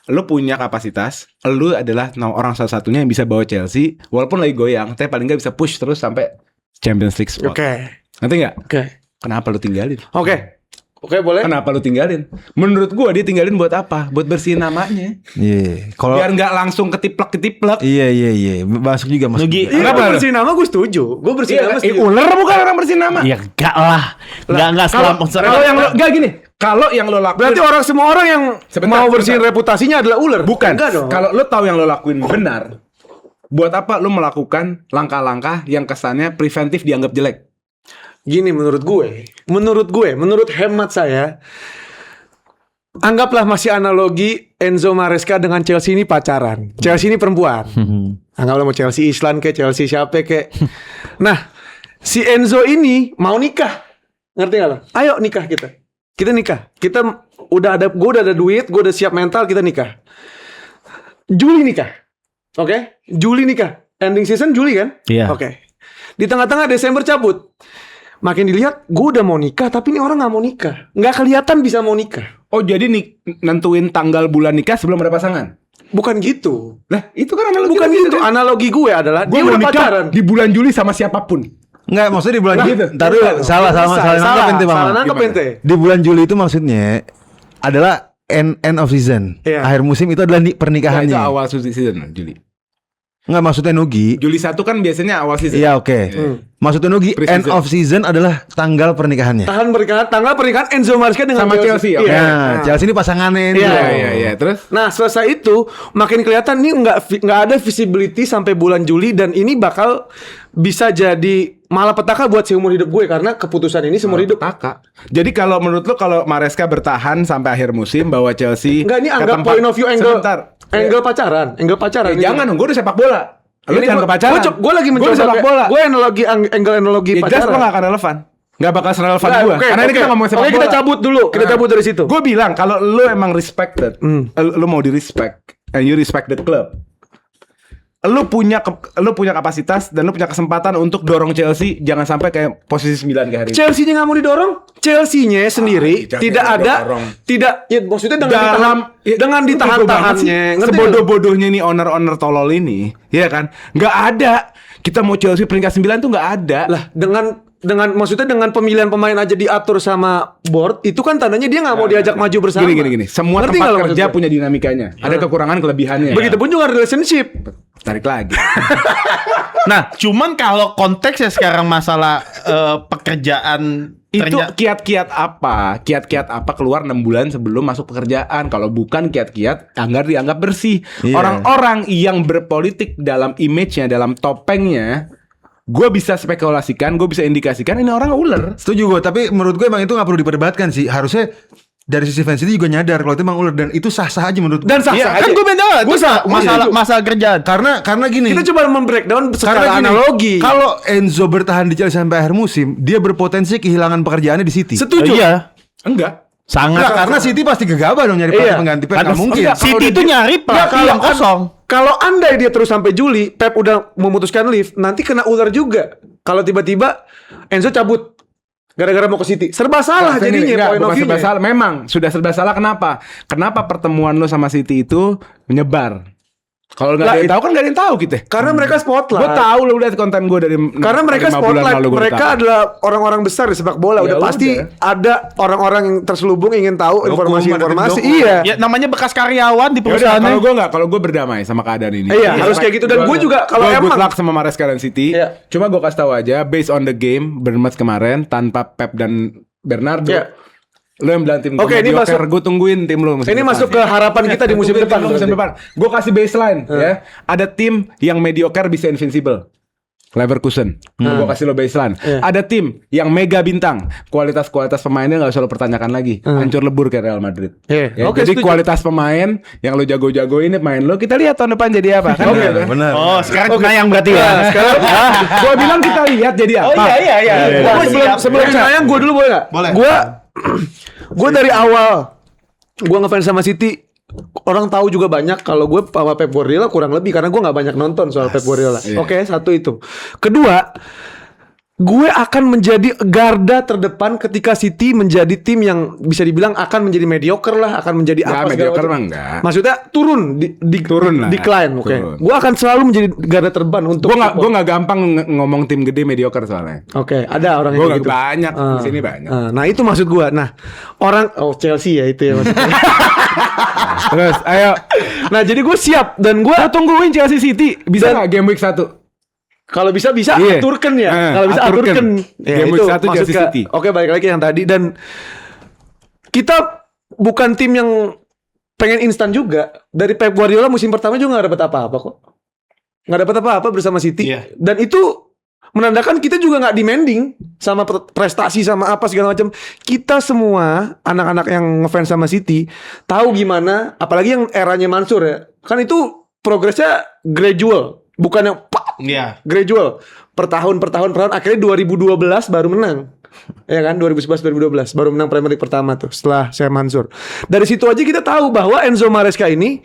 [SPEAKER 2] Lu punya kapasitas, lu adalah orang salah satunya yang bisa bawa Chelsea walaupun lagi goyang, tapi paling nggak bisa push terus sampai Champions League spot.
[SPEAKER 1] Oke.
[SPEAKER 2] Ngerti nggak?
[SPEAKER 1] Oke.
[SPEAKER 2] Kenapa lu tinggalin?
[SPEAKER 1] Oke, boleh.
[SPEAKER 2] Kenapa lu tinggalin? Menurut gua dia tinggalin buat apa? Buat bersihin namanya.
[SPEAKER 4] Iya. Kalau
[SPEAKER 2] Biar nggak langsung ketiplek.
[SPEAKER 4] Iya. Masuk juga masuk.
[SPEAKER 3] Nugi.
[SPEAKER 1] Iya, gue bersihin nama gue setuju. Gue bersihin nama setuju.
[SPEAKER 2] Ular bukan orang bersihin nama.
[SPEAKER 3] Ya enggak lah. Enggak
[SPEAKER 2] Kalau yang lo enggak gini. Kalau yang lo lakuin
[SPEAKER 1] Berarti semua orang yang mau bersihin reputasinya adalah ular.
[SPEAKER 2] bukan.
[SPEAKER 1] Enggak dong.
[SPEAKER 2] Kalau lo tahu yang lo lakuin benar, buat apa lo melakukan langkah-langkah yang kesannya preventif dianggap jelek?
[SPEAKER 1] Gini menurut hemat saya, anggaplah masih analogi Enzo Maresca dengan Chelsea ini pacaran. Chelsea ini perempuan. Anggaplah mau Chelsea Islan kayak Chelsea siapa kayak. Nah, si Enzo ini mau nikah. Ngerti gak lo? Ayo nikah kita. Kita nikah. Gue udah ada duit, gue udah siap mental, kita nikah. Juli nikah. Oke? Juli nikah. Ending season Juli kan?
[SPEAKER 3] Iya.
[SPEAKER 1] Oke. Di tengah-tengah Desember cabut. Makin dilihat, gue udah mau nikah, tapi ini orang gak mau nikah. Nggak kelihatan bisa mau nikah.
[SPEAKER 2] Oh, jadi nentuin tanggal bulan nikah sebelum ada pasangan?
[SPEAKER 1] Bukan gitu.
[SPEAKER 2] Lah, itu kan analogi.
[SPEAKER 1] Bukan gitu. Analogi gue adalah
[SPEAKER 2] Gue
[SPEAKER 1] dia
[SPEAKER 2] mau
[SPEAKER 1] udah
[SPEAKER 2] nikah
[SPEAKER 1] pacaran.
[SPEAKER 2] di bulan Juli sama siapapun.
[SPEAKER 4] Enggak, maksudnya di bulan
[SPEAKER 2] gitu.
[SPEAKER 4] Ntar dulu, salah nangkep ente, Bang.
[SPEAKER 1] Salah nangkep ente.
[SPEAKER 4] Di bulan Juli itu maksudnya adalah end of season.
[SPEAKER 1] Iya.
[SPEAKER 4] Akhir musim itu adalah
[SPEAKER 2] Nah, itu
[SPEAKER 4] pernikahannya.
[SPEAKER 2] awal season Juli.
[SPEAKER 4] Enggak, maksudnya Nugi.
[SPEAKER 2] Juli 1 kan biasanya awal season.
[SPEAKER 4] Iya, oke. Maksudnya Nugi, end
[SPEAKER 2] Pre-season.
[SPEAKER 4] of season adalah tanggal pernikahannya.
[SPEAKER 1] Tanggal pernikahan Enzo Maresca dengan
[SPEAKER 2] Sama Chelsea, oke.
[SPEAKER 1] Iya.
[SPEAKER 4] Nah, Chelsea ini pasangannya ini.
[SPEAKER 2] Iya. Terus?
[SPEAKER 1] Nah, selesai itu makin kelihatan nih nggak ada visibility sampai bulan Juli dan ini bakal bisa jadi malapetaka buat seumur hidup gue karena keputusan ini seumur hidup.
[SPEAKER 2] Taka. Jadi kalau menurut lo kalau Maresca bertahan sampai akhir musim bawa Chelsea
[SPEAKER 1] Enggak, ini
[SPEAKER 2] ke
[SPEAKER 1] anggap
[SPEAKER 2] tempat-
[SPEAKER 1] point of view angle
[SPEAKER 2] Sebentar.
[SPEAKER 1] pacaran.
[SPEAKER 2] Ya, jangan dong, gue udah sepak bola. Lu
[SPEAKER 1] Ini
[SPEAKER 2] jangan
[SPEAKER 1] gua-
[SPEAKER 2] ke pacaran.
[SPEAKER 1] Gue lagi mencoba
[SPEAKER 2] sepak bola.
[SPEAKER 1] Gue analogi angle
[SPEAKER 2] Ya jelas
[SPEAKER 1] pacaran.
[SPEAKER 2] lo gak akan relevan. Gak bakal serelevan
[SPEAKER 1] Nggak,
[SPEAKER 2] gue.
[SPEAKER 1] oke,
[SPEAKER 2] Karena ini
[SPEAKER 1] oke.
[SPEAKER 2] kita ngomong sepak
[SPEAKER 1] Oke,
[SPEAKER 2] bola.
[SPEAKER 1] kita cabut dulu. Kita cabut dari situ.
[SPEAKER 2] Gue bilang kalau lu emang respected, lu mau di respect, and you respect the club. Lu punya kapasitas dan lu punya kesempatan untuk dorong Chelsea jangan sampai kayak posisi 9 kayak hari ini.
[SPEAKER 1] Chelsea-nya nggak mau didorong. Chelsea-nya sendiri
[SPEAKER 2] Chelsea
[SPEAKER 1] tidak
[SPEAKER 2] nggak
[SPEAKER 1] ada,
[SPEAKER 2] dorong.
[SPEAKER 1] tidak. Ya maksudnya dengan
[SPEAKER 2] Lu bego banget
[SPEAKER 1] ditahan-tahannya.
[SPEAKER 2] sih.
[SPEAKER 1] Ngerti nggak?
[SPEAKER 2] Sebodoh-bodohnya nih owner tolol ini, ya kan? Nggak ada. Kita mau Chelsea peringkat 9 tuh nggak ada.
[SPEAKER 1] Lah dengan maksudnya dengan pemilihan pemain aja diatur sama board itu kan tandanya dia nggak mau diajak maju bersama.
[SPEAKER 2] Gini. Semua
[SPEAKER 1] Ngerti nggak
[SPEAKER 2] tempat
[SPEAKER 1] lo
[SPEAKER 2] kerja
[SPEAKER 1] maksudnya?
[SPEAKER 2] punya dinamikanya. Ada kekurangan kelebihannya.
[SPEAKER 1] Begitupun juga relationship.
[SPEAKER 2] Tarik lagi.
[SPEAKER 3] Nah, cuman kalau konteksnya sekarang masalah pekerjaan
[SPEAKER 2] Itu kiat-kiat apa keluar 6 bulan sebelum masuk pekerjaan. Kalau bukan kiat-kiat agar dianggap bersih.
[SPEAKER 4] Iya.
[SPEAKER 2] Orang-orang yang berpolitik dalam image-nya, dalam topengnya, gue bisa spekulasikan, gue bisa indikasikan ini orang ular.
[SPEAKER 4] Setuju gue, tapi menurut gue emang itu gak perlu diperdebatkan sih. Harusnya dari sisi fans itu juga nyadar kalau itu emang ular dan itu sah-sah aja menurut gue.
[SPEAKER 1] Dan sah-sah
[SPEAKER 3] Iya,
[SPEAKER 1] aja.
[SPEAKER 3] kan gue bener.
[SPEAKER 1] Gua sah-
[SPEAKER 3] Masalah kerjaan.
[SPEAKER 4] Karena gini.
[SPEAKER 1] Kita coba membreakdown secara
[SPEAKER 4] Karena gini,
[SPEAKER 1] analogi.
[SPEAKER 4] kalau Enzo bertahan di Chelsea sampai akhir musim, dia berpotensi kehilangan pekerjaannya di City.
[SPEAKER 1] Setuju.
[SPEAKER 3] Iya.
[SPEAKER 2] Enggak.
[SPEAKER 3] Sangat.
[SPEAKER 4] Enggak, karena City pasti gegabah dong nyari pelatih
[SPEAKER 1] Iya.
[SPEAKER 4] pengganti Pep.
[SPEAKER 3] Kan
[SPEAKER 4] Nggak mungkin.
[SPEAKER 3] enggak, City itu nyari pelatih yang kosong.
[SPEAKER 1] Kalau andai dia terus sampai Juli, Pep udah memutuskan leave, nanti kena ular juga. Kalau tiba-tiba Enzo cabut gara-gara mau ke City, serba salah
[SPEAKER 2] Enggak,
[SPEAKER 1] jadinya
[SPEAKER 2] enggak,
[SPEAKER 1] point of
[SPEAKER 2] bukan serba
[SPEAKER 1] view-nya.
[SPEAKER 2] salah. Memang sudah serba salah. Kenapa? Kenapa pertemuan lo sama City itu menyebar? Kalau nggak ada yang tahu kan nggak ada yang tahu kita.
[SPEAKER 1] Karena mereka spotlight.
[SPEAKER 2] Gue tahu lo lihat konten gue dari
[SPEAKER 1] Karena mereka
[SPEAKER 2] 5 bulan
[SPEAKER 1] spotlight,
[SPEAKER 2] lalu gua
[SPEAKER 1] mereka
[SPEAKER 2] tahu.
[SPEAKER 1] adalah orang-orang besar di sepak bola.
[SPEAKER 2] Ya
[SPEAKER 1] Udah pasti
[SPEAKER 2] udah.
[SPEAKER 1] ada orang-orang yang terselubung ingin tahu informasi-informasi.
[SPEAKER 4] dokum.
[SPEAKER 1] Iya.
[SPEAKER 3] Ya namanya bekas karyawan di
[SPEAKER 2] Ya udah,
[SPEAKER 3] perusahaannya.
[SPEAKER 2] kalau gue berdamai sama keadaan ini.
[SPEAKER 1] Iya, harus kayak gitu. Dan gue juga kalau
[SPEAKER 2] good
[SPEAKER 1] emang
[SPEAKER 2] luck sama Maresca dan City.
[SPEAKER 1] Iya.
[SPEAKER 2] Cuma gue kasih tahu aja, based on the game Bournemouth kemarin tanpa Pep dan Bernardo.
[SPEAKER 1] Iya.
[SPEAKER 2] Lo yang bilang tim
[SPEAKER 1] Oke, ini masuk-
[SPEAKER 2] gue tungguin tim lo musim
[SPEAKER 1] ini
[SPEAKER 2] depan.
[SPEAKER 1] masuk ke harapan kita di musim depan.
[SPEAKER 2] Musim depan. Gue kasih baseline ya. Ada tim yang mediocre bisa invincible. Leverkusen, gue kasih lo baseline. Ada tim yang mega bintang, kualitas pemainnya nggak usah lo pertanyakan lagi, hancur lebur kayak Real Madrid.
[SPEAKER 1] Iya.
[SPEAKER 2] Ya,
[SPEAKER 1] Oke,
[SPEAKER 2] jadi
[SPEAKER 1] setuju.
[SPEAKER 2] kualitas pemain yang lo jago-jago ini main lo, kita lihat tahun depan jadi apa. Kan
[SPEAKER 1] Oke,
[SPEAKER 2] gitu.
[SPEAKER 4] Benar.
[SPEAKER 3] Oh, sekarang Cenayang berarti ya.
[SPEAKER 1] sekarang
[SPEAKER 2] Gue bilang kita lihat jadi apa.
[SPEAKER 3] Oh iya.
[SPEAKER 1] Gua sebelum Cenayang gue dulu boleh nggak?
[SPEAKER 4] Boleh.
[SPEAKER 1] Gue dari awal gue ngefans sama City. Orang tahu juga banyak kalau gue sama Pep Guardiola kurang lebih karena gue nggak banyak nonton soal Pep Guardiola.
[SPEAKER 2] Iya.
[SPEAKER 1] Oke, satu itu. Kedua, gue akan menjadi garda terdepan ketika City menjadi tim yang bisa dibilang akan menjadi mediocre lah, akan menjadi
[SPEAKER 2] Nggak,
[SPEAKER 1] apa segala
[SPEAKER 2] mediocre
[SPEAKER 1] macam.
[SPEAKER 2] mah enggak.
[SPEAKER 1] Maksudnya turun,
[SPEAKER 2] Turun lah.
[SPEAKER 1] decline. Oke,
[SPEAKER 2] Turun.
[SPEAKER 1] gue akan selalu menjadi garda terdepan untuk.
[SPEAKER 2] Gue nggak gampang ngomong tim gede mediocre soalnya.
[SPEAKER 1] Oke, ada orang
[SPEAKER 2] Gue
[SPEAKER 1] yang
[SPEAKER 2] nggak
[SPEAKER 1] gitu.
[SPEAKER 2] banyak di sini banyak.
[SPEAKER 1] Nah itu maksud gue. Nah Chelsea ya itu ya maksudnya.
[SPEAKER 2] Terus, ayo.
[SPEAKER 1] Nah jadi gue siap dan gue
[SPEAKER 2] Tungguin Chelsea City. Bisa nggak game week 1?
[SPEAKER 1] kalau bisa
[SPEAKER 2] Iya.
[SPEAKER 1] aturkan ya.
[SPEAKER 2] Eh,
[SPEAKER 1] Kalau bisa
[SPEAKER 2] aturkan.
[SPEAKER 1] aturkan. Ya,
[SPEAKER 2] Game week
[SPEAKER 1] itu
[SPEAKER 2] 1
[SPEAKER 1] maksud
[SPEAKER 2] Chelsea
[SPEAKER 1] ke-
[SPEAKER 2] City.
[SPEAKER 1] Oke, balik lagi yang tadi dan kita bukan tim yang pengen instan juga. Dari Pep Guardiola musim pertama juga nggak dapat apa-apa kok. Nggak dapat apa-apa bersama City.
[SPEAKER 3] Iya.
[SPEAKER 1] Dan itu menandakan kita juga nggak demanding sama prestasi sama apa segala macam. Kita semua anak-anak yang ngefans sama City tahu gimana, apalagi yang eranya Mansur ya. Kan itu progresnya gradual, bukan yang
[SPEAKER 3] Iya.
[SPEAKER 1] gradual per tahun akhirnya 2012 baru menang. Ya kan 2011 2012 baru menang Premier League pertama tuh setelah saya Mansur. Dari situ aja kita tahu bahwa Enzo Maresca ini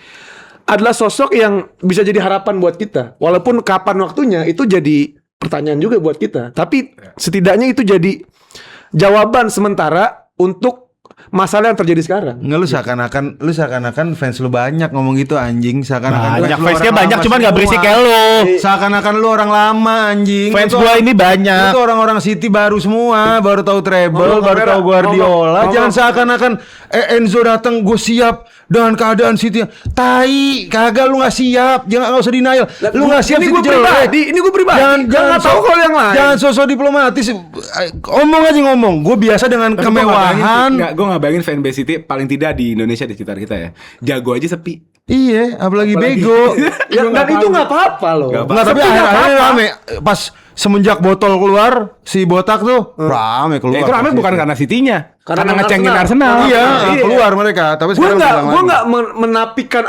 [SPEAKER 1] adalah sosok yang bisa jadi harapan buat kita. Walaupun kapan waktunya itu jadi pertanyaan juga buat kita. Tapi setidaknya itu jadi jawaban sementara untuk masalah yang terjadi sekarang.
[SPEAKER 4] Nggak, lu seakan-akan fans lu banyak ngomong gitu anjing. Seakan-akan
[SPEAKER 3] Banyak
[SPEAKER 4] lu
[SPEAKER 3] fansnya
[SPEAKER 4] orang
[SPEAKER 3] banyak,
[SPEAKER 4] lama
[SPEAKER 3] cuman nggak
[SPEAKER 4] semua.
[SPEAKER 3] berisik kayak lu.
[SPEAKER 4] Seakan-akan lu orang lama anjing.
[SPEAKER 3] Fans
[SPEAKER 4] Lu tuh
[SPEAKER 3] gua
[SPEAKER 4] orang-
[SPEAKER 3] ini banyak.
[SPEAKER 4] Lu tuh orang-orang City baru semua, baru tahu treble,
[SPEAKER 1] Ngomong
[SPEAKER 4] baru
[SPEAKER 1] kamera,
[SPEAKER 4] tahu Guardiola.
[SPEAKER 1] ngomong.
[SPEAKER 4] Jangan seakan-akan Enzo datang gue siap dengan keadaan City. Tai, kagak lu nggak siap. Jangan nggak usah denial. Lu nggak siap
[SPEAKER 1] Ini
[SPEAKER 4] City
[SPEAKER 1] gue
[SPEAKER 4] jelek.
[SPEAKER 1] pribadi, ini gue pribadi. Jangan tahu kalau yang lain.
[SPEAKER 4] Jangan sosok diplomatis. Omong aja ngomong. Gue biasa dengan kemewahan.
[SPEAKER 2] Gue nggak bayangin fanbase City paling tidak di Indonesia di sekitar kita ya. Jago aja sepi.
[SPEAKER 4] Iya, apalagi bego.
[SPEAKER 1] Ya, dan itu nggak apa-apa loh.
[SPEAKER 4] Nggak, tapi akhirnya rame. Pas semenjak botol keluar, si botak tuh rame keluar.
[SPEAKER 2] Ya itu rame bukan karena City-nya, karena ngecengin Arsenal.
[SPEAKER 4] Iya, keluar mereka. Tapi
[SPEAKER 1] Gue
[SPEAKER 4] sekarang
[SPEAKER 1] nggak,
[SPEAKER 4] bilang
[SPEAKER 1] gue
[SPEAKER 4] lagi.
[SPEAKER 1] nggak menafikan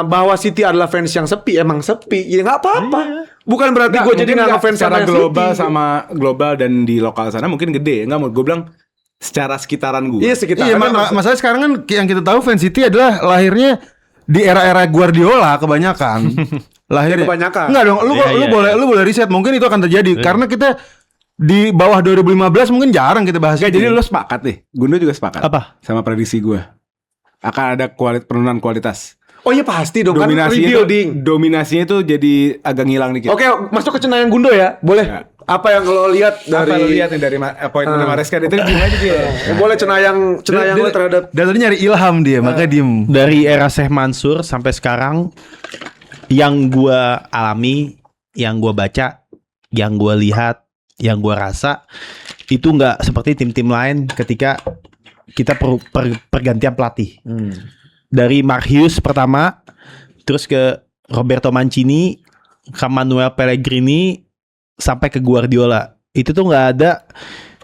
[SPEAKER 1] bahwa City adalah fans yang sepi. Emang sepi, ya nggak apa-apa. Bukan berarti gue jadi nggak ngefans
[SPEAKER 2] secara
[SPEAKER 1] sama
[SPEAKER 2] global
[SPEAKER 1] City.
[SPEAKER 2] sama global dan di lokal sana mungkin gede. Enggak mau gue bilang secara sekitaran gue.
[SPEAKER 1] Iya sekitar.
[SPEAKER 4] Iya, masalahnya sekarang kan yang kita tahu fans City adalah lahirnya di era-era Guardiola kebanyakan. Lahirnya.
[SPEAKER 1] Ya, kebanyakan.
[SPEAKER 4] Enggak dong, lu boleh riset, mungkin itu akan terjadi karena kita di bawah 2015 mungkin jarang kita bahas.
[SPEAKER 2] Enggak, jadi lo sepakat nih. Gundo juga sepakat.
[SPEAKER 3] Apa?
[SPEAKER 2] Sama prediksi gue. Akan ada penurunan kualitas.
[SPEAKER 1] Oh iya pasti dong kan
[SPEAKER 2] Dominasinya
[SPEAKER 1] rebuilding.
[SPEAKER 2] dominasinya itu jadi agak ngilang dikit.
[SPEAKER 1] Oke, masuk ke Cenayang Gundo ya. Boleh.
[SPEAKER 2] Ya.
[SPEAKER 1] Apa yang lo lihat dari?
[SPEAKER 2] Apa lo lihat nih dari poin Maresca itu gimana dia?
[SPEAKER 1] Boleh Cenayang lo terhadap.
[SPEAKER 4] Dan tadi nyari ilham dia, makanya diem.
[SPEAKER 3] Dari era Syekh Mansur sampai sekarang, yang gua alami, yang gua baca, yang gua lihat, yang gua rasa itu nggak seperti tim-tim lain ketika kita pergantian pelatih. Dari Mark Hughes pertama, terus ke Roberto Mancini, ke Manuel Pellegrini, sampai ke Guardiola. Itu tuh nggak ada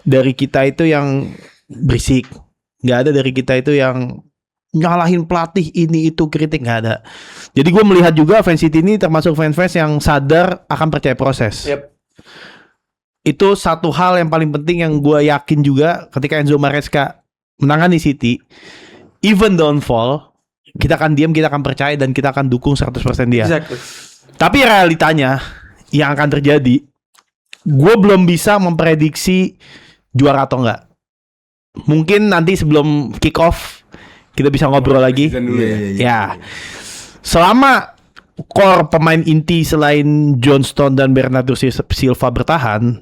[SPEAKER 3] dari kita itu yang berisik, nggak ada dari kita itu yang nyalahin pelatih ini itu kritik, nggak ada. Jadi gue melihat juga fans City ini termasuk fans-fans yang sadar akan percaya proses.
[SPEAKER 1] Yep.
[SPEAKER 3] Itu satu hal yang paling penting yang gue yakin juga ketika Enzo Maresca menangani City, even downfall, kita akan diam, kita akan percaya dan kita akan dukung 100% dia.
[SPEAKER 1] Exactly.
[SPEAKER 3] Tapi realitanya yang akan terjadi, gue belum bisa memprediksi juara atau enggak. Mungkin nanti sebelum kick off kita bisa ngobrol lagi.
[SPEAKER 2] Season dulu ya.
[SPEAKER 3] Ya, selama core pemain inti selain Johnston dan Bernardo Silva bertahan,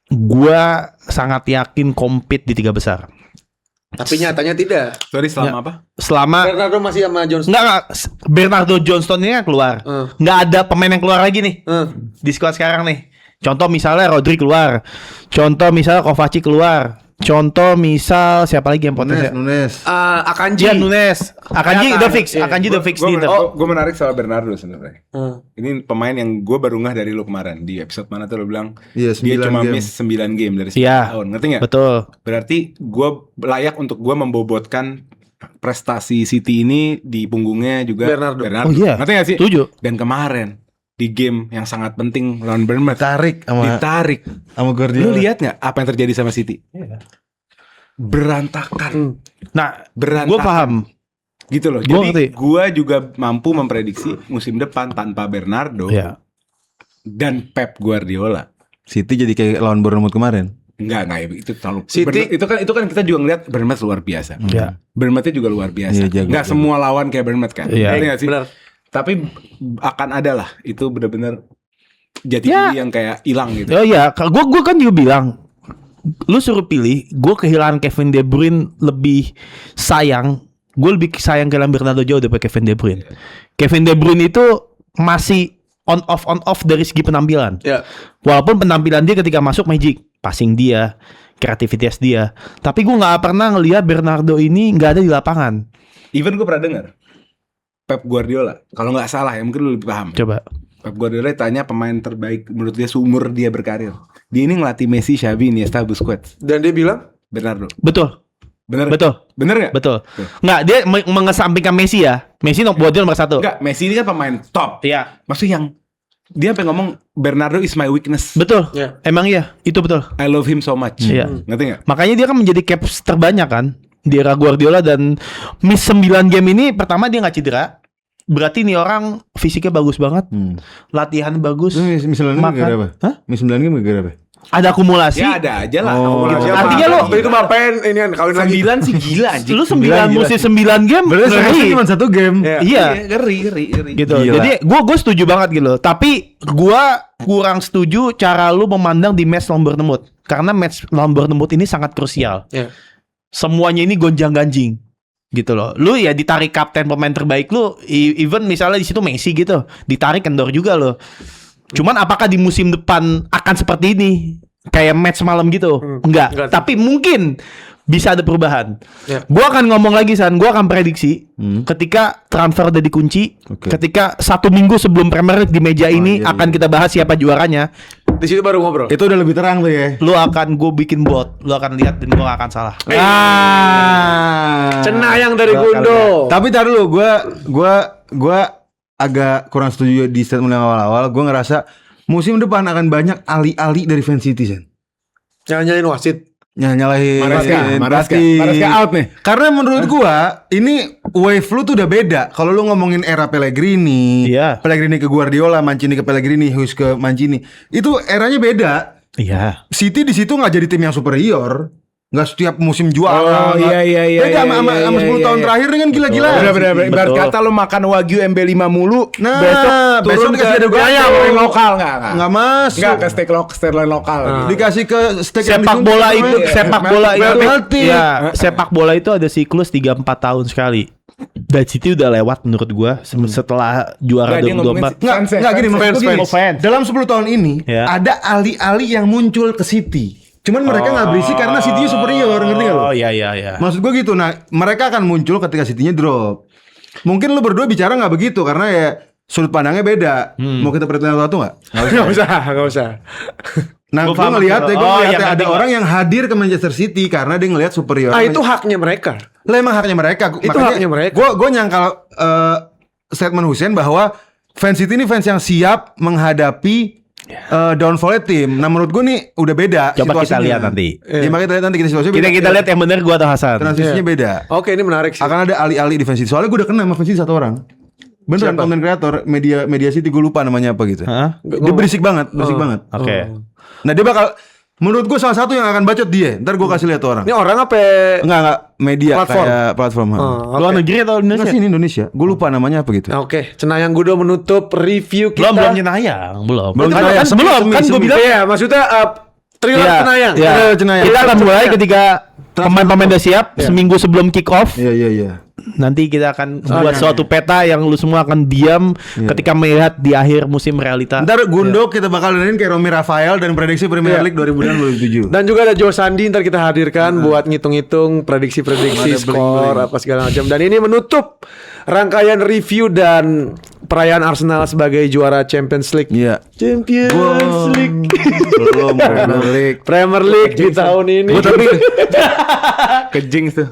[SPEAKER 3] gua sangat yakin compete di 3 besar.
[SPEAKER 1] Tapi nyatanya tidak.
[SPEAKER 2] Sorry, selama apa?
[SPEAKER 3] Selama
[SPEAKER 1] Bernardo masih sama Johnson.
[SPEAKER 3] Enggak, Bernardo Johnston ini kan keluar. Nggak ada pemain yang keluar lagi nih. Di squad sekarang nih. Contoh misalnya Rodri keluar. Contoh misalnya Kovacic keluar. Contoh misal siapa lagi yang potensial?
[SPEAKER 4] Nunes.
[SPEAKER 1] Akanji.
[SPEAKER 3] Iya, Nunes. Akanji udah fix.
[SPEAKER 1] Iya.
[SPEAKER 3] Akanji udah fix di Inter.
[SPEAKER 2] Gue menarik soal Bernardo sebenarnya. Ini pemain yang gue baru ngeh dari lu kemarin di episode mana tuh lu bilang
[SPEAKER 4] Iya,
[SPEAKER 2] dia
[SPEAKER 4] 9
[SPEAKER 2] cuma
[SPEAKER 4] game.
[SPEAKER 2] miss 9 game dari 9
[SPEAKER 3] Iya.
[SPEAKER 2] tahun. Ngerti nggak?
[SPEAKER 3] Betul.
[SPEAKER 2] Berarti gue layak untuk gue membobotkan prestasi City ini di punggungnya juga
[SPEAKER 1] Bernardo.
[SPEAKER 3] Oh iya.
[SPEAKER 2] Ngerti gak sih?
[SPEAKER 3] Setuju.
[SPEAKER 2] Dan kemarin di game yang sangat penting lawan Bournemouth ditarik.
[SPEAKER 4] Sama Guardiola.
[SPEAKER 2] Lu lihat nggak apa yang terjadi sama City? Berantakan.
[SPEAKER 3] Nah,
[SPEAKER 2] Berantakan.
[SPEAKER 3] gue paham.
[SPEAKER 2] Gitu loh.
[SPEAKER 3] Gua
[SPEAKER 2] Jadi
[SPEAKER 3] ngerti.
[SPEAKER 2] gue juga mampu memprediksi musim depan tanpa Bernardo
[SPEAKER 3] Iya.
[SPEAKER 2] dan Pep Guardiola.
[SPEAKER 4] City jadi kayak lawan Bournemouth kemarin.
[SPEAKER 2] Enggak itu terlalu.
[SPEAKER 1] City-
[SPEAKER 2] Itu kan kita juga ngeliat Bournemouth luar biasa.
[SPEAKER 3] Iya.
[SPEAKER 2] Bournemouth juga luar biasa.
[SPEAKER 4] Iya, jago,
[SPEAKER 2] Enggak
[SPEAKER 4] jago.
[SPEAKER 2] semua lawan kayak Bournemouth kan.
[SPEAKER 3] Iya.
[SPEAKER 2] Ngerti nggak sih?
[SPEAKER 1] Benar.
[SPEAKER 2] Tapi akan ada lah. Itu benar-benar jati
[SPEAKER 3] Ya.
[SPEAKER 2] diri yang kayak hilang gitu.
[SPEAKER 3] Oh iya, gue kan juga bilang, lu suruh pilih, gue kehilangan Kevin De Bruyne lebih sayang. Gue lebih sayang kehilangan Bernardo jauh daripada Kevin De Bruyne. Kevin De Bruyne itu masih on off dari segi penampilan.
[SPEAKER 1] Ya.
[SPEAKER 3] Walaupun penampilan dia ketika masuk magic, passing dia, kreativitas dia. Tapi gue nggak pernah ngelihat Bernardo ini nggak ada di lapangan.
[SPEAKER 2] Even gue pernah dengar Pep Guardiola, kalau nggak salah ya mungkin lu lebih paham.
[SPEAKER 3] Coba.
[SPEAKER 2] Pep Guardiola tanya pemain terbaik menurut dia seumur dia berkarir. Dia ini ngelatih Messi, Xavi, Iniesta, Busquets,
[SPEAKER 1] Dan dia bilang
[SPEAKER 2] Bernardo.
[SPEAKER 3] Betul,
[SPEAKER 2] Bener?
[SPEAKER 3] betul,
[SPEAKER 2] Bener nggak?
[SPEAKER 3] betul. Nggak, dia mengesampingkan Messi ya. Messi buat dia nomor 1.
[SPEAKER 2] Enggak, Messi ini kan pemain top.
[SPEAKER 3] Iya,
[SPEAKER 2] Maksudnya yang dia sampai ngomong Bernardo is my weakness.
[SPEAKER 3] betul.
[SPEAKER 1] Ya.
[SPEAKER 3] Emang iya, itu betul.
[SPEAKER 2] I love him so much.
[SPEAKER 3] Iya.
[SPEAKER 2] Ngerti nggak?
[SPEAKER 3] Makanya dia kan menjadi caps terbanyak kan di era Guardiola, dan miss 9 game ini pertama dia nggak cedera. Berarti nih orang fisiknya bagus banget, latihan bagus,
[SPEAKER 4] Itu misalnya
[SPEAKER 3] makan.
[SPEAKER 4] gara apa?
[SPEAKER 3] Hah?
[SPEAKER 4] Misalnya gara apa?
[SPEAKER 3] Ada akumulasi.
[SPEAKER 2] Ya ada aja lah.
[SPEAKER 4] Oh.
[SPEAKER 2] Akumulasi
[SPEAKER 1] Siapa?
[SPEAKER 2] apa.
[SPEAKER 3] Artinya lu-
[SPEAKER 1] waktu itu mapain ini kan kawin lagi.
[SPEAKER 2] 9 sih gila anjing.
[SPEAKER 3] Lu 9
[SPEAKER 4] gila
[SPEAKER 3] musim
[SPEAKER 4] sih.
[SPEAKER 3] 9 game
[SPEAKER 4] Berarti
[SPEAKER 3] ngeri.
[SPEAKER 4] seharusnya cuma 1 game.
[SPEAKER 1] Iya.
[SPEAKER 3] Iya.
[SPEAKER 2] Ngeri.
[SPEAKER 3] Gitu.
[SPEAKER 4] Gila.
[SPEAKER 3] Jadi gue setuju banget gitu. Tapi gue kurang setuju cara lu memandang di match lawan Bournemouth. Karena match lawan Bournemouth ini sangat krusial.
[SPEAKER 1] Ya.
[SPEAKER 3] Semuanya ini gonjang-ganjing. Gitu loh. Lu ya ditarik kapten pemain terbaik lu, even misalnya di situ Messi gitu, ditarik kendor juga lo. Cuman apakah di musim depan akan seperti ini? Kayak match malam gitu? Enggak.
[SPEAKER 1] Enggak.
[SPEAKER 3] Tapi mungkin bisa ada perubahan.
[SPEAKER 1] Ya.
[SPEAKER 3] Gua akan ngomong lagi San, gua akan prediksi ketika transfer udah dikunci,
[SPEAKER 4] Oke.
[SPEAKER 3] ketika 1 minggu sebelum Premier League di meja ini
[SPEAKER 4] iya,
[SPEAKER 3] akan kita bahas siapa juaranya.
[SPEAKER 1] Di situ baru ngobrol.
[SPEAKER 4] Itu udah lebih terang tuh ya.
[SPEAKER 3] Lu akan gue bikin bot, lu akan lihat dan gua gak akan salah.
[SPEAKER 1] Cenayang dari Gundo.
[SPEAKER 4] Tapi tar dulu, gua agak kurang setuju di statement yang awal-awal. Gua ngerasa musim depan akan banyak ali-ali dari fans City, Sen.
[SPEAKER 1] Nyalain wasit.
[SPEAKER 4] Nyalahin
[SPEAKER 2] Maresca out nih.
[SPEAKER 4] Karena menurut gua ini wave lu tuh udah beda. Kalau lu ngomongin era Pellegrini,
[SPEAKER 3] Iya.
[SPEAKER 4] Pellegrini ke Guardiola, Mancini ke Pellegrini, Hughes ke Mancini, itu eranya beda.
[SPEAKER 3] Iya.
[SPEAKER 4] City di situ nggak jadi tim yang superior, nggak setiap musim juara.
[SPEAKER 2] Oh,
[SPEAKER 4] nggak-
[SPEAKER 2] iya.
[SPEAKER 4] Beda sama 10 tahun terakhir ini kan gila-gila.
[SPEAKER 2] Bener. Ibarat
[SPEAKER 3] Betul.
[SPEAKER 2] kata lu makan Wagyu MB5 mulu,
[SPEAKER 4] Nah,
[SPEAKER 2] besok
[SPEAKER 4] besok dikasih ada
[SPEAKER 2] ke
[SPEAKER 4] ayam.
[SPEAKER 2] steak lokal enggak.
[SPEAKER 4] Nggak masuk.
[SPEAKER 2] Enggak ke steak lokal.
[SPEAKER 4] Dikasih ke steak yang
[SPEAKER 3] Sepak
[SPEAKER 4] disuruh
[SPEAKER 3] bola
[SPEAKER 4] namanya.
[SPEAKER 3] itu, sepak bola itu,
[SPEAKER 4] Melty.
[SPEAKER 3] ya, sepak bola itu ada siklus 3-4 tahun sekali. Dan City udah lewat menurut gua setelah juara
[SPEAKER 2] Nggak, dia ngomongin
[SPEAKER 3] 2024.
[SPEAKER 4] Nggak gini, maksud gua gini.
[SPEAKER 3] fans. Fans.
[SPEAKER 4] Dalam 10 tahun ini
[SPEAKER 3] Ya.
[SPEAKER 4] ada ali-ali yang muncul ke City. Cuman mereka nggak berisi karena City-nya superior, ngerti nggak lo?
[SPEAKER 3] Oh iya.
[SPEAKER 4] Maksud gue gitu. Nah, mereka akan muncul ketika City-nya drop. Mungkin lu berdua bicara nggak begitu karena ya sudut pandangnya beda. Mau kita perhatikan satu nggak?
[SPEAKER 1] Nggak usah.
[SPEAKER 4] Nah,
[SPEAKER 3] Gua
[SPEAKER 4] gue
[SPEAKER 3] paham
[SPEAKER 4] ngelihat
[SPEAKER 3] maksud
[SPEAKER 4] ya,
[SPEAKER 3] lo.
[SPEAKER 4] gue
[SPEAKER 3] Oh,
[SPEAKER 4] ngelihat
[SPEAKER 3] yang
[SPEAKER 4] ada
[SPEAKER 3] ngerti
[SPEAKER 4] orang yang hadir ke Manchester City karena dia ngelihat superior.
[SPEAKER 1] Itu haknya mereka.
[SPEAKER 4] Lah emang haknya mereka.
[SPEAKER 1] Itu haknya mereka.
[SPEAKER 4] Gue nyangkal statement Hussein bahwa fans City ini fans yang siap menghadapi downfall tim. Nah menurut gue nih udah beda.
[SPEAKER 3] Coba kita
[SPEAKER 4] situasinya.
[SPEAKER 3] lihat nanti.
[SPEAKER 4] Ya makanya kita lihat nanti kita situasinya beda.
[SPEAKER 3] Kita lihat yang benar gua atau Hasan.
[SPEAKER 4] Transisinya beda.
[SPEAKER 1] Oke, ini menarik sih.
[SPEAKER 4] Akan ada ali-ali di fans City. Soalnya gue udah kenal sama fans City satu orang. Beneran
[SPEAKER 1] Siapa?
[SPEAKER 4] konten kreator media City, gue lupa namanya apa gitu.
[SPEAKER 3] Hah?
[SPEAKER 4] Dia berisik banget, berisik banget.
[SPEAKER 3] Oke.
[SPEAKER 4] Nah dia bakal Menurut gue salah satu yang akan bacot dia. Ntar gue kasih lihat tuh orang.
[SPEAKER 1] Ini orang apa?
[SPEAKER 4] Enggak media
[SPEAKER 1] Platform.
[SPEAKER 4] kayak platform.
[SPEAKER 1] Oh,
[SPEAKER 3] Luar
[SPEAKER 1] oke.
[SPEAKER 3] negeri atau
[SPEAKER 4] Enggak
[SPEAKER 3] Indonesia?
[SPEAKER 4] sih ini Indonesia. Gue lupa namanya apa gitu.
[SPEAKER 1] Oke, Cenayang Gudo menutup review kita.
[SPEAKER 3] Belum Cenayang, belum.
[SPEAKER 4] Belum
[SPEAKER 3] Kan-
[SPEAKER 4] Cenayang,
[SPEAKER 3] kan belum,
[SPEAKER 4] semi,
[SPEAKER 3] kan gue
[SPEAKER 4] semi.
[SPEAKER 3] bilang.
[SPEAKER 1] Iya, maksudnya thriller
[SPEAKER 3] Iya,
[SPEAKER 1] Cenayang.
[SPEAKER 3] iya.
[SPEAKER 4] Thriller Cenayang.
[SPEAKER 3] Kita akan mulai ketika pemain-pemain udah siap
[SPEAKER 1] Iya.
[SPEAKER 3] seminggu sebelum kick off.
[SPEAKER 4] Iya.
[SPEAKER 3] Nanti kita akan buat suatu peta yang lu semua akan diam ketika melihat di akhir musim realita.
[SPEAKER 4] Ntar Gundok kita bakal dengerin kayak Romi Rafael dan prediksi Premier League 2006-2007.
[SPEAKER 1] Dan juga ada Joe Sandi ntar kita hadirkan buat ngitung-ngitung prediksi-prediksi
[SPEAKER 4] Ada
[SPEAKER 1] skor
[SPEAKER 4] bling-bling.
[SPEAKER 1] apa segala macam. Dan ini menutup rangkaian review dan perayaan Arsenal sebagai juara Champions League.
[SPEAKER 4] Iya.
[SPEAKER 1] Champions League.
[SPEAKER 4] Belum Premier League.
[SPEAKER 1] Premier League di tahun ini.
[SPEAKER 4] Gue tapi
[SPEAKER 2] Kejing tuh.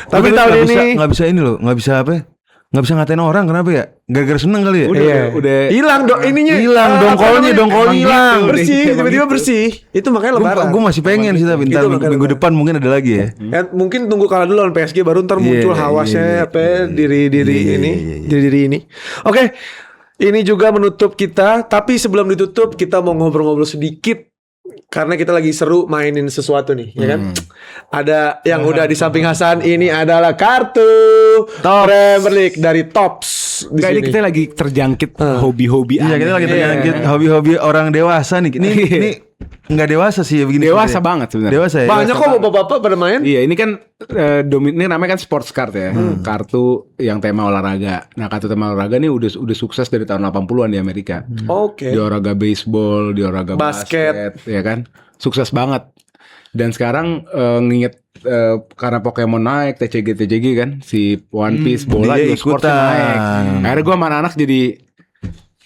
[SPEAKER 1] Tapi tahun ini
[SPEAKER 4] nggak bisa ini loh, nggak bisa apa? Nggak bisa ngatain orang, kenapa ya? Gara-gara seneng kali ya?
[SPEAKER 2] Udah
[SPEAKER 1] hilang hilang
[SPEAKER 4] Hilang, dongkolnya
[SPEAKER 1] hilang
[SPEAKER 4] gitu.
[SPEAKER 1] bersih,
[SPEAKER 2] Emang
[SPEAKER 1] tiba-tiba
[SPEAKER 2] gitu.
[SPEAKER 1] bersih. Itu makanya lebaran.
[SPEAKER 4] Gue masih pengen sih tapi ntar
[SPEAKER 1] Itu makanya
[SPEAKER 4] minggu
[SPEAKER 1] lebaran.
[SPEAKER 4] depan mungkin ada lagi ya.
[SPEAKER 1] Kan mungkin tunggu kalah dulu lawan PSG baru ntar muncul
[SPEAKER 4] Iya,
[SPEAKER 1] hawasnya
[SPEAKER 4] iya,
[SPEAKER 1] apa diri-diri ini, diri-diri ini. Oke. Ini juga menutup kita, tapi sebelum ditutup kita mau ngobrol-ngobrol sedikit karena kita lagi seru mainin sesuatu nih, ya kan? Ada yang udah di samping Hasan, ini adalah kartu Premier League dari Tops di
[SPEAKER 2] Kayak ini
[SPEAKER 1] sini.
[SPEAKER 2] kita lagi terjangkit hobi-hobi
[SPEAKER 4] Iya, kita lagi terjangkit hobi-hobi orang dewasa nih. Ini nggak dewasa sih ya begini.
[SPEAKER 2] Dewasa
[SPEAKER 4] sebenarnya.
[SPEAKER 2] banget sebenarnya.
[SPEAKER 4] Dewasa ya.
[SPEAKER 1] Banyak kok bapak-bapak pada main.
[SPEAKER 2] Iya, ini kan ini namanya kan sports card ya. Kartu yang tema olahraga. Nah, kartu tema olahraga nih udah sukses dari tahun 80-an di Amerika.
[SPEAKER 1] Oke.
[SPEAKER 2] Di olahraga baseball, di olahraga
[SPEAKER 1] Basket.
[SPEAKER 2] basket, ya kan? Sukses banget. Dan sekarang nginget karena Pokemon naik, TCG kan, si One Piece bola
[SPEAKER 4] dia
[SPEAKER 2] juga sportsnya
[SPEAKER 4] ikutan.
[SPEAKER 2] naik. Akhirnya gue sama anak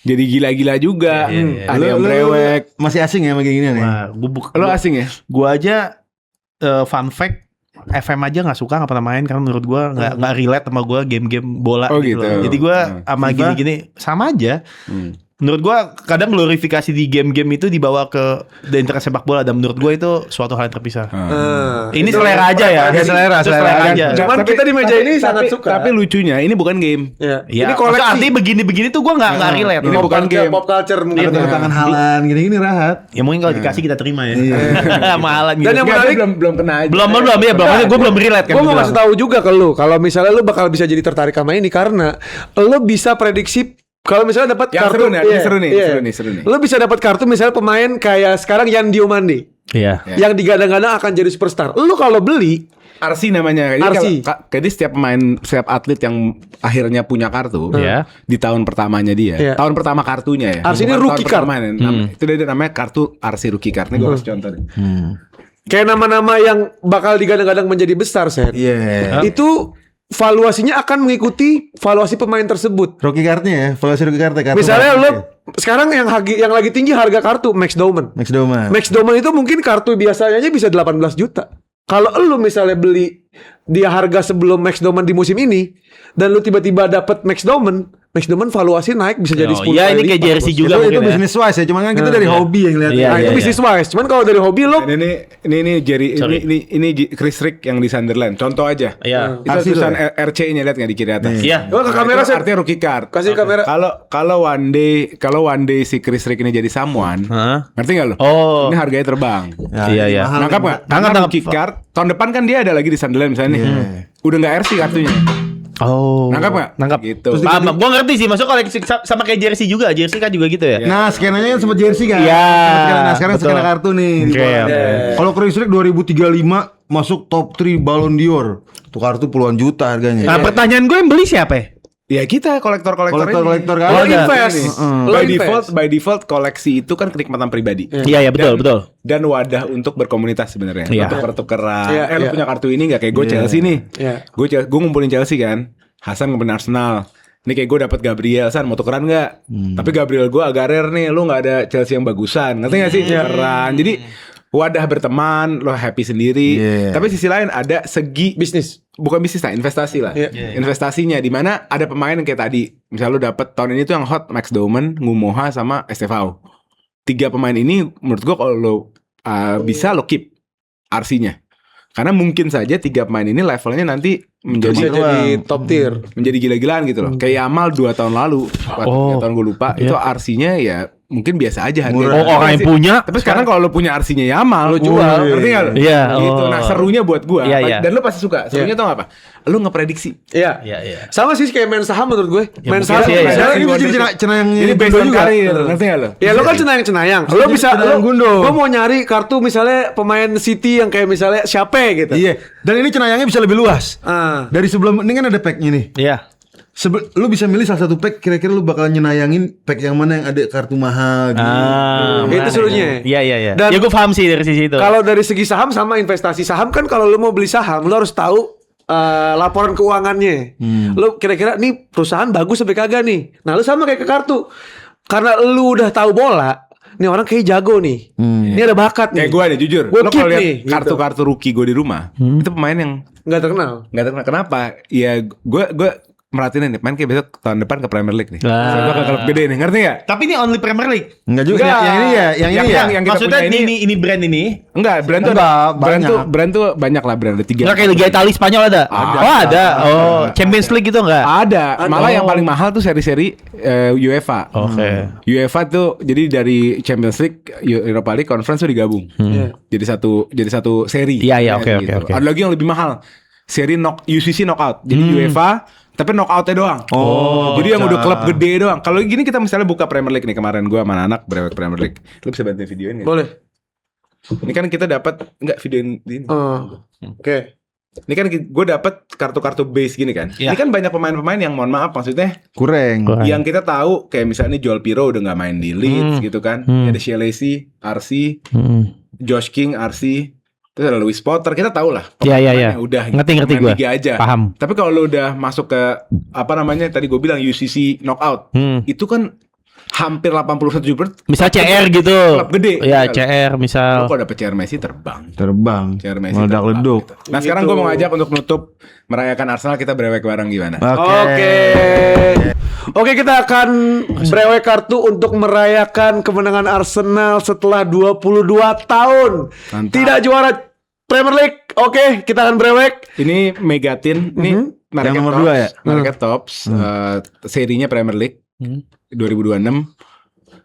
[SPEAKER 2] jadi gila-gila juga. Ada yang brewek.
[SPEAKER 4] Masih asing ya sama gini nih.
[SPEAKER 3] Wah,
[SPEAKER 2] Lo asing ya?
[SPEAKER 3] gua aja fun fact FM aja nggak suka nggak pernah main karena menurut gua nggak relate sama gua game-game bola
[SPEAKER 2] Oh,
[SPEAKER 3] gitu.
[SPEAKER 2] gitu.
[SPEAKER 3] Loh. Jadi gua sama
[SPEAKER 4] FIFA?
[SPEAKER 3] gini-gini sama aja. Menurut gua kadang glorifikasi di game-game itu dibawa ke internet sepak bola dan menurut gua itu suatu hal yang terpisah. Ini selera aja ya.
[SPEAKER 4] Ada selera,
[SPEAKER 3] Itu
[SPEAKER 4] selera kan.
[SPEAKER 3] aja.
[SPEAKER 1] Cuman kita di meja ini sangat suka.
[SPEAKER 2] Tapi lucunya ini bukan game.
[SPEAKER 1] Ya.
[SPEAKER 3] Ya,
[SPEAKER 1] Ini koleksi.
[SPEAKER 3] artinya begini-begini tuh gua nggak relate.
[SPEAKER 2] Ini
[SPEAKER 1] Pop
[SPEAKER 2] bukan
[SPEAKER 1] culture,
[SPEAKER 2] game.
[SPEAKER 1] pop culture mungkin.
[SPEAKER 4] Ada tanda tangan halan gini-gini rahat.
[SPEAKER 3] Ya mungkin kalau dikasih kita terima ya. Mahalan gitu.
[SPEAKER 1] Dan yang
[SPEAKER 2] Nggak,
[SPEAKER 1] menarik
[SPEAKER 2] belum kena aja.
[SPEAKER 3] belum ya belum aja gue belum relate kan.
[SPEAKER 1] Gue mau
[SPEAKER 3] gua
[SPEAKER 1] kasih
[SPEAKER 3] bilang.
[SPEAKER 1] tahu juga ke lu, kalau misalnya lu bakal bisa jadi tertarik sama ini karena lu bisa prediksi kalau misalnya dapat
[SPEAKER 2] Yang
[SPEAKER 1] kartu
[SPEAKER 2] seru nih, ini
[SPEAKER 1] iya,
[SPEAKER 2] seru nih,
[SPEAKER 1] iya.
[SPEAKER 2] seru nih.
[SPEAKER 1] Lu bisa dapat kartu misalnya pemain kayak sekarang Yan Diomande
[SPEAKER 3] Iya.
[SPEAKER 1] yang digadang-gadang akan jadi superstar. Lu kalau beli
[SPEAKER 2] RC namanya. Jadi
[SPEAKER 1] RC.
[SPEAKER 2] Jadi setiap atlet yang akhirnya punya kartu
[SPEAKER 3] Iya.
[SPEAKER 2] di tahun pertamanya dia,
[SPEAKER 1] Iya.
[SPEAKER 2] tahun pertama kartunya ya.
[SPEAKER 1] RC ini
[SPEAKER 2] Bukan
[SPEAKER 1] rookie
[SPEAKER 2] tahun
[SPEAKER 1] card.
[SPEAKER 2] pertamanya, itu dia namanya kartu RC rookie card. Ini gue kasih contoh nih.
[SPEAKER 1] kayak nama-nama yang bakal digadang-gadang menjadi besar, Sen.
[SPEAKER 4] Iya.
[SPEAKER 1] Itu valuasinya akan mengikuti valuasi pemain tersebut.
[SPEAKER 4] Rookie cardnya ya, valuasi rookie card.
[SPEAKER 1] Misalnya lu sekarang yang lagi tinggi harga kartu Max Doman.
[SPEAKER 4] Max Doma.
[SPEAKER 1] Max Doman itu mungkin kartu biasanya aja bisa 18 juta. Kalau lu misalnya beli dia harga sebelum Max Doman di musim ini dan lu tiba-tiba dapat Max Doman valuasi naik bisa jadi 10
[SPEAKER 3] Iya
[SPEAKER 1] kali
[SPEAKER 3] ini kayak
[SPEAKER 1] lipat,
[SPEAKER 3] jersey
[SPEAKER 1] Bos.
[SPEAKER 3] juga
[SPEAKER 4] Itu
[SPEAKER 3] mungkin ya.
[SPEAKER 4] bisnis wise ya, cuman kan kita dari hobi yang lihat.
[SPEAKER 3] Iya,
[SPEAKER 1] Nah, itu
[SPEAKER 3] iya.
[SPEAKER 1] bisnis wise. Cuman kalau dari hobi lu
[SPEAKER 2] Ini Jerry
[SPEAKER 3] Sorry.
[SPEAKER 2] ini Chris Rick yang di Sunderland. Contoh aja.
[SPEAKER 3] Iya.
[SPEAKER 2] Itu
[SPEAKER 4] RC
[SPEAKER 2] tulisan
[SPEAKER 4] tuh
[SPEAKER 2] RC-nya lihat nggak di kiri atas.
[SPEAKER 3] Iya.
[SPEAKER 1] Oh, ke kamera,
[SPEAKER 2] itu
[SPEAKER 1] Sen.
[SPEAKER 2] artinya rookie card.
[SPEAKER 1] Kasih kamera.
[SPEAKER 2] Kalau one day si Chris Rick ini jadi someone,
[SPEAKER 3] Hah?
[SPEAKER 2] ngerti nggak lo?
[SPEAKER 3] Oh.
[SPEAKER 2] Ini harganya terbang.
[SPEAKER 3] Iya iya.
[SPEAKER 2] Nangkap nggak?
[SPEAKER 3] Nangkap,
[SPEAKER 2] Karena
[SPEAKER 3] nangkap.
[SPEAKER 2] rookie card tahun depan kan dia ada lagi di Sunderland misalnya nih. Udah nggak RC kartunya.
[SPEAKER 3] Oh.
[SPEAKER 2] Nangkap nggak?
[SPEAKER 3] Nangkap.
[SPEAKER 2] Gitu.
[SPEAKER 3] Paham. Gua ngerti sih. Masuk koleksi sama kayak jersey juga. Jersey kan juga gitu ya.
[SPEAKER 4] Nah, skenanya kan sempat jersey kan.
[SPEAKER 3] Iya,
[SPEAKER 4] Nah, sekarang
[SPEAKER 3] betul.
[SPEAKER 4] skena kartu nih. di
[SPEAKER 3] Oke,
[SPEAKER 4] bawah.
[SPEAKER 3] oke.
[SPEAKER 4] Kalau Chris Rick 2035 masuk top 3 Ballon d'Or. Tuh kartu puluhan juta harganya.
[SPEAKER 3] Nah, pertanyaan gue yang beli siapa ya?
[SPEAKER 2] Ya kita kolektor-kolektor ini.
[SPEAKER 4] Kolektor kan.
[SPEAKER 1] Lo
[SPEAKER 3] ada.
[SPEAKER 1] invest. Lo
[SPEAKER 2] By
[SPEAKER 1] invest.
[SPEAKER 2] default koleksi itu kan kenikmatan pribadi.
[SPEAKER 3] Iya iya betul betul.
[SPEAKER 2] Dan wadah untuk berkomunitas sebenarnya.
[SPEAKER 3] Iya.
[SPEAKER 2] Untuk tuker-tukeran.
[SPEAKER 1] Iya,
[SPEAKER 2] Lu
[SPEAKER 1] iya.
[SPEAKER 2] punya kartu ini nggak kayak gue Chelsea nih.
[SPEAKER 1] Iya.
[SPEAKER 2] Gue ngumpulin Chelsea kan. Hasan ngumpulin Arsenal. Ini kayak gue dapat Gabriel, San mau tukeran nggak? Tapi Gabriel gue agak rare nih. Lu nggak ada Chelsea yang bagusan. Ngerti nggak sih? Tukeran. Jadi wadah berteman, lo happy sendiri.
[SPEAKER 4] Iya.
[SPEAKER 2] Tapi sisi lain ada segi
[SPEAKER 1] Bisnis.
[SPEAKER 2] bukan bisnis lah, investasi lah.
[SPEAKER 1] Iya.
[SPEAKER 2] Investasinya di mana ada pemain yang kayak tadi. Misalnya lu dapet tahun ini tuh yang hot Max Doman, Ngumoha sama Estevao. 3 pemain ini menurut gua kalau lo bisa lo keep RC-nya. Karena mungkin saja 3 pemain ini levelnya nanti
[SPEAKER 1] Bisa
[SPEAKER 2] menjadi
[SPEAKER 1] jadi top tier.
[SPEAKER 2] menjadi gila-gilaan gitu loh. Kayak Yamal 2 tahun lalu, 3 tahun gue lupa, itu RC-nya ya mungkin biasa aja
[SPEAKER 3] Oh,
[SPEAKER 2] harganya.
[SPEAKER 3] orang yang punya.
[SPEAKER 2] Tapi sekarang kalau lu punya RC-nya Yamal, lu jual, ngerti nggak lu?
[SPEAKER 3] Iya,
[SPEAKER 2] Gitu.
[SPEAKER 3] oh.
[SPEAKER 2] Nah serunya buat gua,
[SPEAKER 3] Iya, iya.
[SPEAKER 2] dan lu pasti suka. Serunya tau gak apa? Lu ngeprediksi.
[SPEAKER 1] Iya.
[SPEAKER 3] Iya.
[SPEAKER 1] Sama sih kayak main saham menurut gue.
[SPEAKER 3] Ya,
[SPEAKER 1] Main
[SPEAKER 3] mungkin
[SPEAKER 1] saham.
[SPEAKER 3] sih, ya.
[SPEAKER 1] misalnya
[SPEAKER 4] Ini bisa jadi cenayang
[SPEAKER 2] Ini based on karir, ngerti nggak lu?
[SPEAKER 1] Ya lo kan cenayang-cenayang. Lo bisa lo mau nyari kartu misalnya pemain City yang kayak misalnya siapa gitu.
[SPEAKER 4] Iya. Dan ini cenayangnya bisa lebih luas.
[SPEAKER 1] Ah.
[SPEAKER 4] Dari sebelum ini kan ada packnya nih.
[SPEAKER 3] Iya.
[SPEAKER 4] Lu bisa milih salah satu pack, kira-kira lu bakal nyenayangin pack yang mana yang ada kartu mahal gitu.
[SPEAKER 1] Itu
[SPEAKER 3] menarik.
[SPEAKER 1] serunya.
[SPEAKER 3] Iya.
[SPEAKER 1] Dan
[SPEAKER 3] Ya gue paham sih dari sisi itu.
[SPEAKER 1] Kalau dari segi saham sama investasi saham kan kalau lo mau beli saham lo harus tahu laporan keuangannya. Lo kira-kira nih perusahaan bagus sampai kagak nih. Nah lo sama kayak ke kartu. Karena lu udah tahu bola, nih orang kayak jago nih. Ini ada bakat nih.
[SPEAKER 2] Kayak gue deh jujur,
[SPEAKER 1] Gua
[SPEAKER 2] lo
[SPEAKER 1] keep
[SPEAKER 2] kalau lihat
[SPEAKER 1] nih, gitu.
[SPEAKER 2] kartu-kartu rookie gue di rumah, itu pemain yang
[SPEAKER 1] Nggak terkenal.
[SPEAKER 2] nggak tahu kenapa. Ya gue merhatiin nih, main kayak besok tahun depan ke Premier League nih.
[SPEAKER 3] Ah.
[SPEAKER 2] Gue ke klub gede nih, ngerti nggak?
[SPEAKER 3] Tapi ini only Premier League.
[SPEAKER 4] Enggak juga.
[SPEAKER 2] Enggak.
[SPEAKER 4] Yang ini ya, yang ini ya.
[SPEAKER 2] yang kita
[SPEAKER 3] Maksudnya
[SPEAKER 2] punya
[SPEAKER 3] ini brand ini.
[SPEAKER 2] Enggak, brand tuh
[SPEAKER 4] Enggak,
[SPEAKER 2] brand tuh
[SPEAKER 4] banyak.
[SPEAKER 2] brand tuh banyak lah, brand ada 3.
[SPEAKER 3] Enggak kayak Liga Italia Spanyol ada. Oh, ada. Oh, Champions League gitu enggak?
[SPEAKER 2] Ada. Malah yang paling mahal tuh seri-seri UEFA.
[SPEAKER 3] Oke.
[SPEAKER 2] UEFA tuh jadi dari Champions League, Europa League, Conference tuh digabung.
[SPEAKER 1] Iya.
[SPEAKER 2] Jadi satu seri.
[SPEAKER 3] Iya, oke.
[SPEAKER 2] Ada lagi yang lebih mahal. Seri UCC knockout. Jadi UEFA tapi knockoutnya doang. Jadi yang udah klub gede doang. Kalau gini kita misalnya buka Premier League nih, kemarin gua sama anak brewek Premier League. Lu bisa bantuin videoin nggak?
[SPEAKER 1] Boleh.
[SPEAKER 2] Ini kan kita dapat nggak videoin ini.
[SPEAKER 1] Oke.
[SPEAKER 2] Ini kan gue dapat kartu-kartu base gini kan.
[SPEAKER 3] Iya.
[SPEAKER 2] Ini kan banyak pemain-pemain yang mohon maaf maksudnya
[SPEAKER 4] Kurang.
[SPEAKER 2] yang kita tahu kayak misalnya nih Joel Piro udah nggak main di Leeds gitu kan. Ada Shelacy, RC, Josh King, RC. Terus ada Louis Potter, kita tahu lah.
[SPEAKER 3] Iya.
[SPEAKER 2] pemain-pemain yang Udah
[SPEAKER 3] Ngerti
[SPEAKER 2] main
[SPEAKER 3] gue.
[SPEAKER 2] liga aja.
[SPEAKER 3] Paham.
[SPEAKER 2] Tapi kalau lu udah masuk ke apa namanya tadi gue bilang UCC knockout, itu kan hampir 81%.
[SPEAKER 3] Misal CR gitu.
[SPEAKER 2] Klub gede.
[SPEAKER 3] Iya, CR
[SPEAKER 2] Lu
[SPEAKER 3] misal.
[SPEAKER 2] kalau dapet CR Messi terbang.
[SPEAKER 4] Terbang.
[SPEAKER 2] CR Messi
[SPEAKER 4] Meledak-leduk.
[SPEAKER 2] terbang, gitu. Nah sekarang gue mau ngajak untuk nutup merayakan Arsenal, kita brewek bareng gimana?
[SPEAKER 1] Oke, kita akan brewek kartu untuk merayakan kemenangan Arsenal setelah 22 tahun.
[SPEAKER 2] Mantap.
[SPEAKER 1] Tidak juara Premier League. Oke, kita akan brewek.
[SPEAKER 2] Ini Megatin, ini
[SPEAKER 4] Yang nomor
[SPEAKER 2] Tops,
[SPEAKER 4] 2 ya?
[SPEAKER 2] Market Tops, serinya Premier League 2026.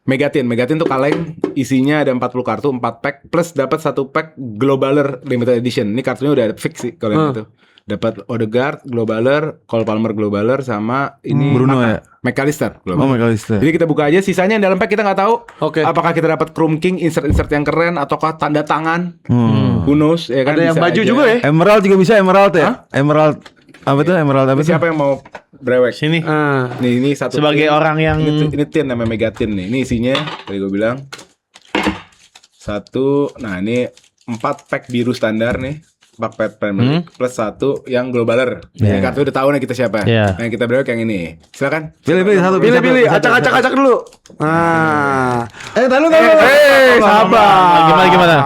[SPEAKER 2] Megatin tuh kaleng, isinya ada 40 kartu, 4 pack plus dapat 1 pack Globaler Limited Edition. Ini kartunya udah fix sih kalau yang itu. Dapat Odegaard Globaler, Cole Palmer Globaler, sama ini
[SPEAKER 4] Bruno ya?
[SPEAKER 2] McAllister
[SPEAKER 4] Oh,
[SPEAKER 2] Globaler.
[SPEAKER 4] McAllister.
[SPEAKER 2] Jadi kita buka aja, sisanya yang dalam pack kita nggak tahu.
[SPEAKER 1] Oke.
[SPEAKER 2] Apakah kita dapat Chrome King, insert yang keren, ataukah tanda tangan? Who knows? Ya kan,
[SPEAKER 1] Ada yang
[SPEAKER 2] bisa
[SPEAKER 1] baju
[SPEAKER 2] aja.
[SPEAKER 1] juga ya.
[SPEAKER 4] Emerald juga bisa, Emerald ya? Emerald apa tuh? Emerald apa
[SPEAKER 2] Ini
[SPEAKER 4] tuh?
[SPEAKER 2] siapa yang mau brewek?
[SPEAKER 3] Sini.
[SPEAKER 2] Nih, ini satu
[SPEAKER 3] Sebagai
[SPEAKER 2] tin.
[SPEAKER 3] orang yang
[SPEAKER 2] ini tin namanya Megatin nih. Ini isinya tadi gue bilang satu. Nah ini 4 pack biru standar nih, 4 pack Premier League plus 1 yang Globaler. Ini kartu udah tahu nih kita siapa.
[SPEAKER 3] Iya.
[SPEAKER 2] Nah kita brewek yang ini. Silakan.
[SPEAKER 4] Pilih satu.
[SPEAKER 1] Pilih, acak dulu.
[SPEAKER 4] Tahu.
[SPEAKER 1] Sabar.
[SPEAKER 3] Gimana?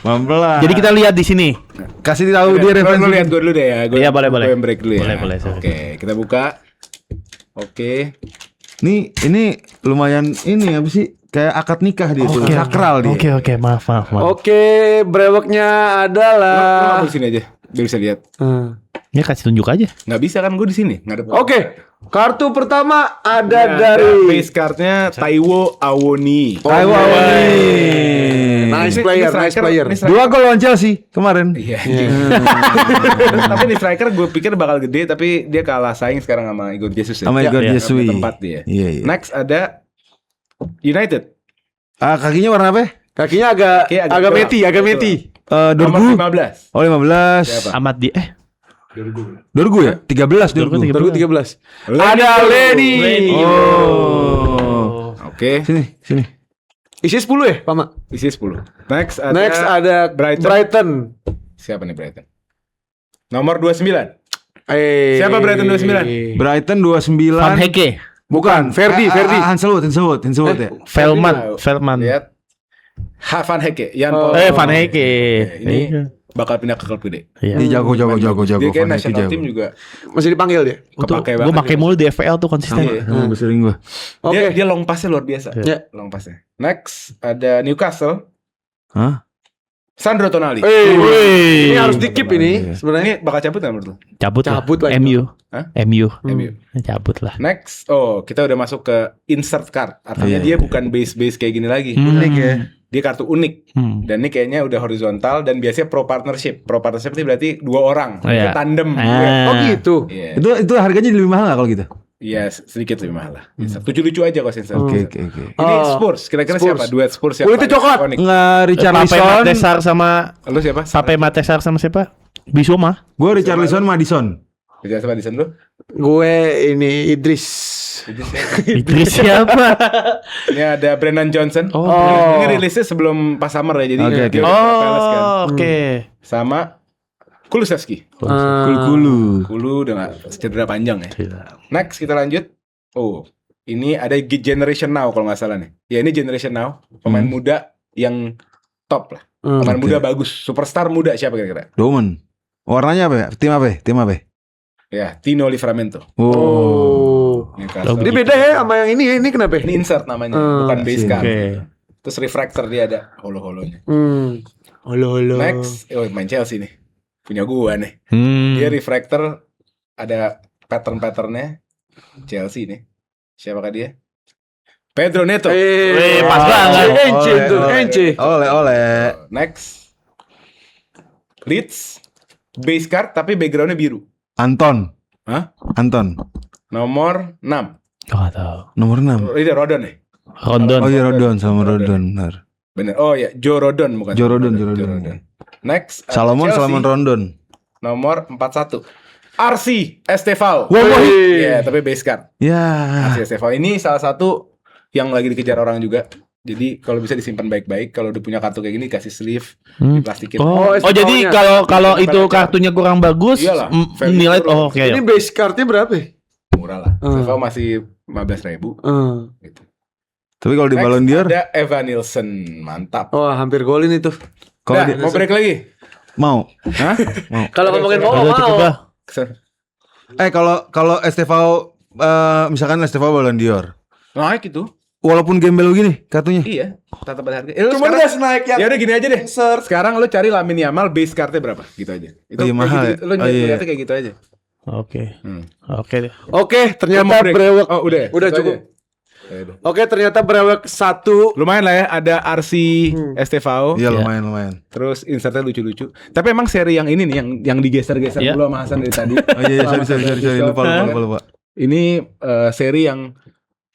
[SPEAKER 4] Pelan.
[SPEAKER 3] Jadi kita lihat di sini.
[SPEAKER 4] kasih tahu dia
[SPEAKER 2] Lu
[SPEAKER 4] referensi.
[SPEAKER 2] lihat gue dulu deh ya.
[SPEAKER 3] Iya, boleh.
[SPEAKER 2] Gue yang break dulu ya.
[SPEAKER 3] Boleh, sorry.
[SPEAKER 2] Oke, kita buka. Oke.
[SPEAKER 4] Ini lumayan ini apa sih? Kayak akad nikah dia tuh. Sakral dia.
[SPEAKER 3] Oke, maaf.
[SPEAKER 1] Oke, breweknya
[SPEAKER 2] Lu
[SPEAKER 1] adalah
[SPEAKER 2] di sini aja. Biar bisa lihat.
[SPEAKER 3] Ini kasih tunjuk aja.
[SPEAKER 2] Nggak bisa kan gue di sini. Nggak ada.
[SPEAKER 1] Oke, kartu pertama ada
[SPEAKER 2] Nah,
[SPEAKER 1] dari
[SPEAKER 2] base cardnya Taiwo Awoni.
[SPEAKER 1] Nice player, nice player.
[SPEAKER 2] Ini striker.
[SPEAKER 4] 2 gol lawan Chelsea kemarin.
[SPEAKER 2] Iya. Tapi di striker gue pikir bakal gede, tapi dia kalah saing sekarang sama Igor Jesus ya.
[SPEAKER 4] Sama Igor
[SPEAKER 2] Iya,
[SPEAKER 4] Jesus.
[SPEAKER 2] tempat dia.
[SPEAKER 4] Iya.
[SPEAKER 2] Next ada United.
[SPEAKER 4] Kakinya warna apa?
[SPEAKER 1] Kakinya agak
[SPEAKER 2] Kayak
[SPEAKER 1] agak
[SPEAKER 2] gelap.
[SPEAKER 1] meti, agak meti.
[SPEAKER 2] Nomor
[SPEAKER 4] Dorgu.
[SPEAKER 2] 15.
[SPEAKER 4] Oh 15.
[SPEAKER 2] Siapa?
[SPEAKER 3] Amat di
[SPEAKER 4] Dorgu ya? 13 Dorgu.
[SPEAKER 1] 2013.
[SPEAKER 2] Lenny.
[SPEAKER 1] Ada Lenny.
[SPEAKER 4] Oh.
[SPEAKER 2] Oke.
[SPEAKER 4] Sini.
[SPEAKER 1] Isi 10 ya, Pak Mak?
[SPEAKER 2] Isi 10. Next
[SPEAKER 1] Ada Brighton.
[SPEAKER 2] Siapa nih Brighton? Nomor 29.
[SPEAKER 1] Siapa
[SPEAKER 2] Brighton 29?
[SPEAKER 4] Brighton 29.
[SPEAKER 3] Van Heke,
[SPEAKER 1] Bukan, Ferdi.
[SPEAKER 4] Hanselwood ya.
[SPEAKER 3] Velman.
[SPEAKER 2] Lihat. Van Heke, Jan Paul.
[SPEAKER 3] Van Heke.
[SPEAKER 2] Ini bakal pindah ke klub gede.
[SPEAKER 3] Iya.
[SPEAKER 4] Dia jago.
[SPEAKER 2] Dia kayak
[SPEAKER 4] Van Heke
[SPEAKER 2] national
[SPEAKER 4] jago.
[SPEAKER 2] team juga
[SPEAKER 1] Masih dipanggil dia.
[SPEAKER 2] kepake
[SPEAKER 3] Gue
[SPEAKER 2] banget.
[SPEAKER 3] pakai mulu di FPL tuh konsisten.
[SPEAKER 2] Iya.
[SPEAKER 4] Sering gua.
[SPEAKER 1] Oke.
[SPEAKER 2] Dia long passnya luar biasa.
[SPEAKER 1] Ya.
[SPEAKER 2] Long passnya. Next ada Newcastle.
[SPEAKER 4] Hah?
[SPEAKER 2] Sandro Tonali.
[SPEAKER 1] Ini harus di-keep ini sebenarnya.
[SPEAKER 2] Ini bakal cabut nggak menurut lu?
[SPEAKER 1] Cabut lah
[SPEAKER 3] MU.
[SPEAKER 2] Hah?
[SPEAKER 3] MU.
[SPEAKER 2] MU.
[SPEAKER 3] Cabut lah.
[SPEAKER 2] Next, kita udah masuk ke insert card. Artinya dia bukan base kayak gini lagi.
[SPEAKER 4] Unik ya.
[SPEAKER 2] Dia kartu unik. Dan ini kayaknya udah horizontal dan biasanya pro partnership. Pro partnership itu berarti 2 orang,
[SPEAKER 3] Iya.
[SPEAKER 2] tandem.
[SPEAKER 3] Ah.
[SPEAKER 1] Oh gitu.
[SPEAKER 2] Iya.
[SPEAKER 4] Itu harganya lebih mahal nggak kalau gitu?
[SPEAKER 2] Iya, sedikit lebih mahal lah. Lucu-lucu aja kok insert.
[SPEAKER 4] Oke.
[SPEAKER 2] Ini Spurs, kira-kira
[SPEAKER 1] Spurs.
[SPEAKER 2] siapa? Duet Spurs siapa?
[SPEAKER 1] Kulitnya coklat.
[SPEAKER 2] Ikonik.
[SPEAKER 4] Nggak
[SPEAKER 3] Pape
[SPEAKER 4] Richarlison.
[SPEAKER 3] Matesar sama
[SPEAKER 2] Lu siapa?
[SPEAKER 3] Matesar sama siapa? Bisoma.
[SPEAKER 4] Gue Richarlison, Madison.
[SPEAKER 2] Bisa sama Dison lu?
[SPEAKER 1] Gue ini Idris.
[SPEAKER 3] Idris siapa?
[SPEAKER 2] Ini ada Brennan Johnson.
[SPEAKER 3] Oh.
[SPEAKER 2] Ini rilisnya sebelum pas summer ya. Jadi
[SPEAKER 4] Oke,
[SPEAKER 2] dia
[SPEAKER 4] oke.
[SPEAKER 2] udah ke Palace kan.
[SPEAKER 3] Oke.
[SPEAKER 2] Sama Kulusevski.
[SPEAKER 4] Kulu-kulu.
[SPEAKER 2] Kulu udah gak cedera panjang ya. Next kita lanjut. Ini ada Generation Now kalau nggak salah nih. Ya ini Generation Now, pemain muda yang top lah. Pemain muda bagus, superstar muda siapa kira-kira?
[SPEAKER 4] Domen. Warnanya apa ya? Tim apa?
[SPEAKER 2] Ya, Tino Livramento.
[SPEAKER 1] Oh.
[SPEAKER 2] Newcastle.
[SPEAKER 1] Ini beda ya sama yang ini ya. Ini kenapa?
[SPEAKER 2] Ini insert namanya, bukan base card.
[SPEAKER 3] Oke.
[SPEAKER 2] Terus refractor dia ada holo-holonya.
[SPEAKER 1] Halo.
[SPEAKER 2] Next, main Chelsea nih. Punya gua nih. Dia refractor ada pattern-patternnya Chelsea nih. Siapakah dia? Pedro Neto.
[SPEAKER 3] pas banget.
[SPEAKER 1] Ence itu, Ence.
[SPEAKER 4] Oleh.
[SPEAKER 2] Next. Leeds. Base card tapi backgroundnya biru.
[SPEAKER 4] Anton.
[SPEAKER 2] Hah?
[SPEAKER 4] Anton.
[SPEAKER 2] Nomor 6.
[SPEAKER 3] Gak tahu.
[SPEAKER 4] Nomor 6.
[SPEAKER 2] Ini Rodon nih.
[SPEAKER 3] Rondon.
[SPEAKER 4] Oh iya Rodon sama Rodon, benar.
[SPEAKER 2] Bener. Oh ya, Joe Rodon bukan.
[SPEAKER 4] Joe Rodon.
[SPEAKER 2] Next.
[SPEAKER 4] Salomon Rondon.
[SPEAKER 2] Nomor 41. RC Estevao.
[SPEAKER 1] Woi.
[SPEAKER 2] Iya, tapi base card.
[SPEAKER 4] Ya.
[SPEAKER 2] RC Estevao ini salah satu yang lagi dikejar orang juga. Jadi kalau bisa disimpan baik-baik, kalau udah punya kartu kayak gini kasih sleeve, diplastikin.
[SPEAKER 3] Oh,
[SPEAKER 1] Oh,
[SPEAKER 3] jadi kalau itu kartunya kurang bagus,
[SPEAKER 2] Iyalah, value
[SPEAKER 3] nilai
[SPEAKER 2] turun.
[SPEAKER 3] oke.
[SPEAKER 1] Ini base cardnya berapa?
[SPEAKER 2] Murah lah. Estevao masih 15.000 gitu.
[SPEAKER 4] Tapi kalau di
[SPEAKER 2] Next,
[SPEAKER 4] Ballon d'Or
[SPEAKER 2] ada Evan Nilsson, mantap.
[SPEAKER 1] Oh, hampir golin itu.
[SPEAKER 2] Udah, mau break lagi?
[SPEAKER 4] mau.
[SPEAKER 2] Hah?
[SPEAKER 1] Kalau ngomongin mau.
[SPEAKER 4] Kalau Estevao misalkan Estevao Ballon d'Or.
[SPEAKER 2] Naik itu.
[SPEAKER 4] Walaupun gembel gini kartunya.
[SPEAKER 2] Iya, tetap ada harga.
[SPEAKER 1] Cuman udah naik yang.
[SPEAKER 2] Ya udah gini aja deh. Sekarang lu cari Lamine Yamal base cardnya berapa? Gitu aja. Itu
[SPEAKER 4] Oh iya,
[SPEAKER 2] kayak
[SPEAKER 4] mahal
[SPEAKER 2] gitu,
[SPEAKER 4] ya?
[SPEAKER 2] Lu
[SPEAKER 4] Oh iya.
[SPEAKER 2] lihatnya kayak gitu aja.
[SPEAKER 3] Oke. Oke deh.
[SPEAKER 1] Oke,
[SPEAKER 2] Lu
[SPEAKER 1] ternyata
[SPEAKER 2] mau break?
[SPEAKER 1] brewok.
[SPEAKER 2] Oh, udah.
[SPEAKER 1] Udah
[SPEAKER 2] Gitu
[SPEAKER 1] cukup.
[SPEAKER 2] aja. Ya udah.
[SPEAKER 1] Oke, ternyata brewok 1.
[SPEAKER 2] Lumayan lah ya, ada RC Estevao.
[SPEAKER 4] Iya lumayan.
[SPEAKER 2] Terus insertnya lucu-lucu. Tapi emang seri yang ini nih yang digeser-geser
[SPEAKER 3] Iya.
[SPEAKER 2] dulu sama Hasan dari tadi.
[SPEAKER 4] Oh iya, sorry lupa.
[SPEAKER 2] Ini seri yang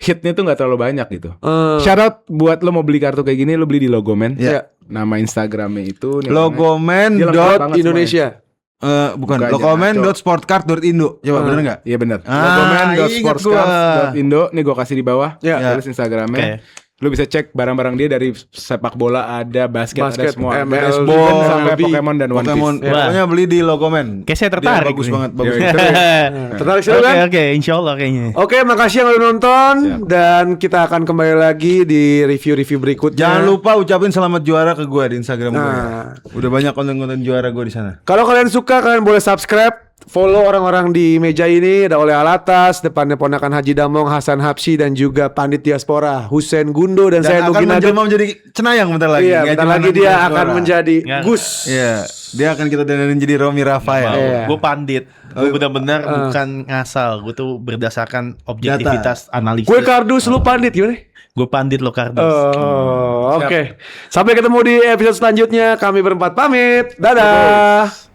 [SPEAKER 2] hitnya tuh nggak terlalu banyak gitu. Shout out buat lo mau beli kartu kayak gini, lo beli di Logoman.
[SPEAKER 4] Iya.
[SPEAKER 2] Nama Instagramnya itu nih,
[SPEAKER 4] Logoman
[SPEAKER 2] Dia lengkap
[SPEAKER 4] dot
[SPEAKER 2] banget
[SPEAKER 1] Indonesia.
[SPEAKER 4] bukan
[SPEAKER 2] Bukan,
[SPEAKER 4] Logoman
[SPEAKER 2] Jaco.
[SPEAKER 4] dot sportcard.indo. Coba bener nggak?
[SPEAKER 2] Iya benar.
[SPEAKER 4] Ah,
[SPEAKER 2] Logoman.sportscards.indo. Nih gue kasih di bawah.
[SPEAKER 1] Ya.
[SPEAKER 2] Tulis Instagramnya.
[SPEAKER 3] Oke.
[SPEAKER 2] Lu bisa cek barang-barang dia dari sepak bola ada, basket ada
[SPEAKER 1] Basket,
[SPEAKER 2] semua.
[SPEAKER 1] ML,
[SPEAKER 2] Baseball
[SPEAKER 1] even
[SPEAKER 2] sampai
[SPEAKER 1] MLB.
[SPEAKER 2] Pokemon dan One
[SPEAKER 4] Pokemon.
[SPEAKER 2] Piece.
[SPEAKER 4] Pokoknya beli di Logoman.
[SPEAKER 3] Kayak saya
[SPEAKER 4] Dia
[SPEAKER 3] tertarik.
[SPEAKER 4] bagus
[SPEAKER 3] nih.
[SPEAKER 4] banget, bagus.
[SPEAKER 2] Yoi.
[SPEAKER 1] Tertarik sekali kan?
[SPEAKER 3] Oke, insya Allah kayaknya.
[SPEAKER 1] Oke, makasih yang udah nonton dan kita akan kembali lagi di review-review berikutnya.
[SPEAKER 4] Jangan lupa ucapin selamat juara ke gue di Instagram gue.
[SPEAKER 1] Nah.
[SPEAKER 4] Udah banyak konten-konten juara gue di sana.
[SPEAKER 1] Kalau kalian suka, kalian boleh subscribe, follow orang-orang di meja ini. Ada Oleh Alatas, depannya ponakan Haji Damong, Hasan Habsyi, dan juga Pandit Diaspora, Hussein Gundo, dan, saya
[SPEAKER 4] Dan akan
[SPEAKER 1] Nugi Nagel.
[SPEAKER 4] menjelma menjadi Cenayang bentar lagi.
[SPEAKER 1] Iya,
[SPEAKER 4] Nggak
[SPEAKER 1] bentar
[SPEAKER 4] cuma
[SPEAKER 1] lagi
[SPEAKER 4] nanti
[SPEAKER 1] dia
[SPEAKER 4] juara.
[SPEAKER 1] akan menjadi
[SPEAKER 3] Ya.
[SPEAKER 1] Gus.
[SPEAKER 4] Iya, dia akan kita dandanin jadi Romi Rafael.
[SPEAKER 1] Iya.
[SPEAKER 3] Gue pandit. Gue benar-benar bukan ngasal. Gue tuh berdasarkan objektivitas analisis.
[SPEAKER 1] Gue kardus, lu Pandit gimana?
[SPEAKER 3] Gue pandit lo kardus.
[SPEAKER 1] Oh, oke. Sampai ketemu di episode selanjutnya. Kami berempat pamit. Dadah.